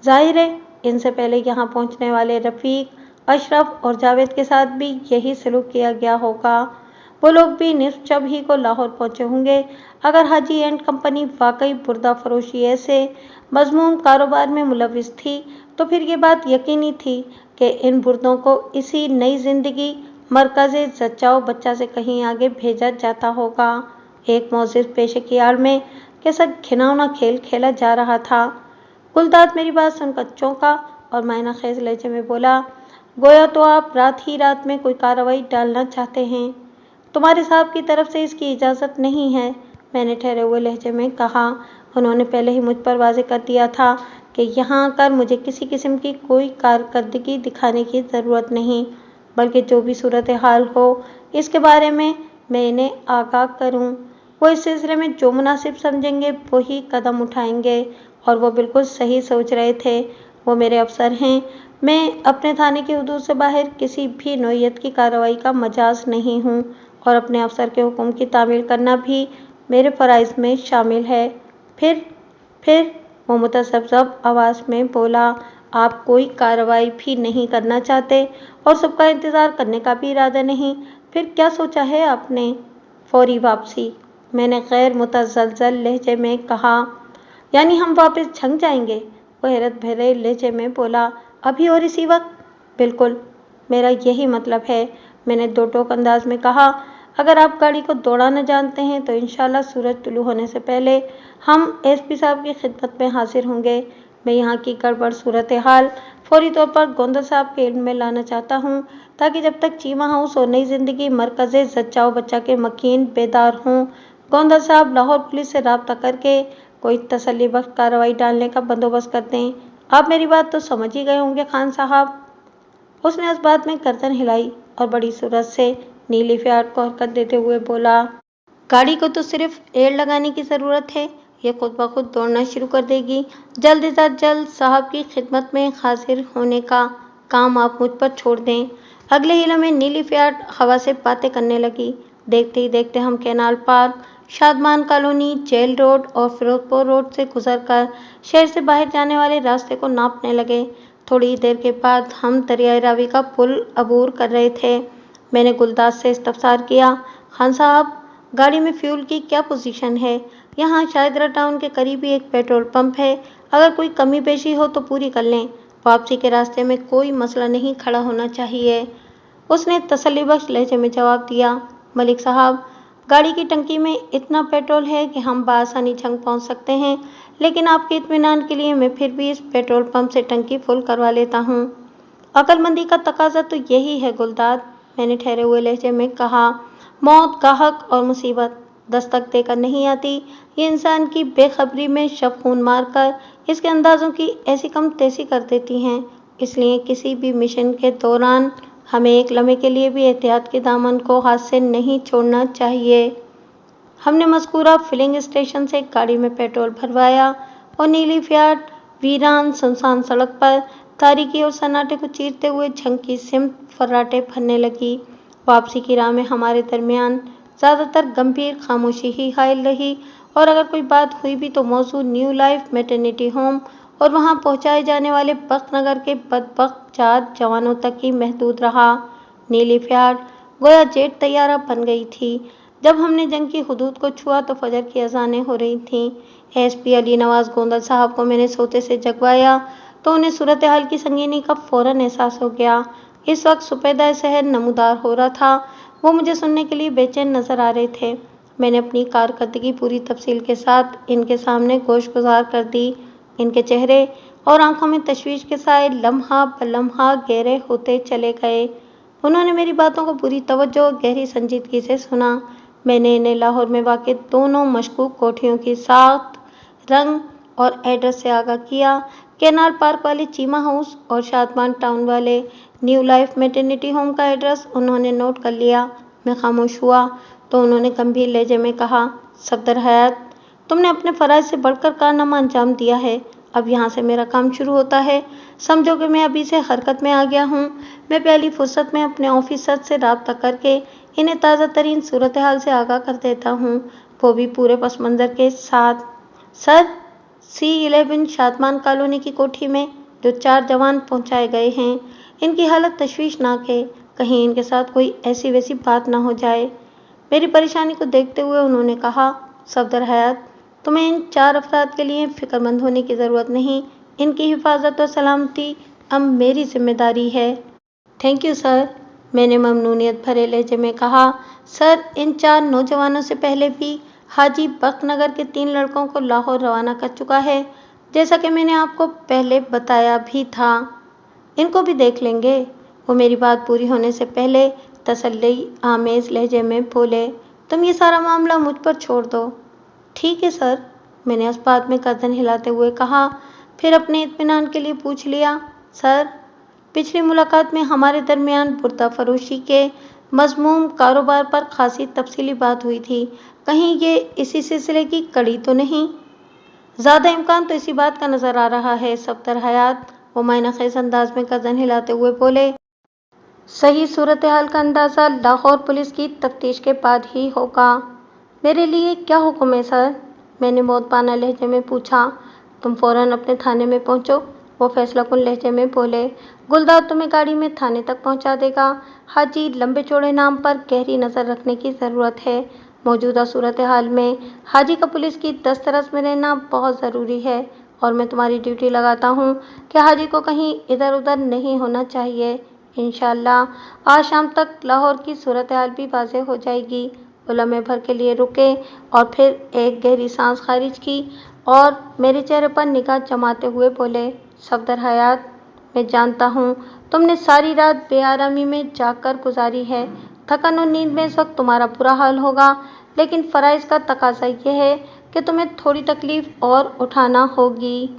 जाहिर है इनसे पहले यहाँ पहुँचने वाले रफ़ीक, अशरफ और जावेद के साथ भी यही सलूक किया गया होगा। वो लोग भी निस्फ शब ही को लाहौर पहुँचे होंगे। अगर हाजी एंड कंपनी वाकई बुर्दा फरोशी ऐसे मज़मूम कारोबार में मुलविस थी, तो फिर ये बात यकीनी थी कि इन बुर्दों को इसी नई जिंदगी मरकज़ जच्चा व बच्चा से कहीं आगे भेजा जाता होगा। एक मौजिज़ पेशे की आड़ में कैसा घिनौना खेल खेला जा रहा था। गुलदाद मेरी बात सुनकर चौंका और मायना खेज लहजे में बोला, गोया तो आप रात ही रात में कोई कार्रवाई डालना चाहते हैं। तुम्हारे साहब की तरफ से इसकी इजाज़त नहीं है, मैंने ठहरे हुए लहजे में कहा। उन्होंने पहले ही मुझ पर वाज़ेह कर दिया था कि यहाँ आकर मुझे किसी किस्म की कोई कारकर्दगी दिखाने की ज़रूरत नहीं, बल्कि जो भी सूरत हाल हो इसके बारे में मैं इन्हें आगाह करूँ। वो इस सिलसिले में जो मुनासिब समझेंगे वही कदम उठाएंगे, और वो बिल्कुल सही सोच रहे थे। वो मेरे अफसर हैं। मैं अपने थाने की हदूद से बाहर किसी भी नौइयत की कार्रवाई का मजाज नहीं हूँ, और अपने अफसर के हुक्म की तामील करना भी मेरे फ़राइज़ में शामिल है। फिर वो मुतज़ब्ज़ब आवाज़ में बोला, आप कोई कार्रवाई भी नहीं करना चाहते और सबका इंतज़ार करने का भी इरादा नहीं, फिर क्या सोचा है आपने? फौरी वापसी, मैंने गैर मुतज़लज़ल लहजे में कहा। यानी हम वापस झंग जाएंगे? वो हैरत भरे लहजे में बोला, अभी और इसी वक्त? बिल्कुल, मेरा यही मतलब है, मैंने दो टोक अंदाज में कहा। अगर आप गाड़ी को दौड़ाना जानते हैं तो इंशाल्लाह सूरज तुलू होने से पहले हम एसपी साहब की खिदमत में हाजिर होंगे। मैं यहाँ की गड़बड़ सूरत हाल फौरी तौर पर गोंदल साहब के इल्म में लाना चाहता हूँ, ताकि जब तक चीमा हाउस और नई जिंदगी मरकज़ जच्चा व बच्चा के मकीन बेदार हों, गोंदल साहब लाहौर पुलिस से राब्ता करके कोई तसल्ली बख्श कार्रवाई डालने का बंदोबस्त कर दें। आप मेरी बात तो समझ ही गए होंगे खान साहब। उसने इस बात में गर्दन हिलाई और बड़ी सूरत से नीली फियाट को हरकत देते हुए बोला, गाड़ी को तो सिर्फ एयर लगाने की ज़रूरत है, ये खुद ब खुद दौड़ना शुरू कर देगी। जल्द से जल्द साहब की खिदमत में हाजिर होने का काम आप मुझ पर छोड़ दें। अगले ही लम्हे नीली फियाट हवा से बातें करने लगी। देखते ही देखते हम canal park, Shadman colony, jail road और फिरोजपुर रोड से गुजरकर शहर से बाहर जाने वाले रास्ते को नापने लगे। थोड़ी देर के बाद हम दरियाए रावी का पुल अबूर कर रहे थे। मैंने गुलदाद से इस्तफसार किया, खान साहब, गाड़ी में फ्यूल की क्या पोजीशन है? यहाँ शायदरा टाउन के करीब ही एक पेट्रोल पंप है, अगर कोई कमी पेशी हो तो पूरी कर लें। वापसी के रास्ते में कोई मसला नहीं खड़ा होना चाहिए। उसने तसल्लीबख्श लहजे में जवाब दिया, मलिक साहब, गाड़ी की टंकी में इतना पेट्रोल है कि हम बआसानी जंग पहुंच सकते हैं, लेकिन आपके इत्मीनान के लिए मैं फिर भी इस पेट्रोल पंप से टंकी फुल करवा लेता हूँ। अक्लमंदी का तकाजा तो यही है गुलदार, मैंने ठहरे हुए लहजे में कहा। मौत, गाहक और मुसीबत दस्तक देकर नहीं आती, ये इंसान की बेखबरी में शब खून मारकर इसके अंदाजों की ऐसी कम तेजी कर देती हैं। इसलिए किसी भी मिशन के दौरान हमें एक लम्हे के लिए भी एहतियात के दामन को हाथ से नहीं छोड़ना चाहिए। हमने मज़कूरा फिलिंग स्टेशन से गाड़ी में पेट्रोल भरवाया और नीली फियाट वीरान सुनसान सड़क पर तारीकी और सन्नाटे को चीरते हुए झंग की सिमत फर्राटे भरने लगी। वापसी की राह में हमारे दरमियान ज़्यादातर गंभीर खामोशी ही हायल रही, और अगर कोई बात हुई भी तो मौजू न्यू लाइफ मैटरनिटी होम और वहां पहुंचाए जाने वाले बख्तनगर के बदबख्त 4 जवानों तक ही महदूद रहा। नीली फ्याट गोया जेट तैयारा बन गई थी। जब हमने जंग की हुदूद को छुआ तो फजर की अजानें हो रही थीं। एसपी अली नवाज गोंदल साहब को मैंने सोते से जगवाया तो उन्हें सूरत हाल की संगीनी का फौरन एहसास हो गया। इस वक्त सुपेदा शहर नमूदार हो रहा था। वो मुझे सुनने के लिए बेचैन नजर आ रहे थे। मैंने अपनी कारकर्दगी पूरी तफसील के साथ इनके सामने गोशगुजार कर दी। इनके चेहरे और आंखों में तशवीश के साए लम्हा ब लम्हा गहरे होते चले गए। उन्होंने मेरी बातों को पूरी तवज्जो और गहरी संजीदगी से सुना। मैंने इन्हें लाहौर में वाक़ दोनों मशकूक कोठियों की साख्त, रंग और एड्रेस से आगाह किया। कैनाल पार्क वाले चीमा हाउस और शादमान टाउन वाले न्यू लाइफ मैटरनिटी होम का एड्रेस उन्होंने नोट कर लिया। मैं खामोश हुआ तो उन्होंने गंभीर लहजे में कहा, सफदर हयात, तुमने अपने फ़राइज़ से बढ़कर कारनामा अंजाम दिया है। अब यहाँ से मेरा काम शुरू होता है। समझो कि मैं अभी से हरकत में आ गया हूँ। मैं पहली फुर्सत में अपने ऑफिसर से राब्ता करके इन्हें ताज़ा तरीन सूरत हाल से आगाह कर देता हूँ, वो भी पूरे पस मंज़र के साथ। सर, C11 शादमान कॉलोनी की कोठी में जो 4 जवान पहुँचाए गए हैं, इनकी हालत तशवीशनाक है। कहीं इनके साथ कोई ऐसी वैसी बात ना हो जाए। मेरी परेशानी को देखते हुए उन्होंने कहा, सफदर हयात, तुम्हें इन 4 अफराद के लिए फिक्रमंद होने की ज़रूरत नहीं। इनकी हिफाजत और सलामती अब मेरी जिम्मेदारी है। थैंक यू सर, मैंने ममनूनियत भरे लहजे में कहा। सर, इन 4 नौजवानों से पहले भी हाजी बख्तनगर के 3 लड़कों को लाहौर रवाना कर चुका है, जैसा कि मैंने आपको पहले बताया भी था। इनको भी देख लेंगे। वो मेरी बात पूरी होने से पहले तसल्ली आमेज लहजे में बोले, तुम ये सारा मामला मुझ पर छोड़ दो। ठीक है सर, मैंने उस बात में गर्दन हिलाते हुए कहा। फिर अपने इत्मीनान के लिए पूछ लिया, सर, पिछली मुलाकात में हमारे दरमियान बुर्दा फरोशी के मज़मूम कारोबार पर खासी तफसीली बात हुई थी। कहीं ये इसी सिलसिले की कड़ी तो नहीं? ज़्यादा इम्कान तो इसी बात का नज़र आ रहा है सफदर हयात, वो मायनाखेज़ अंदाज में गर्दन हिलाते हुए बोले। सही सूरत हाल का अंदाज़ा लाहौर पुलिस की तफ्तीश के बाद ही होगा। मेरे लिए क्या हुक्म है सर? मैंने मौतबाना लहजे में पूछा। तुम फौरन अपने थाने में पहुंचो, वो फैसलाकुन लहजे में बोले। गुलदार तुम्हें गाड़ी में थाने तक पहुंचा देगा। हाजी लंबे चौड़े नाम पर गहरी नज़र रखने की ज़रूरत है। मौजूदा सूरत हाल में हाजी का पुलिस की दस्तरस में रहना बहुत ज़रूरी है, और मैं तुम्हारी ड्यूटी लगाता हूँ कि हाजी को कहीं इधर उधर नहीं होना चाहिए। इंशाअल्लाह आज शाम तक लाहौर की सूरत हाल भी वाज़ेह हो जाएगी। वो लम्हे भर के लिए रुके और फिर एक गहरी सांस खारिज की और मेरे चेहरे पर निगाह जमाते हुए बोले, सफदर हयात, मैं जानता हूँ तुमने सारी रात बेआरामी में जागकर गुजारी है। थकन और नींद में इस वक्त तुम्हारा बुरा हाल होगा, लेकिन फ़राइज़ का तकाजा यह है कि तुम्हें थोड़ी तकलीफ़ और उठाना होगी।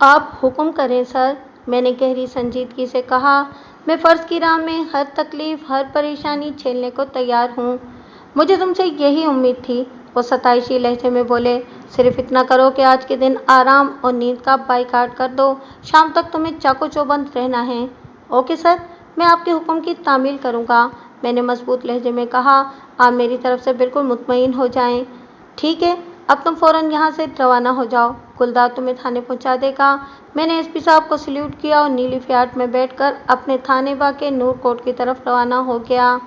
आप हुक्म करें सर, मैंने गहरी संजीदगी से कहा। मैं फ़र्ज़ की राह में हर तकलीफ़, हर परेशानी झेलने को तैयार हूँ। मुझे तुमसे यही उम्मीद थी, वो सताइशी लहजे में बोले। सिर्फ इतना करो कि आज के दिन आराम और नींद का बाइकाट कर दो। शाम तक तुम्हें चाको चौबंद रहना है। ओके सर, मैं आपके हुक्म की तामील करूँगा, मैंने मजबूत लहजे में कहा। आप मेरी तरफ से बिल्कुल मुतमईन हो जाएं। ठीक है, अब तुम फ़ौरन यहाँ से रवाना हो जाओ। गुलदार तुम्हें थाने पहुँचा देगा। मैंने एसपी साहब को सल्यूट किया और नीली फ्याट में बैठकर अपने थाने वाक़े नूर कोट की तरफ रवाना हो गया।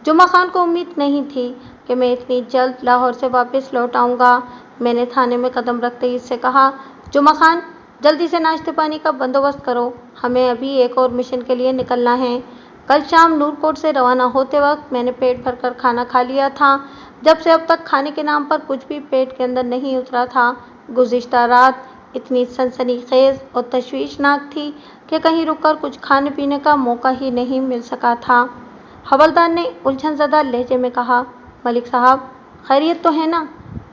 जुमा खान को उम्मीद नहीं थी कि मैं इतनी जल्द लाहौर से वापस लौट आऊँगा। मैंने थाने में कदम रखते ही इससे कहा, जुमा खान, जल्दी से नाश्ते पानी का बंदोबस्त करो, हमें अभी एक और मिशन के लिए निकलना है। کل شام نورکوٹ سے روانہ ہوتے وقت میں نے پیٹ بھر کر کھانا کھا لیا تھا۔ جب سے اب تک کھانے کے نام پر کچھ بھی پیٹ کے اندر نہیں اترا تھا۔ گزشتہ رات اتنی سنسنی خیز اور تشویشناک تھی کہ کہیں رک کر کچھ کھانے پینے کا موقع ہی نہیں مل سکا تھا۔ حوالدار نے الجھن زدہ لہجے میں کہا، ملک صاحب خیریت تو ہے نا؟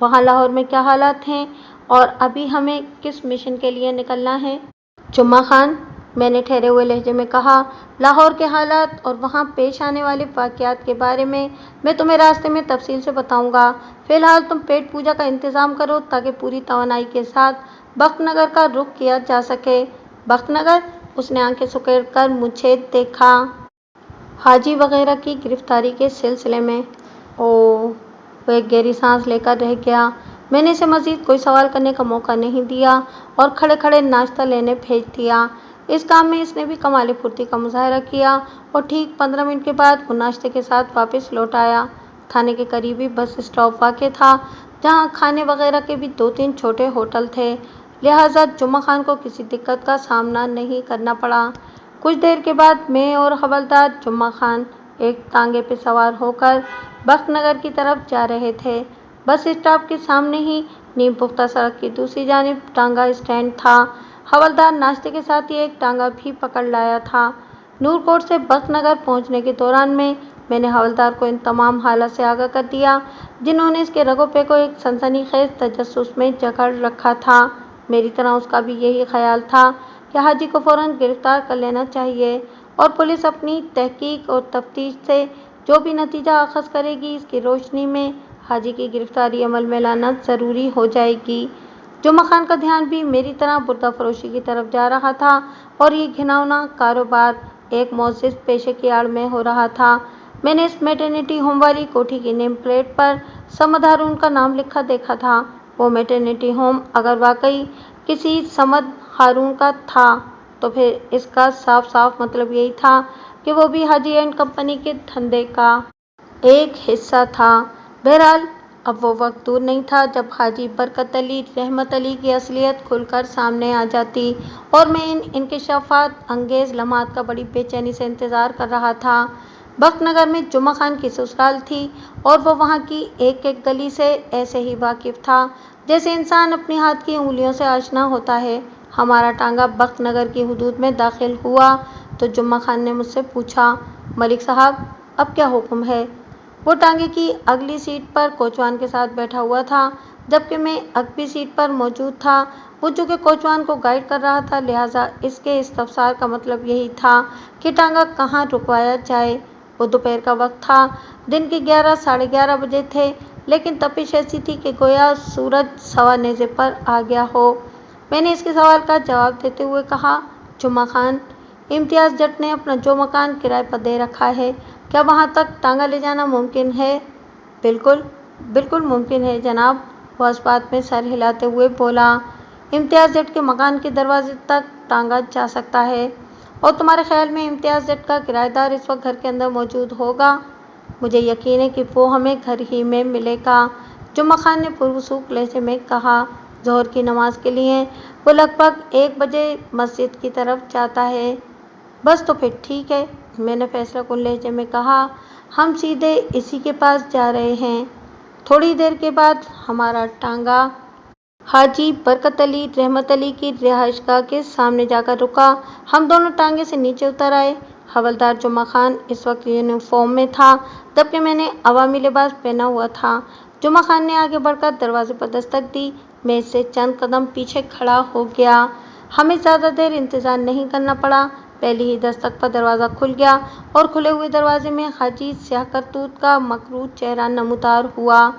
وہاں لاہور میں کیا حالات ہیں اور ابھی ہمیں کس مشن کے لیے نکلنا ہے؟ جمعہ خان، میں نے ٹھہرے ہوئے لہجے میں کہا، لاہور کے حالات اور وہاں پیش آنے والے واقعات کے بارے میں تمہیں راستے میں تفصیل سے بتاؤں گا۔ فی الحال تم پیٹ پوجا کا انتظام کرو تاکہ پوری توانائی کے ساتھ بخت نگر کا رخ کیا جا سکے۔ بخت نگر؟ اس نے آنکھیں سکیڑ کر مجھے دیکھا۔ حاجی وغیرہ کی گرفتاری کے سلسلے میں؟ اوہ! وہ ایک گہری سانس لے کر رہ گیا۔ میں نے اسے مزید کوئی سوال کرنے کا موقع نہیں دیا اور کھڑے کھڑے ناشتہ لینے بھیج دیا۔ اس کام میں اس نے بھی کمال پھرتی کا مظاہرہ کیا اور ٹھیک 15 منٹ کے بعد وہ ناشتے کے ساتھ واپس لوٹ آیا۔ تھانے کے قریب ہی بس اسٹاپ واقع تھا جہاں کھانے وغیرہ کے بھی 2-3 چھوٹے ہوٹل تھے، لہٰذا جمعہ خان کو کسی دقت کا سامنا نہیں کرنا پڑا۔ کچھ دیر کے بعد میں اور حوالدار جمعہ خان ایک ٹانگے پہ سوار ہو کر بخت نگر کی طرف جا رہے تھے۔ بس اسٹاپ کے سامنے ہی نیم پختہ سڑک کی دوسری جانب ٹانگا اسٹینڈ تھا۔ حوالدار ناشتے کے ساتھ ہی ایک ٹانگا بھی پکڑ لایا تھا۔ نورکوٹ سے بخت نگر پہنچنے کے دوران میں نے حوالدار کو ان تمام حالات سے آگاہ کر دیا جنہوں نے اس کے رگ و پے کو ایک سنسنی خیز تجسس میں جکڑ رکھا تھا۔ میری طرح اس کا بھی یہی خیال تھا کہ حاجی کو فوراً گرفتار کر لینا چاہیے اور پولیس اپنی تحقیق اور تفتیش سے جو بھی نتیجہ اخذ کرے گی اس کی روشنی میں حاجی کی گرفتاری عمل میں لانا ضروری ہو جائے گی۔ جمعہ خان کا دھیان بھی میری طرح بردہ فروشی کی طرف جا رہا تھا اور یہ گھناؤنا کاروبار ایک معزز پیشے کی آڑ میں ہو رہا تھا۔ میں نے اس میٹرنیٹی ہوم والی کوٹھی کی نیم پلیٹ پر صمد ہارون کا نام لکھا دیکھا تھا۔ وہ میٹرنیٹی ہوم اگر واقعی کسی صمد ہارون کا تھا تو پھر اس کا صاف صاف مطلب یہی تھا کہ وہ بھی حاجی اینڈ کمپنی کے دھندے کا ایک حصہ تھا۔ بہرحال اب وہ وقت دور نہیں تھا جب حاجی برکت علی رحمت علی کی اصلیت کھل کر سامنے آ جاتی اور میں ان انکشافات انگیز لمحات کا بڑی بے چینی سے انتظار کر رہا تھا۔ بخت نگر میں جمعہ خان کی سسرال تھی اور وہ وہاں کی ایک ایک گلی سے ایسے ہی واقف تھا جیسے انسان اپنی ہاتھ کی انگلیوں سے آشنا ہوتا ہے۔ ہمارا ٹانگا بخت نگر کی حدود میں داخل ہوا تو جمعہ خان نے مجھ سے پوچھا، ملک صاحب اب کیا حکم ہے؟ وہ ٹانگے کی اگلی سیٹ پر کوچوان کے ساتھ بیٹھا ہوا تھا جبکہ میں عقبی سیٹ پر موجود تھا۔ وہ چونکہ کوچوان کو گائیڈ کر رہا تھا لہٰذا اس کے استفسار کا مطلب یہی تھا کہ ٹانگا کہاں رکوایا جائے۔ وہ دوپہر کا وقت تھا، دن کے 11-11:30 بجے تھے، لیکن تپش ایسی تھی کہ گویا سورج سوا نیزے پر آ گیا ہو۔ میں نے اس کے سوال کا جواب دیتے ہوئے کہا، جمعہ خان، امتیاز جٹ نے اپنا جو مکان کرائے پر دے رکھا ہے کیا وہاں تک ٹانگا لے جانا ممکن ہے؟ بالکل ممکن ہے جناب، وہ اس بات میں سر ہلاتے ہوئے بولا۔ امتیاز جٹ کے مکان کے دروازے تک ٹانگا جا سکتا ہے اور تمہارے خیال میں امتیاز جٹ کا کرایہ دار اس وقت گھر کے اندر موجود ہوگا؟ مجھے یقین ہے کہ وہ ہمیں گھر ہی میں ملے گا، جمعہ خان نے پروسوکھ لہجے میں کہا۔ ظہر کی نماز کے لیے وہ لگ بھگ 1 بجے مسجد کی طرف جاتا ہے۔ بس تو پھر ٹھیک ہے، میں نے فیصلہ کن لہجے میں کہا، ہم سیدھے اسی کے پاس جا رہے ہیں۔ تھوڑی دیر کے بعد ہمارا ٹانگا حاجی برکت علی رحمت علی کی رہائش گاہ کے سامنے جا کر رکا۔ ہم دونوں ٹانگے سے نیچے اتر آئے۔ حوالدار جمعہ خان اس وقت یونیفارم میں تھا جبکہ میں نے عوامی لباس پہنا ہوا تھا۔ جمعہ خان نے آگے بڑھ کر دروازے پر دستک دی۔ میں اس سے چند قدم پیچھے کھڑا ہو گیا۔ ہمیں زیادہ دیر انتظار نہیں کرنا پڑا، پہلی ہی دستک پر دروازہ کھل گیا اور کھلے ہوئے دروازے میں حاجی سیاہ کرتوت کا مکروہ چہرہ نمودار ہوا۔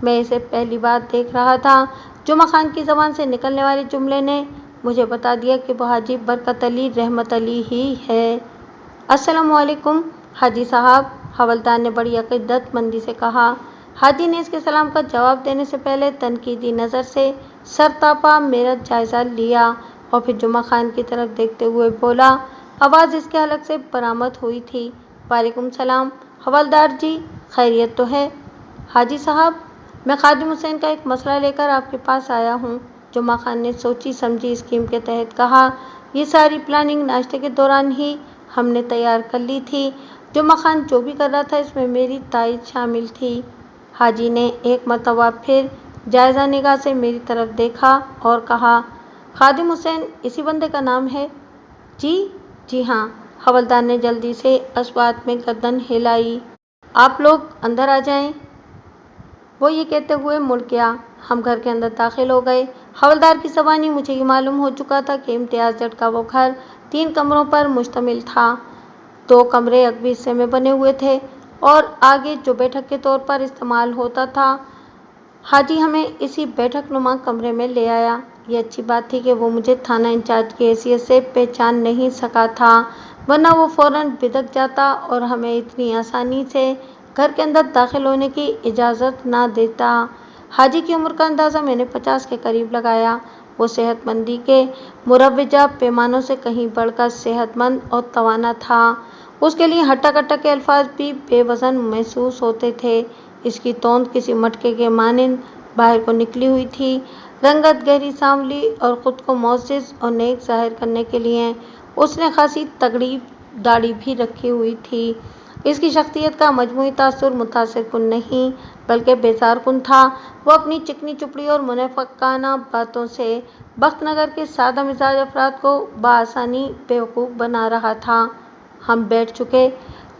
میں اسے پہلی بار دیکھ رہا تھا۔ جمعہ خان کی زبان سے نکلنے والے جملے نے مجھے بتا دیا کہ وہ حاجی برکت علی رحمت علی ہی ہے۔ السلام علیکم حاجی صاحب، حوالدار نے بڑی عقیدت مندی سے کہا۔ حاجی نے اس کے سلام کا جواب دینے سے پہلے تنقیدی نظر سے سرتاپا میرا جائزہ لیا اور پھر جمعہ خان کی طرف دیکھتے ہوئے بولا۔ آواز اس کے حلق سے برآمد ہوئی تھی، وعلیکم السلام حوالدار جی، خیریت تو ہے؟ حاجی صاحب، میں خادم حسین کا ایک مسئلہ لے کر آپ کے پاس آیا ہوں، جمعہ خان نے سوچی سمجھی اسکیم کے تحت کہا۔ یہ ساری پلاننگ ناشتے کے دوران ہی हमने तैयार कर ली थी। जुम्मा खान जो भी कर रहा था इसमें मेरी ताईद शामिल थी। हाजी ने एक मरतबा फिर जायज़ा निगाह से मेरी तरफ देखा और कहा, खादिम हुसैन इसी बंदे का नाम है? जी हाँ। हवलदार ने जल्दी से अस्वात में गर्दन हिलाई। आप लोग अंदर आ जाएं। वो ये कहते हुए मुड़ गया। हम घर के अंदर दाखिल हो गए। हवलदार की ज़बानी मुझे ये मालूम हो चुका था कि इम्तियाज़ जट का वो घर 3 कमरों पर मुश्तमिल था। 2 कमरे अगबी हिस्से में बने हुए थे और आगे जो बैठक के तौर पर इस्तेमाल होता था। हाजी हमें इसी बैठक नुमा कमरे में ले आया। ये अच्छी बात थी कि वो मुझे थाना इंचार्ज की हैसियत से पहचान नहीं सका था, वरना वो फ़ौरन बिदक जाता और हमें इतनी आसानी से घर के अंदर दाखिल होने की इजाज़त ना देता। हाजी की उम्र का अंदाज़ा मैंने 50 के करीब लगाया। वो सेहतमंदी के मुरव्वजा पैमानों से कहीं बढ़कर सेहतमंद और तवाना था। उसके लिए हट्टा-कट्टा के अल्फाज भी बेवज़न महसूस होते थे। इसकी तोंद किसी मटके के मानिंद बाहर को निकली हुई थी। रंगत गहरी सांवली और ख़ुद को मोअज़्ज़ज़ और नेक ज़ाहिर करने के लिए उसने खासी तगड़ी दाढ़ी भी रखी हुई थी। इसकी शख्सियत का मजमूई तासुर मुतासिर कुन नहीं बल्कि बेजार कुन था। वो अपनी चिकनी चुपड़ी और मुनाफ़िकाना बातों से बख्तनगर के सादा मिजाज अफराद को बआसानी बेवकूफ़ बना रहा था। हम बैठ चुके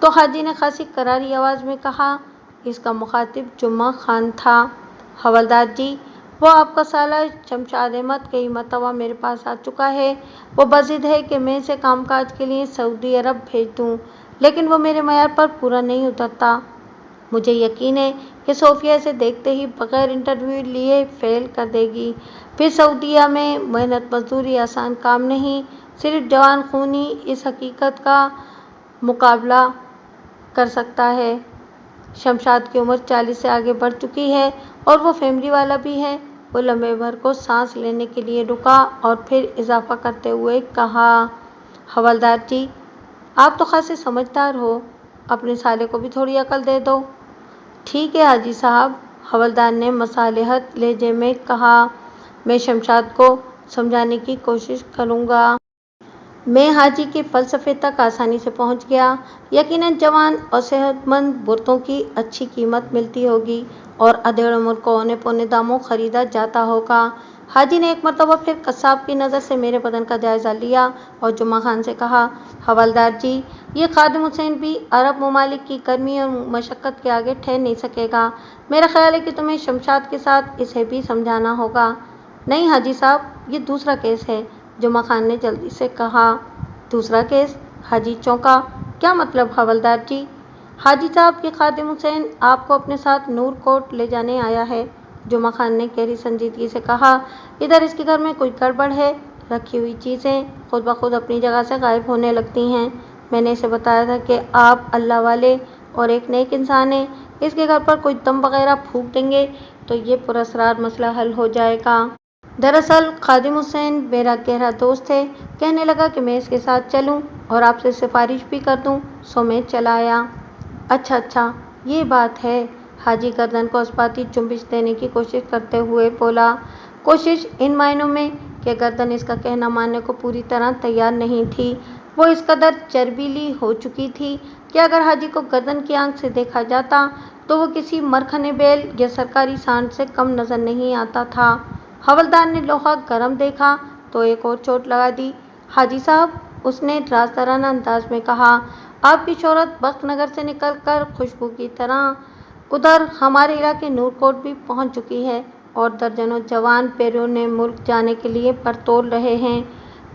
तो हाजी ने खासी करारी आवाज़ में कहा। इसका मुखातिब जुम्मा खान था। हवलदार जी, वो आपका साला शमशाद अहमद कई मरतबा मेरे पास आ चुका है। वो बज़िद है कि मैं इसे कामकाज के लिए सऊदी अरब भेज दूँ, लेकिन वो मेरे मयार पर पूरा नहीं उतरता। मुझे यकीन है कि सोफिया इसे देखते ही बग़ैर इंटरव्यू लिए फ़ेल कर देगी। फिर सऊदीया में मेहनत मजदूरी आसान काम नहीं। सिर्फ जवान खूनी इस हकीकत का मुकाबला कर सकता है। शमशाद की उम्र 40 से आगे बढ़ चुकी है और वो फैमिली वाला भी है। वो लम्हे भर को सांस लेने के लिए रुका और फिर इजाफा करते हुए कहा, हवलदार जी, आप तो खासे समझदार हो, अपने साले को भी थोड़ी अकल दे दो। ठीक है हाजी साहब, हवलदार ने मसालहत लहजे में कहा, मैं शमशाद को समझाने की कोशिश करूँगा। मैं हाजी के फ़लसफ़े तक आसानी से पहुँच गया। यकीनन जवान और सेहतमंद बुर्तों की अच्छी कीमत मिलती होगी और अधेड़ उम्र को औने पौने दामों ख़रीदा जाता होगा। हाजी ने एक मरतबा फिर कसाब की नज़र से मेरे बदन का जायज़ा लिया और जुम्मा खान से कहा, हवलदार जी, ये खादिम हुसैन भी अरब ममालिक की गर्मी और मशक्क़त के आगे ठहर नहीं सकेगा। मेरा ख्याल है कि तुम्हें शमशाद के साथ इसे भी समझाना होगा। नहीं हाजी साहब, ये दूसरा केस है, जुम्मा खान ने जल्दी से कहा। दूसरा केस? हाजी चौंका। क्या मतलब हवलदार जी? हाजी साहब, ये खादिम हुसैन आपको अपने साथ नूर कोट ले जाने आया है, जुम्मा खान ने गहरी संजीदगी से कहा। इधर इसके घर में कोई गड़बड़ है। रखी हुई चीज़ें खुद ब खुद अपनी जगह से गायब होने लगती हैं। मैंने इसे बताया था कि आप अल्लाह वाले और एक नेक इंसान हैं। इसके घर पर कोई दम वगैरह फूंक देंगे तो ये पुरअसरार मसला हल हो जाएगा। दरअसल खादिम हुसैन मेरा गहरा दोस्त है। कहने लगा कि मैं इसके साथ चलूं और आपसे सिफारिश भी कर दूं, सो मैं चला आया। अच्छा, ये बात है। हाजी गर्दन को अस्बाती जुम्बिश देने की कोशिश करते हुए बोला। कोशिश इन मायनों में कि गर्दन इसका कहना मानने को पूरी तरह तैयार नहीं थी। वो इस कदर चर्बीली हो चुकी थी कि अगर हाजी को गर्दन की आंख से देखा जाता तो वो किसी मरखने बैल या सरकारी सांड से कम नज़र नहीं आता था। हवलदार ने लोहा गरम देखा तो एक और चोट लगा दी। हाजी साहब, उसने राजदाराना अंदाज में कहा, आपकी शोहरत बख्तनगर से निकलकर खुशबू की तरह उधर हमारे इलाके नूरकोट भी पहुंच चुकी है और दर्जनों जवान बैरून मुल्क जाने के लिए बरतोल रहे हैं।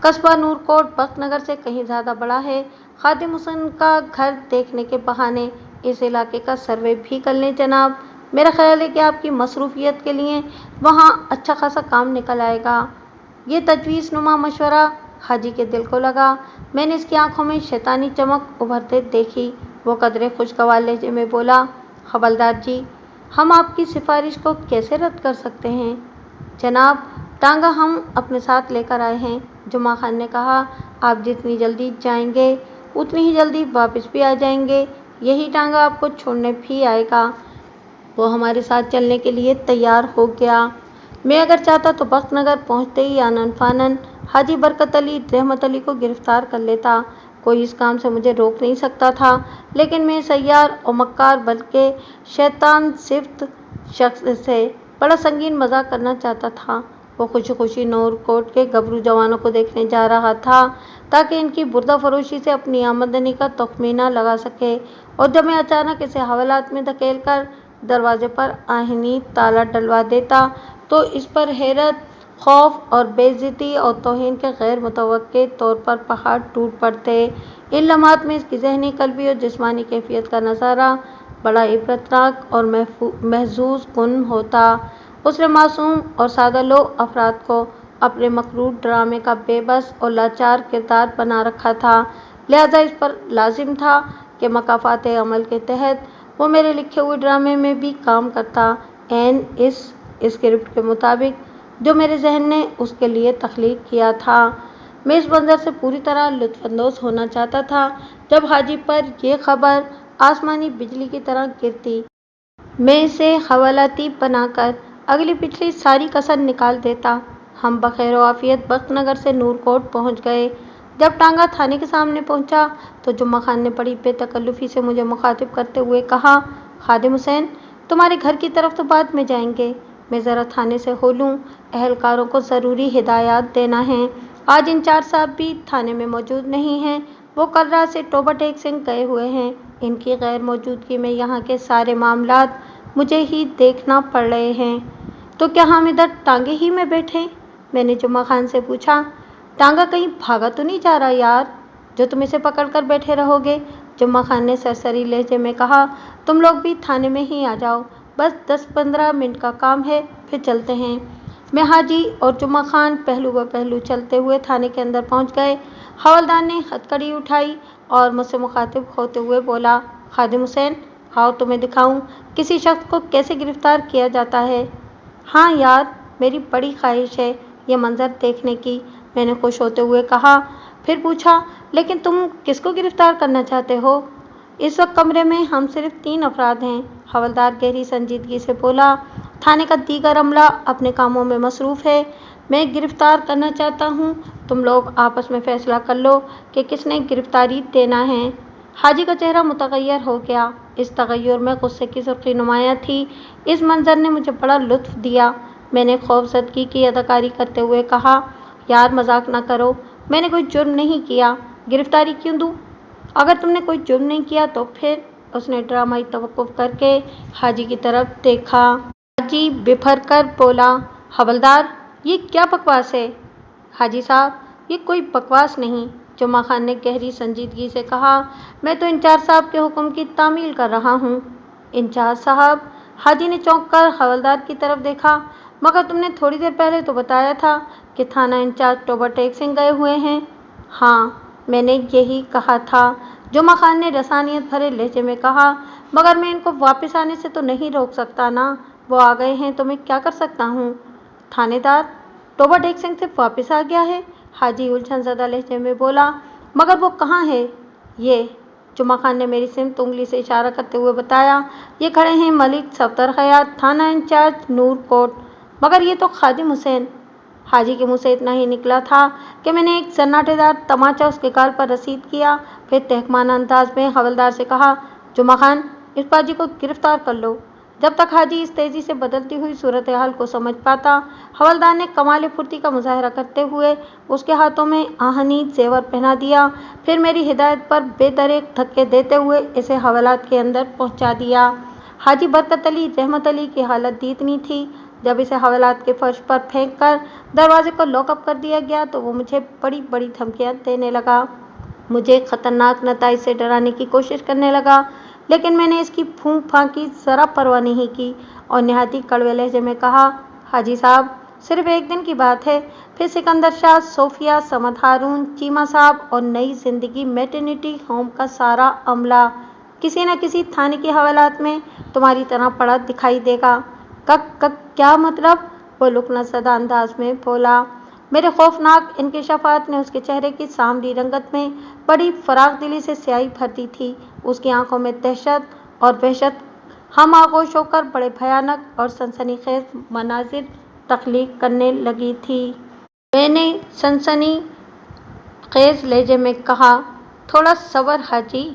कस्बा नूरकोट बख्तनगर से कहीं ज़्यादा बड़ा है। खादिम हुसैन का घर देखने के बहाने इस इलाके का सर्वे भी कर लें जनाब। मेरा ख्याल है कि आपकी मसरूफियत के लिए वहाँ अच्छा खासा काम निकल आएगा। ये तजवीज़ नुमा मशवरा हाजी के दिल को लगा। मैंने इसकी आंखों में शैतानी चमक उभरते देखी। वो कदरे खुशगवार लहजे में बोला, हवलदार जी, हम आपकी सिफारिश को कैसे रद्द कर सकते हैं? जनाब, टांगा हम अपने साथ लेकर आए हैं, जुम्मा खान ने कहा। आप जितनी जल्दी जाएंगे उतनी ही जल्दी वापस भी आ जाएंगे। यही टांगा आपको छोड़ने भी आएगा। वो हमारे साथ चलने के लिए तैयार हो गया। मैं अगर चाहता तो बख्तनगर पहुंचते ही आनन फानन हाजी बरकत अली रहमत अली को गिरफ्तार कर लेता। کوئی اس کام سے مجھے روک نہیں سکتا تھا، لیکن میں سیار اور مکار بلکہ شیطان صفت شخص سے بڑا سنگین مذاق کرنا چاہتا تھا۔ وہ خوشی خوشی نور کوٹ کے گبرو جوانوں کو دیکھنے جا رہا تھا تاکہ ان کی بردہ فروشی سے اپنی آمدنی کا تخمینہ لگا سکے، اور جب میں اچانک اسے حوالات میں دھکیل کر دروازے پر آہنی تالا ڈلوا دیتا تو اس پر حیرت، خوف اور بے عزتی اور توہین کے غیر متوقع طور پر پہاڑ ٹوٹ پڑتے۔ ان لمحات میں اس کی ذہنی، قلبی اور جسمانی کیفیت کا نظارہ بڑا عبرتناک اور محظوظ کن ہوتا۔ اس نے معصوم اور سادہ لوح افراد کو اپنے مکروہ ڈرامے کا بے بس اور لاچار کردار بنا رکھا تھا، لہٰذا اس پر لازم تھا کہ مکافات عمل کے تحت وہ میرے لکھے ہوئے ڈرامے میں بھی کام کرتا، عین اس اسکرپٹ کے مطابق جو میرے ذہن نے اس کے لیے تخلیق کیا تھا۔ میں اس منظر سے پوری طرح لطف اندوز ہونا چاہتا تھا جب حاجی پر یہ خبر آسمانی بجلی کی طرح گرتی۔ میں اسے حوالاتی بنا کر اگلی پچھلی ساری کسر نکال دیتا۔ ہم بخیر و عافیت بخت نگر سے نور کوٹ پہنچ گئے۔ جب ٹانگا تھانے کے سامنے پہنچا تو جمعہ خان نے بڑی بے تکلفی سے مجھے مخاطب کرتے ہوئے کہا، خادم حسین، تمہارے گھر کی طرف تو بعد میں جائیں گے، میں ذرا تھانے سے ہو لوں، اہلکاروں کو ضروری ہدایات دینا ہے۔ آج انچارج صاحب بھی تھانے میں موجود نہیں ہیں، وہ کل رات سے ٹوبہ ٹیک سنگھ گئے ہوئے ہیں۔ ان کی غیر موجودگی میں یہاں کے سارے معاملات مجھے ہی دیکھنا پڑ رہے ہیں، تو کیا ہم ادھر ٹانگے ہی میں بیٹھیں؟ میں نے جمعہ خان سے پوچھا، ٹانگا کہیں بھاگا تو نہیں جا رہا یار، جو تم اسے پکڑ کر بیٹھے رہو گے؟ جمعہ خان نے سرسری لہجے میں کہا، تم لوگ بھی تھانے میں ہی آ جاؤ، بس 10-15 منٹ کا کام ہے، پھر چلتے ہیں۔ میں، حاجی اور جمعہ خان پہلو بہ پہلو چلتے ہوئے تھانے کے اندر پہنچ گئے۔ حوالدار نے ہتھکڑی اٹھائی اور مجھ سے مخاطب ہوتے ہوئے بولا، خادم حسین، آؤ تمہیں دکھاؤں کسی شخص کو کیسے گرفتار کیا جاتا ہے۔ ہاں یار، میری بڑی خواہش ہے یہ منظر دیکھنے کی، میں نے خوش ہوتے ہوئے کہا۔ پھر پوچھا، لیکن تم کس کو گرفتار کرنا چاہتے ہو؟ اس وقت کمرے میں ہم صرف 3 افراد ہیں، حوالدار گہری سنجیدگی سے بولا، تھانے کا دیگر عملہ اپنے کاموں میں مصروف ہے، میں گرفتار کرنا چاہتا ہوں، تم لوگ آپس میں فیصلہ کر لو کہ کس نے گرفتاری دینا ہے۔ حاجی کا چہرہ متغیر ہو گیا، اس تغیر میں غصے کی سرخی نمایاں تھی۔ اس منظر نے مجھے بڑا لطف دیا۔ میں نے خوف زدگی کی اداکاری کرتے ہوئے کہا، یار مذاق نہ کرو، میں نے کوئی جرم نہیں کیا، گرفتاری کیوں دوں؟ اگر تم نے کوئی جرم نہیں کیا تو پھر؟ اس نے ڈرامائی توقف کر کے حاجی کی طرف دیکھا۔ حاجی بپھر کر بولا، حوالدار، یہ کیا بکواس ہے؟ حاجی صاحب، یہ کوئی بکواس نہیں، جمعہ خان نے گہری سنجیدگی سے کہا، میں تو انچارج صاحب کے حکم کی تعمیل کر رہا ہوں۔ انچارج صاحب؟ حاجی نے چونک کر حوالدار کی طرف دیکھا، مگر تم نے تھوڑی دیر پہلے تو بتایا تھا کہ تھانہ انچارج ٹوبہ ٹیک سنگھ گئے ہوئے ہیں۔ ہاں، میں نے یہی کہا تھا، جمعہ خان نے رسانیت بھرے لہجے میں کہا، مگر میں ان کو واپس آنے سے تو نہیں روک سکتا نا، وہ آ گئے ہیں تو میں کیا کر سکتا ہوں؟ تھانے دار ٹوبہ ٹیک سنگھ سے واپس آ گیا ہے؟ حاجی الجھن زدہ لہجے میں بولا، مگر وہ کہاں ہے؟ یہ، جمعہ خان نے میری سمت انگلی سے اشارہ کرتے ہوئے بتایا، یہ کھڑے ہیں ملک صفدر حیات، تھانہ انچارج نور کوٹ۔ مگر یہ تو خادم حسین۔ حاجی کے منہ سے اتنا ہی نکلا تھا کہ میں نے ایک سناٹے دار تماچہ اس کے گال پر رسید کیا، پھر تحکمانہ انداز میں حوالدار سے کہا، جمعہ خان، اس باجی کو گرفتار کر لو۔ جب تک حاجی اس تیزی سے بدلتی ہوئی صورتحال کو سمجھ پاتا، حوالدار نے کمال پھرتی کا مظاہرہ کرتے ہوئے اس کے ہاتھوں میں آہنی زیور پہنا دیا، پھر میری ہدایت پر بے دریغ دھکے دیتے ہوئے اسے حوالات کے اندر پہنچا دیا۔ حاجی برکت علی رحمت علی کی حالت دیدنی تھی۔ جب اسے حوالات کے فرش پر پھینک کر دروازے کو لاک اپ کر دیا گیا تو وہ مجھے بڑی بڑی دھمکیاں دینے لگا، مجھے خطرناک نتائج سے ڈرانے کی کوشش کرنے لگا، لیکن میں نے اس کی پھونک پھاک کی ذرا پرواہ نہیں کی اور نہایت ہی کڑوے لہجے میں کہا، حاجی صاحب، صرف ایک دن کی بات ہے، پھر سکندر شاہ، صوفیہ، صمد ہارون، چیمہ صاحب اور نئی زندگی میٹرنیٹی ہوم کا سارا عملہ کسی نہ کسی تھانے کی حوالات میں تمہاری طرح پڑا دکھائی دے گا۔ کیا مطلب؟ وہ لکنت زدہ انداز میں بولا۔ میرے خوفناک انکشافات نے اس کے چہرے کی سانولی رنگت میں بڑی فراخ دلی سے سیاہی بھر دی تھی، اس کی آنکھوں میں دہشت اور وحشت ہم آغوش ہو کر بڑے بھیانک اور سنسنی خیز مناظر تخلیق کرنے لگی تھی۔ میں نے سنسنی خیز لہجے میں کہا، थोड़ा सब्र हाजी,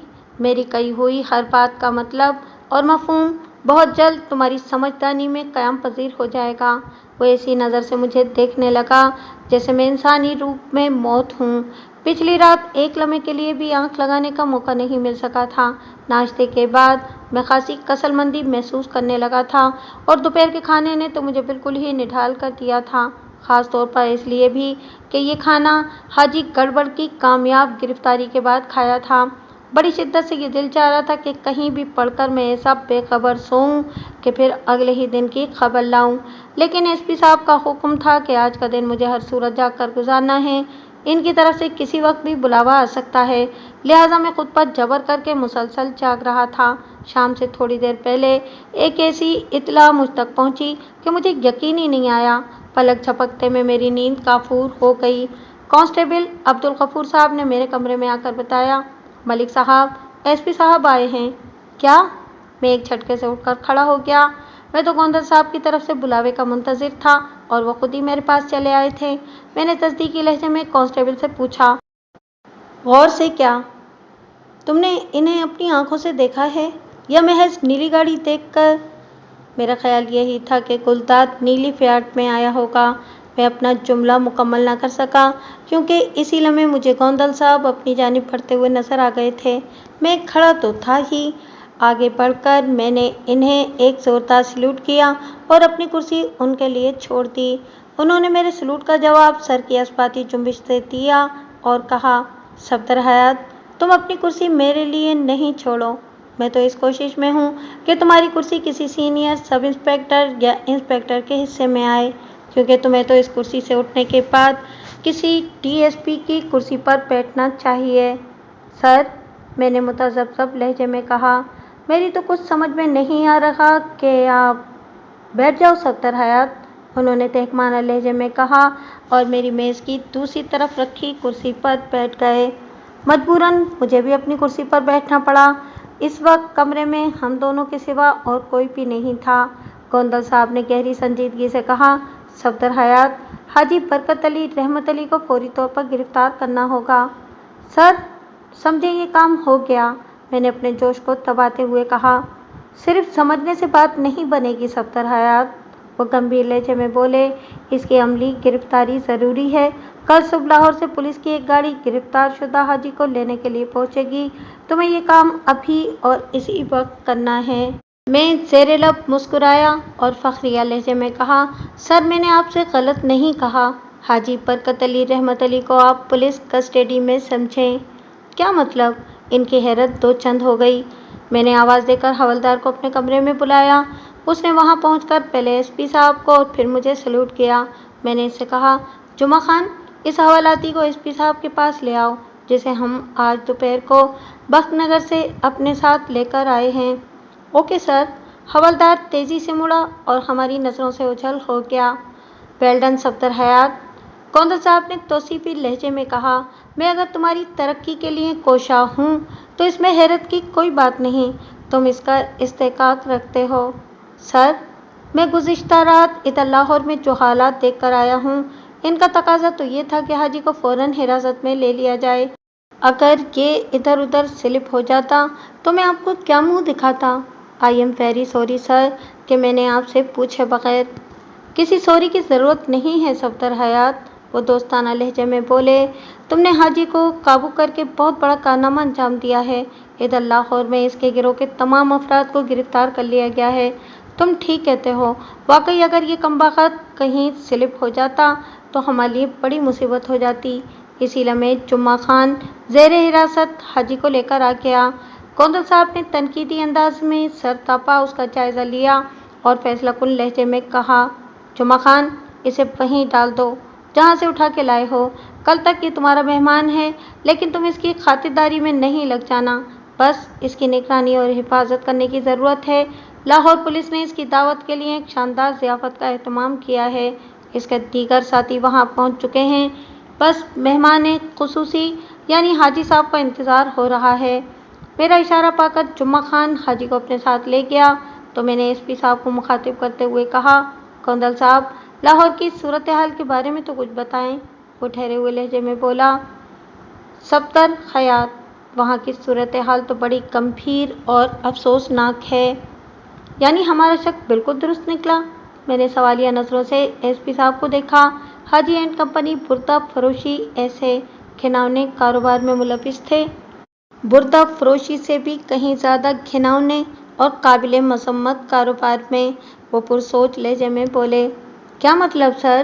मेरी कही हुई हर बात का मतलब और मफहूम बहुत जल्द तुम्हारी समझदारी में क़याम पज़ीर हो जाएगा। वो ऐसी नज़र से मुझे देखने लगा जैसे मैं इंसानी रूप में मौत हूँ। पिछली रात एक लम्हे के लिए भी आंख लगाने का मौका नहीं मिल सका था। नाश्ते के बाद मैं खासी कसलमंदी महसूस करने लगा था और दोपहर के खाने ने तो मुझे बिल्कुल ही निढाल कर दिया था, ख़ास तौर पर इसलिए भी कि ये खाना हाजी गड़बड़ की कामयाब गिरफ्तारी के बाद खाया था। बड़ी शिद्दत से ये दिल चाह रहा था कि कहीं भी पढ़कर मैं ऐसा बेखबर सोऊं कि फिर अगले ही दिन की खबर लाऊं, लेकिन एसपी साहब का हुक्म था कि आज का दिन मुझे हर सूरत जाग कर गुजारना है। इनकी तरफ से किसी वक्त भी बुलावा आ सकता है, लिहाजा मैं खुद पर जबर करके मुसलसल जाग रहा था। शाम से थोड़ी देर पहले एक ऐसी इत्तला मुझ तक पहुंची कि मुझे यकीन ही नहीं आया। पलक झपकते में मेरी नींद काफूर हो गई। कांस्टेबल अब्दुल गफूर साहब ने मेरे कमरे में आकर बताया, मलिक साहब, एसपी साहब आए हैं। क्या? मैं एक झटके से उठकर खड़ा हो गया। मैं तो गोंदल साहब की तरफ से बुलावे का मुंतजिर था और वो खुद ही मेरे पास चले आए थे। मैंने तस्दीकी लहजे में कांस्टेबल से पूछा, गौर से क्या? तुमने इन्हें अपनी आंखों से देखा है या महज नीली गाड़ी देखकर? मेरा ख्याल यही था कि गुलदार नीली फियाट में आया होगा। मैं अपना जुमला मुकम्मल ना कर सका क्योंकि इसी लम्हे मुझे गोंदल साहब अपनी जानिब बढ़ते हुए नजर आ गए थे। मैं खड़ा तो था ही। आगे बढ़कर मैंने इन्हें एक जोरदार सैल्यूट किया और अपनी कुर्सी उनके लिए छोड़ दी। उन्होंने मेरे सैल्यूट का जवाब सर की अस्बाती जुम्बिश से दिया और कहा, सफदर हयात, तुम अपनी कुर्सी मेरे लिए नहीं छोड़ो। मैं तो इस कोशिश में हूँ कि तुम्हारी कुर्सी किसी सीनियर सब इंस्पेक्टर या इंस्पेक्टर के हिस्से में आए, क्योंकि तुम्हें तो इस कुर्सी से उठने के बाद किसी डीएसपी की कुर्सी पर बैठना चाहिए। सर, मैंने मुतज़ब्ज़ब लहजे में कहा, मेरी तो कुछ समझ में नहीं आ रहा कि आप। बैठ जाओ सफदर हयात, उन्होंने तहकमाना लहजे में कहा और मेरी मेज़ की दूसरी तरफ रखी कुर्सी पर बैठ गए। मजबूरन मुझे भी अपनी कुर्सी पर बैठना पड़ा। इस वक्त कमरे में हम दोनों के सिवा और कोई भी नहीं था। गोंदल साहब ने गहरी संजीदगी से कहा, सफदर हयात, हाजी बरकत अली रहमत अली को फौरी तौर पर गिरफ्तार करना होगा। सर, समझे ये काम हो गया, मैंने अपने जोश को दबाते हुए कहा। सिर्फ समझने से बात नहीं बनेगी सफदर हयात, वो गंभीर लहजे में बोले, इसकी अमली गिरफ्तारी ज़रूरी है। कल सुबह लाहौर से पुलिस की एक गाड़ी गिरफ्तार शुदा हाजी को लेने के लिए पहुंचेगी। तुम्हें ये काम अभी और इसी वक्त करना है। मैं ज़ेरे लब मुस्कुराया और फखरिया लहजे में कहा, सर, मैंने आपसे गलत नहीं कहा। हाजी बरकत अली रहमत अली को आप पुलिस कस्टडी में समझें। क्या मतलब? इनकी हैरत दो चंद हो गई। मैंने आवाज़ देकर हवलदार को अपने कमरे में बुलाया। उसने वहां पहुंचकर पहले एसपी साहब को और फिर मुझे सैल्यूट किया। मैंने इससे कहा, जुमा खान, इस हवालाती को एसपी साहब के पास ले आओ, जिसे हम आज दोपहर को बख्तनगर से अपने साथ लेकर आए हैं। Okay sir. हवलदार तेज़ी से मुड़ा और हमारी नज़रों से ओझल हो गया। वेल्डन सफदर हयात, गोंदल साहब ने तौसीफी लहजे में कहा, मैं अगर तुम्हारी तरक्की के लिए कोशा हूँ तो इसमें हैरत की कोई बात नहीं। तुम इसका इस्तेकाक रखते हो। सर, मैं गुज़िश्ता रात इधर लाहौर में जो हालात देख कर आया हूँ, इनका तकाजा तो ये था कि हाजी को फ़ौरन हिरासत में ले लिया जाए। अगर ये इधर उधर स्लिप हो जाता तो मैं आपको क्या मुंह दिखाता। I am very sorry sir कि मैंने आपसे पूछे बगैर। किसी सॉरी की ज़रूरत नहीं है सफदर हयात, वो दोस्ताना लहजे में बोले, तुमने हाजी को काबू करके बहुत बड़ा कारनामा अंजाम दिया है। इधर लाहौर में इसके गिरोह के तमाम अफराद को गिरफ्तार कर लिया गया है। तुम ठीक कहते हो, वाकई अगर ये कमबख्त कहीं स्लिप हो जाता तो हमारे लिए बड़ी मुसीबत हो जाती। इसी लम्हे जुम्मा खान ज़ेरे हिरासत हाजी को लेकर आ गया। गोंदल साहब ने तनकीदी अंदाज में सर तापा उसका जायज़ा लिया और फैसलाकुन लहजे में कहा, जुम्मा खान, इसे वहीं डाल दो जहाँ से उठा के लाए हो। कल तक ये तुम्हारा मेहमान है, लेकिन तुम इसकी खातिरदारी में नहीं लग जाना। बस इसकी निगरानी और हिफाजत करने की ज़रूरत है। लाहौर पुलिस ने इसकी दावत के लिए एक शानदार ज़ियाफ़त का एहतमाम किया है। इसके दीगर साथी वहाँ पहुँच चुके हैं। बस मेहमान ख़ुसूसी यानी हाजी साहब का इंतज़ार हो रहा है। मेरा इशारा पाकर जुम्मा खान हाजी को अपने साथ ले गया तो मैंने एसपी साहब को मुखातिब करते हुए कहा, गोंदल साहब, लाहौर की सूरत हाल के बारे में तो कुछ बताएं। वो ठहरे हुए लहजे में बोला, सफदर हयात, وہاں کی صورتحال تو بڑی گمبھیر اور افسوسناک ہے۔ یعنی ہمارا شک بالکل درست نکلا۔ میں نے سوالیہ نظروں سے ایس پی صاحب کو دیکھا۔ حاجی اینڈ کمپنی بردہ فروشی ایسے گھناؤنے کاروبار میں ملوث تھے۔ بردہ فروشی سے بھی کہیں زیادہ گھناؤنے اور قابل مذمت کاروبار میں۔ وہ پرسوچ لہجے میں بولے۔ کیا مطلب سر؟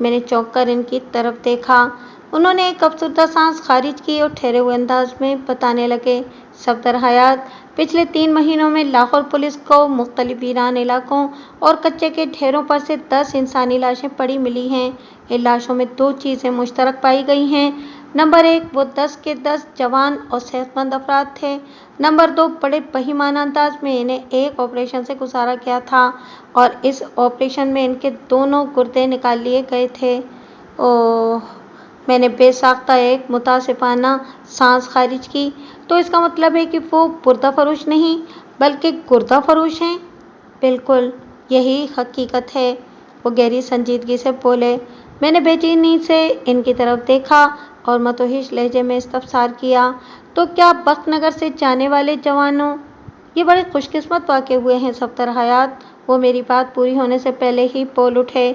میں نے چونک کر ان کی طرف دیکھا۔ انہوں نے ایک افسردہ سانس خارج کی اور ٹھہرے ہوئے انداز میں بتانے لگے۔ صفدر حیات، پچھلے 3 مہینوں میں لاہور پولیس کو مختلف ویران علاقوں اور کچے کے ڈھیروں پر سے 10 انسانی لاشیں پڑی ملی ہیں۔ ان لاشوں میں 2 چیزیں مشترک پائی گئی ہیں۔ نمبر 1، وہ 10 کے 10 جوان اور صحت مند افراد تھے۔ نمبر 2، بڑے بہیمانہ انداز میں انہیں ایک آپریشن سے گزارا گیا تھا اور اس آپریشن میں ان کے دونوں گردے نکال لیے گئے تھے۔ اوہ! میں نے بے ساختہ ایک متاسفانہ سانس خارج کی۔ تو اس کا مطلب ہے کہ وہ بردہ فروش نہیں بلکہ گردہ فروش ہیں؟ بالکل، یہی حقیقت ہے، وہ گہری سنجیدگی سے بولے۔ میں نے بے چینی سے ان کی طرف دیکھا اور متوحش لہجے میں استفسار کیا، تو کیا بخت نگر سے جانے والے جوانوں؟ یہ بڑے خوش قسمت واقع ہوئے ہیں صفدر حیات، وہ میری بات پوری ہونے سے پہلے ہی بول اٹھے۔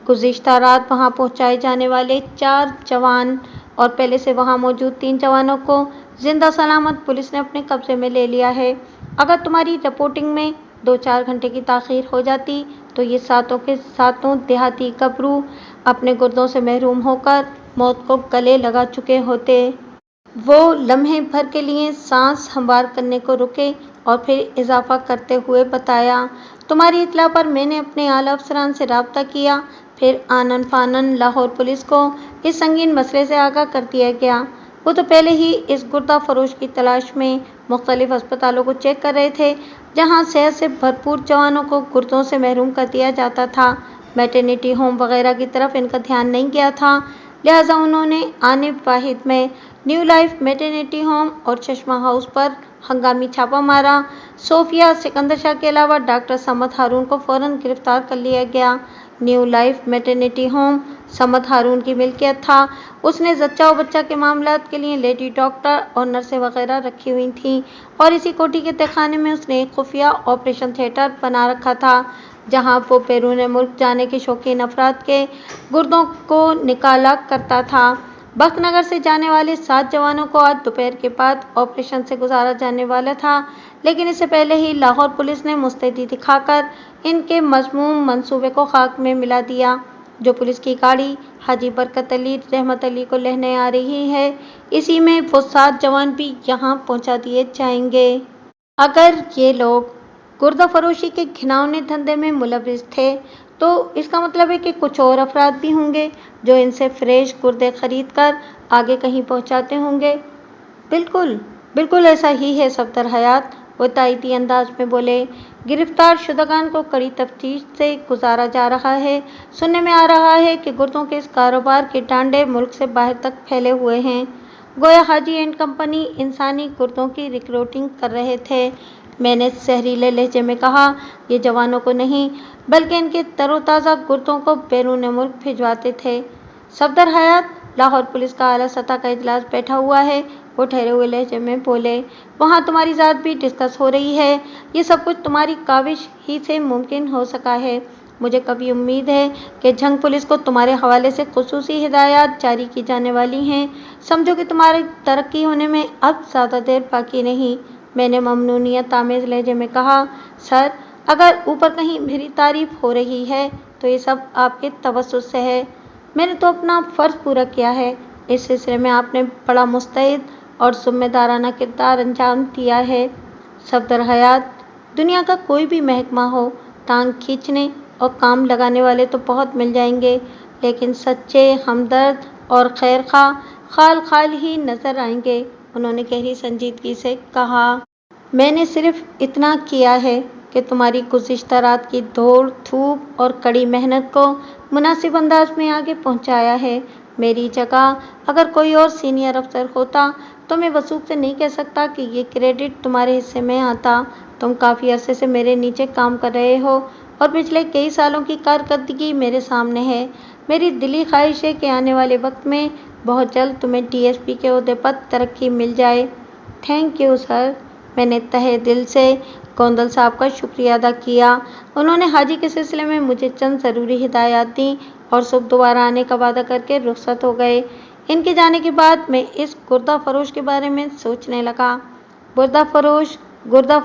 گزشتہ رات وہاں پہنچائے جانے والے 4 جوان اور پہلے سے وہاں موجود 3 جوانوں کو زندہ سلامت پولیس نے اپنے قبضے میں لے لیا ہے۔ اگر تمہاری رپورٹنگ میں 2-4 گھنٹے کی تاخیر ہو جاتی تو یہ ساتوں کے ساتوں دیہاتی گبرو اپنے گردوں سے محروم ہو کر موت کو گلے لگا چکے ہوتے۔ وہ لمحے بھر کے لیے سانس ہموار کرنے کو رکے اور پھر اضافہ کرتے ہوئے بتایا، تمہاری اطلاع پر میں نے اپنے اعلیٰ افسران سے رابطہ کیا، پھر آنن فانن لاہور پولیس کو اس سنگین مسئلے سے آگاہ کر دیا گیا۔ وہ تو پہلے ہی اس گردہ فروش کی تلاش میں مختلف اسپتالوں کو چیک کر رہے تھے جہاں صحت سے بھرپور جوانوں کو گردوں سے محروم کر دیا جاتا تھا۔ میٹرنٹی ہوم وغیرہ کی طرف ان کا دھیان نہیں گیا تھا، لہٰذا انہوں نے آنب واحد میں نیو لائف میٹرنٹی ہوم اور چشمہ ہاؤس پر ہنگامی چھاپہ مارا۔ صوفیہ سکندر شاہ کے علاوہ ڈاکٹر سمد ہارون کو فوراً گرفتار کر لیا گیا۔ New life maternity home Samad Haroon کی ملکیت تھا۔ اس نے زچہ و بچہ کے معاملات کے لیے لیڈی ڈاکٹر اور نرسیں وغیرہ رکھی ہوئی تھیں اور اسی کوٹھی کے تہخانے میں اس نے ایک خفیہ آپریشن تھیٹر بنا رکھا تھا جہاں وہ بیرون ملک جانے کے شوقین افراد کے گردوں کو نکالا کرتا تھا۔ بخت نگر سے جانے والے 7 جوانوں کو آج دوپہر کے بعد آپریشن سے گزارا جانے والا تھا، لیکن اس سے پہلے ہی لاہور پولیس نے مستعدی دکھا کر ان کے مذموم منصوبے کو خاک میں ملا دیا۔ جو پولیس کی گاڑی حاجی برکت علی رحمت علی کو لینے آ رہی ہے، اسی میں وہ 7 جوان بھی یہاں پہنچا دیے جائیں گے۔ اگر یہ لوگ گردہ فروشی کے گھناؤنے دھندے میں ملوث تھے تو اس کا مطلب ہے کہ کچھ اور افراد بھی ہوں گے جو ان سے فریش گردے خرید کر آگے کہیں پہنچاتے ہوں گے۔ بالکل، بالکل ایسا ہی ہے صفدر حیات، وہ تائیدی انداز میں بولے۔ گرفتار شدگان کو کڑی تفتیش سے گزارا جا رہا ہے۔ سننے میں آ رہا ہے کہ گردوں کے اس کاروبار کے ڈانڈے ملک سے باہر تک پھیلے ہوئے ہیں۔ گویا حاجی اینڈ کمپنی انسانی گردوں کی ریکروٹنگ کر رہے تھے۔ میں نے زہریلے لہجے میں کہا، یہ جوانوں کو نہیں بلکہ ان کے تر و تازہ گردوں کو بیرون ملک بھجواتے تھے۔ صفدر حیات، لاہور پولیس کا اعلیٰ سطح کا اجلاس بیٹھا ہوا ہے، وہ ٹھہرے ہوئے لہجے میں بولے۔ وہاں تمہاری ذات بھی ڈسکس ہو رہی ہے۔ یہ سب کچھ تمہاری کاوش ہی سے ممکن ہو سکا ہے۔ مجھے کبھی امید ہے کہ جنگ پولیس کو تمہارے حوالے سے خصوصی ہدایات جاری کی جانے والی ہیں۔ سمجھو کہ تمہاری ترقی ہونے میں اب زیادہ دیر باقی نہیں۔ میں نے ممنونیت آمیز لہجے میں کہا، سر، اگر اوپر کہیں میری تعریف ہو رہی ہے تو یہ سب آپ کے توسط سے ہے۔ میں نے تو اپنا فرض پورا کیا ہے۔ اس سلسلے میں آپ نے بڑا مستعد اور ذمہ دارانہ کردار انجام دیا ہے۔ صفدر حیات، دنیا کا کوئی بھی محکمہ ہو، ٹانگ کھینچنے اور کام لگانے والے تو بہت مل جائیں گے، لیکن سچے ہمدرد اور خیر خواہ خال خال ہی نظر آئیں گے، انہوں نے گہری سنجیدگی سے کہا۔ میں نے صرف اتنا کیا ہے کہ تمہاری گزشتہ رات کی دوڑ دھوپ اور کڑی محنت کو مناسب انداز میں آگے پہنچایا ہے۔ میری جگہ اگر کوئی اور سینئر افسر ہوتا تو میں وثوق سے نہیں کہہ سکتا کہ یہ کریڈٹ تمہارے حصے میں آتا۔ تم کافی عرصے سے میرے نیچے کام کر رہے ہو اور پچھلے کئی سالوں کی کارکردگی میرے سامنے ہے۔ میری دلی خواہش ہے کہ آنے والے وقت میں بہت جلد تمہیں ڈی ایس پی کے عہدے پر ترقی مل جائے۔ Thank you sir. میں نے تہہ دل سے گوندل صاحب کا شکریہ ادا کیا۔ انہوں نے حاجی کے سلسلے میں مجھے چند ضروری ہدایات دیں اور صبح دوبارہ آنے کا وعدہ کر کے رخصت ہو گئے۔ ان کے جانے کے بعد میں اس گردہ فروش کے بارے میں سوچنے لگا۔ گردہ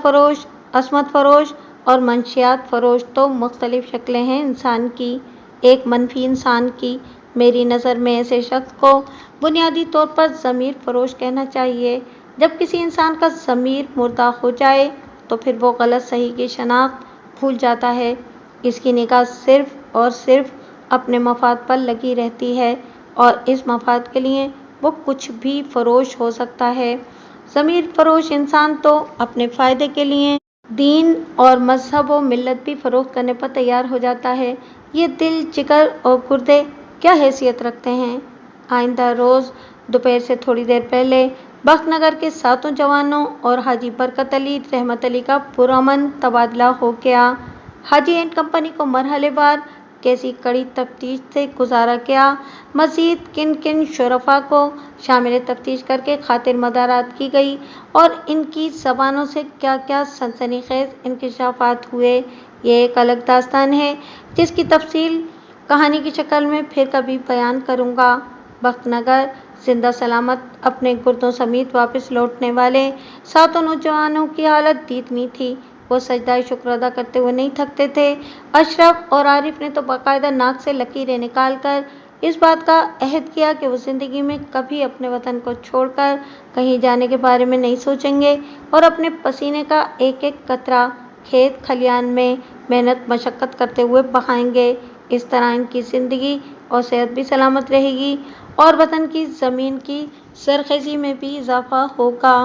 فروش، عصمت فروش اور منشیات فروش تو مختلف شکلیں ہیں انسان کی، ایک منفی انسان کی۔ میری نظر میں ایسے شخص کو بنیادی طور پر ضمیر فروش کہنا چاہیے۔ جب کسی انسان کا ضمیر مردہ ہو جائے تو پھر وہ غلط صحیح کی شناخت بھول جاتا ہے، اس کی نگاہ صرف اور صرف اپنے مفاد پر لگی رہتی ہے اور اس مفاد کے لیے وہ کچھ بھی فروش ہو سکتا ہے۔ ضمیر فروش انسان تو اپنے فائدے کے لیے دین اور مذہب و ملت بھی فروخت کرنے پر تیار ہو جاتا ہے۔ یہ دل، جگر اور گردے کیا حیثیت رکھتے ہیں؟ آئندہ روز دوپہر سے تھوڑی دیر پہلے بخت نگر کے 7 جوانوں اور حاجی برکت علی رحمت علی کا پرامن تبادلہ ہو گیا۔ حاجی اینڈ کمپنی کو مرحلے وار کیسی کڑی تفتیش سے گزارا گیا، مزید کن کن شرفاء کو شامل تفتیش کر کے خاطر مدارات کی گئی اور ان کی زبانوں سے کیا کیا سنسنی خیز انکشافات ہوئے، یہ ایک الگ داستان ہے جس کی تفصیل کہانی کی شکل میں پھر کبھی بیان کروں گا۔ بخت نگر زندہ سلامت اپنے گردوں سمیت واپس لوٹنے والے 7 نوجوانوں کی حالت دیدنی تھی۔ وہ سجدہ شکر ادا کرتے ہوئے نہیں تھکتے تھے۔ اشرف اور عارف نے تو باقاعدہ ناک سے لکیریں نکال کر اس بات کا عہد کیا کہ وہ زندگی میں کبھی اپنے وطن کو چھوڑ کر کہیں جانے کے بارے میں نہیں سوچیں گے اور اپنے پسینے کا ایک ایک قطرہ کھیت کھلیان میں محنت مشقت کرتے ہوئے بہائیں گے۔ اس طرح ان کی زندگی اور صحت بھی سلامت رہے گی اور وطن کی زمین کی زرخیزی میں بھی اضافہ ہوگا۔